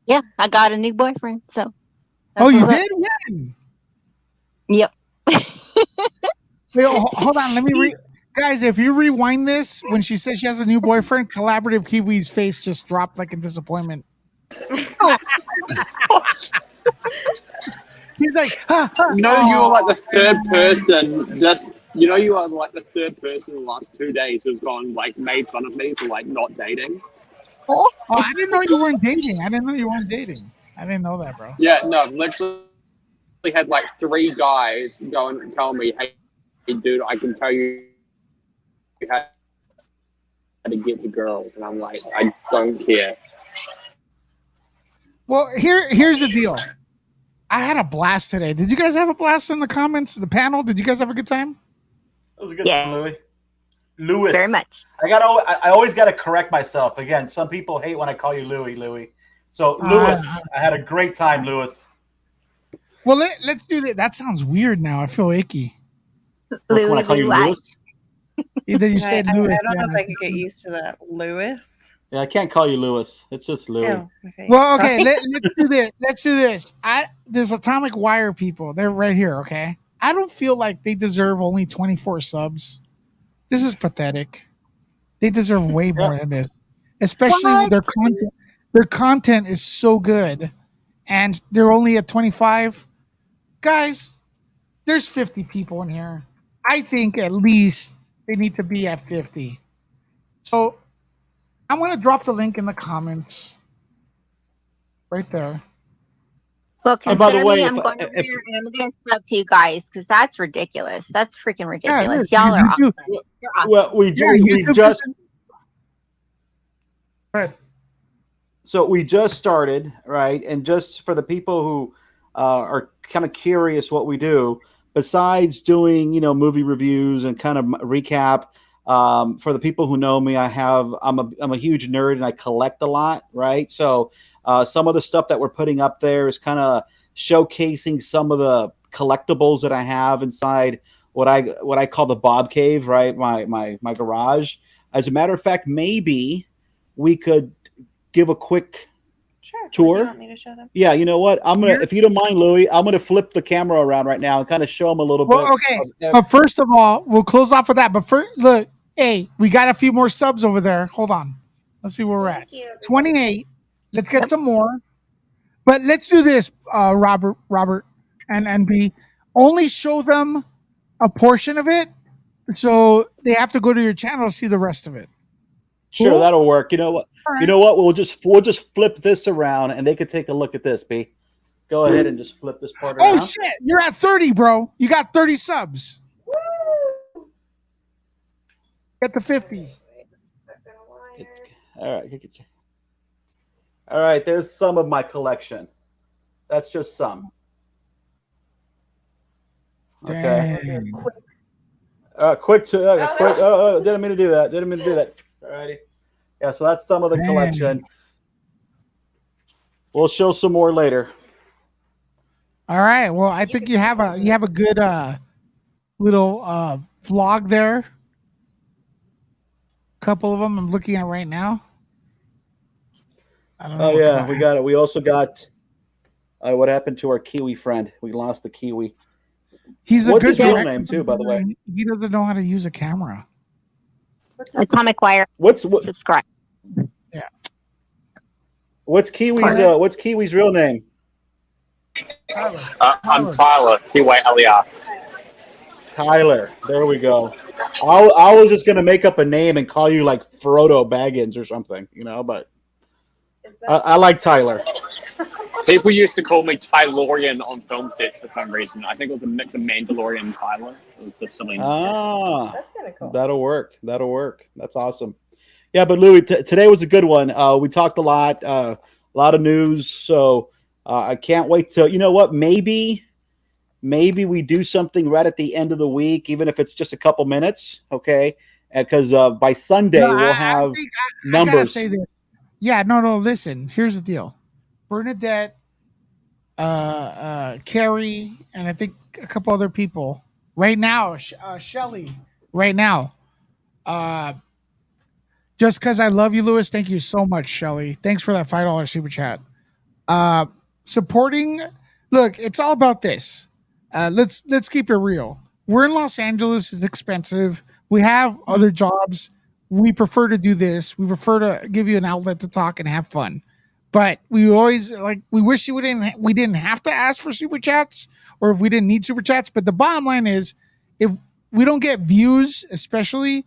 yeah. I got a new boyfriend. So. Oh, that's you what's up. did? When? Yep. Wait, hold on. Let me guys, if you rewind this, when she says she has a new boyfriend, collaborative Kiwi's face just dropped like in disappointment. He's like, ha, ha. You know, you were like the third person. You are like the third person in the last 2 days who's gone like made fun of me for like not dating. Oh, Oh, I didn't know you weren't dating. I didn't know you weren't dating. I didn't know that, bro. Yeah, no, I've literally had like 3 guys go and tell me, "Hey, dude, I can tell you how to get to girls," and I'm like, I don't care. Well, here's the deal. I had a blast today. Did you guys have a blast in the comments, the panel? Did you guys have a good time? That was a good Yeah. time, Louis. Louis. very much. I always got to correct myself. Again, some people hate when I call you Louis. So, Louis, I had a great time, Louis. Well, let's do that. That sounds weird now. I feel icky. When I call you Louis? Then you said Louis. I don't know if I could get used to that. Lewis. Yeah, I can't call you Louis. It's just Louis. Oh, okay. Well, okay, Sorry. let's do this. Let's do this. There's Atomic Wire people. They're right here, okay? I don't feel like they deserve only 24 subs. This is pathetic. They deserve way more than this. Especially What? their content. Their content is so good. And they're only at 25. Guys, there's 50 people in here. I think at least they need to be at 50. So I'm going to drop the link in the comments. Right there. Well, And by the consider way, me. if- I'm going over if- there and I'm going to sub to you guys because that's ridiculous. That's freaking ridiculous. Yeah, Y'all are you awesome. do. You're awesome. Well, we Yeah, we YouTube just is- But so we just started, right? And just for the people who are kind of curious what we do, besides doing movie reviews and kind of recap, for the people who know me, I'm a huge nerd and I collect a lot, right? So some of the stuff that we're putting up there is kind of showcasing some of the collectibles that I have inside what I call the Bob Cave, right? My garage. As a matter of fact, maybe we could give a quick Sure. tour. Do you want me to show them? Yeah, you know what? I'm gonna, if you don't mind, Louis, I'm gonna flip the camera around right now and kind of show them a little well, bit. okay. But first of all, we'll close off with that. But first, look, hey, we got a few more subs over there. Hold on. Let's see where we're at. Thank you. 28. Let's get some more. But let's do this, Robert, and NB. Only show them a portion of it, so they have to go to your channel to see the rest of it. Sure, Cool. that'll work. You know what? All right. You know what? We'll just flip this around and they can take a look at this. B, go ahead and just flip this part around. Oh shit! You're at 30, bro. You got 30 subs. Get the 50. All right. All right. There's some of my collection. That's just some. Okay. Dang. Quick. Didn't mean to do that. All righty. Yeah. So that's some of the Dang. collection. We'll show some more later. All right. Well, I think you have a good little vlog there couple of them I'm looking at right now. I don't know. Oh yeah, we got it. We also got. What happened to our Kiwi friend? We lost the Kiwi. He's What's a good his real director, name too, by the way? He doesn't know how to use a camera. Atomic Wire. What? Subscribe. Yeah. What's Kiwi's real name? Tyler. I'm Tyler. Tyler. Tyler. There we go. I was just gonna make up a name and call you like Frodo Baggins or something, but I like Tyler. People used to call me Tylorian on film sets for some reason. I think it was a mix of Mandalorian and Tyler. It was just something. That's kind of cool. That'll work. That's awesome. Yeah, but Louis, today was a good one. We talked a lot of news. So I can't wait till, you know what, maybe we do something right at the end of the week, even if it's just a couple minutes, okay? Because by Sunday we'll have numbers. I gotta say this. Yeah, no. Listen, here's the deal. Bernadette, Carrie, and I think a couple other people right now. Shelly, right now. Just because I love you, Louis. Thank you so much, Shelly. Thanks for that $5 super chat. Supporting. Look, it's all about this. Let's keep it real. We're in Los Angeles. It's expensive. We have other jobs. We prefer to do this. We prefer to give you an outlet to talk and have fun. But we always we wish we didn't have to ask for super chats, or if we didn't need super chats. But the bottom line is, if we don't get views, especially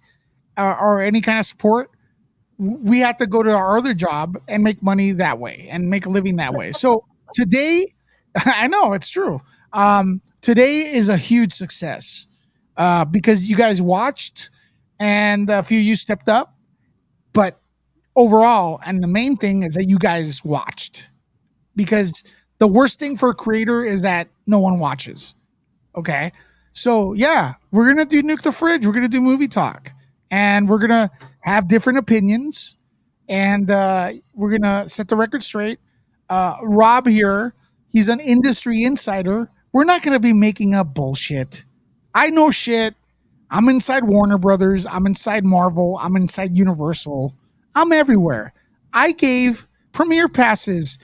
or any kind of support, we have to go to our other job and make money that way and make a living that way. So today, I know it's true. Today is a huge success because you guys watched and a few of you stepped up, but overall, and the main thing is that you guys watched, because the worst thing for a creator is that no one watches. Okay. So yeah, we're going to do Nuke the Fridge. We're going to do movie talk, and we're going to have different opinions, and we're going to set the record straight. Rob here, he's an industry insider. We're not going to be making up bullshit. I know shit. I'm inside Warner Brothers. I'm inside Marvel. I'm inside Universal. I'm everywhere. I gave premiere passes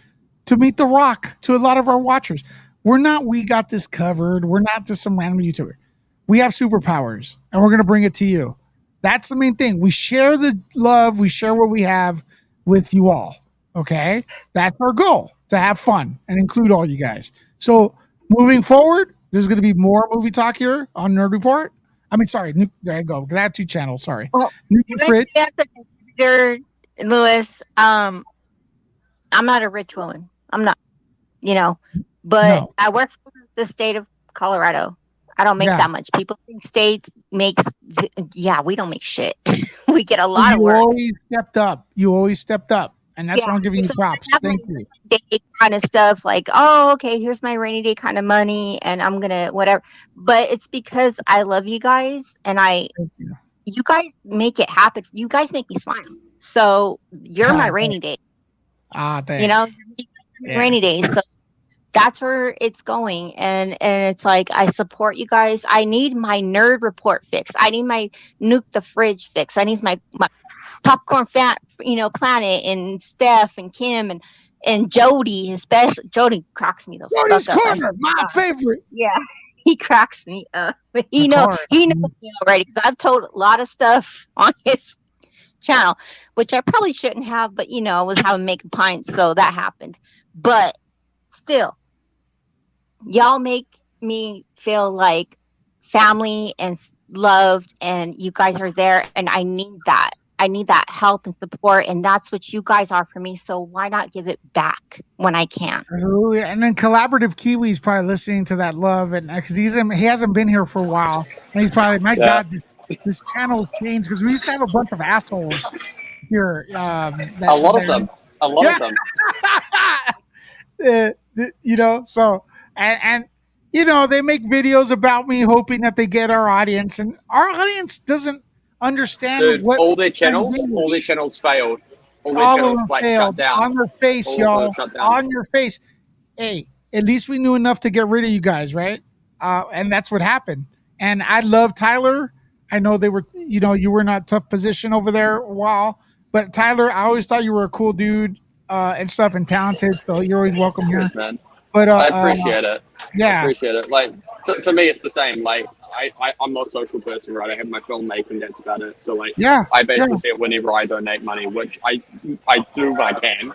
to Meet the Rock to a lot of our watchers. We got this covered. We're not just some random YouTuber. We have superpowers, and we're going to bring it to you. That's the main thing. We share the love. We share what we have with you all. Okay? That's our goal, to have fun and include all you guys. So moving forward, there's going to be more movie talk here on Nerd Report. I mean, sorry. There I go. Because I have two channels. Sorry. Well, Nuke the Fridge. Louis, I'm not a rich woman. I'm not, but No. I work for the state of Colorado. I don't make that much. People think states makes, we don't make shit. We get a lot of work. You always stepped up. And that's why I'm giving you props. Thank you. Day kind of stuff like, oh, okay, here's my rainy day kind of money, and I'm gonna whatever. But it's because I love you guys, and you guys make it happen. You guys make me smile. So you're my rainy day. Thanks. Rainy days. So that's where it's going, and it's like, I support you guys. I need my Nerd Report fix. I need my Nuke the Fridge fix. I need my Popcorn Fat, Planet, and Steph and Kim and Jody, especially. Jody cracks me the Jody's fuck up. Corner, my favorite. Yeah, he cracks me up. He knows me already, because I've told a lot of stuff on his channel, which I probably shouldn't have, but I was having making pints, so that happened. But still, y'all make me feel like family and loved, and you guys are there, and I need that. I need that help and support, and that's what you guys are for me. So why not give it back when I can? Absolutely. And then Collaborative Kiwi's probably listening to that love, and because he hasn't been here for a while, and he's probably, my God, this channel has changed, because we used to have a bunch of assholes here. A lot of them. So and they make videos about me hoping that they get our audience, and our audience doesn't understand. Dude, what all their channels failed. All their channels shut down. On their face, y'all. On your face. Hey, at least we knew enough to get rid of you guys, right? And that's what happened. And I love Tyler. I know they were, you were in a tough position over there a while. But Tyler, I always thought you were a cool dude and stuff and talented. So you're always welcome here. Cheers, man. But I appreciate it. yeah. Appreciate it. Like for me, it's the same. Like I'm not a social person, right? I have my filmmaking. That's about it. So like, I basically say it whenever I donate money, which I do when I can.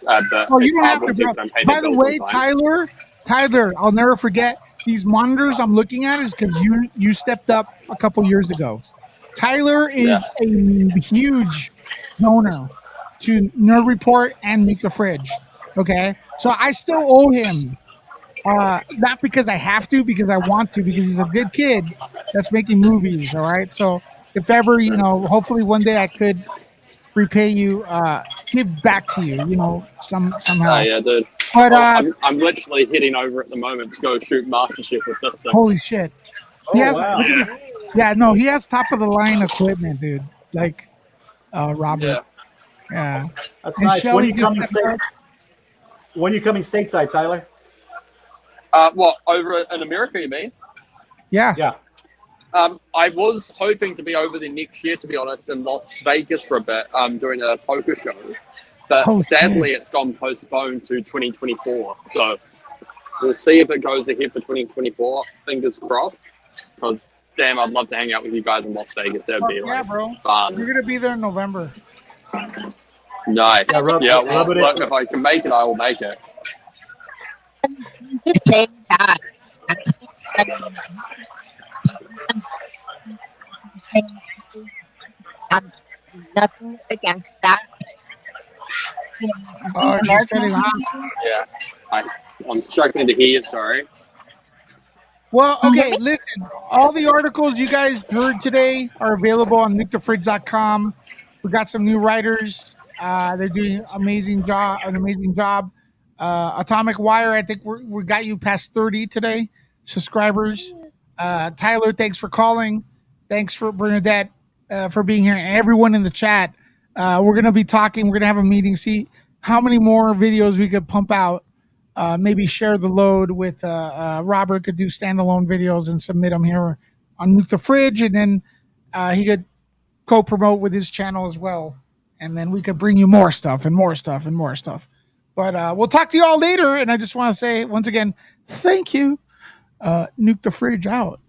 But Oh, you it's don't hard have to, when bro. people don't pay By their the bills way, on time. Tyler, I'll never forget these monitors I'm looking at is because you stepped up a couple years ago. Tyler is a huge donor to Nerd Report and Make the Fridge. Okay, so I still owe him. Not because I have to, because I want to, because he's a good kid that's making movies. All right, so if ever hopefully one day I could repay you, give back to you, somehow. Yeah, dude. But I'm literally heading over at the moment to go shoot MasterChef with this thing. holy shit! He has, wow. look at the, he has top of the line equipment, dude. Like Robert. Yeah. That's And nice. Shelly When are you coming stateside, Tyler? What, over in America, you mean? Yeah. Yeah. I was hoping to be over there next year, to be honest, in Las Vegas for a bit, doing a poker show. But sadly, it's gone postponed to 2024. So we'll see if it goes ahead for 2024. Fingers crossed. Because, damn, I'd love to hang out with you guys in Las Vegas. That would be like bro. fun. You're going to be there in November. Nice. Yeah, Well, look, if I can make it, I will make it. Just saying that. Nothing against that. Oh, she's getting hot. Yeah. I'm struggling to hear you, sorry. Well, okay, listen. All the articles you guys heard today are available on NukeTheFridge.com. We got some new writers. They're doing an amazing job. Atomic Wire, I think we got you past 30 today subscribers. Tyler, thanks for calling. Thanks for Bernadette for being here, and everyone in the chat. We're going to be talking. We're going to have a meeting, see how many more videos we could pump out. Maybe share the load with Robert. Could do standalone videos and submit them here on Nuke the Fridge, and then he could co-promote with his channel as well. And then we could bring you more stuff and more stuff and more stuff. But we'll talk to you all later. And I just want to say once again, thank you. Nuke the Fridge out.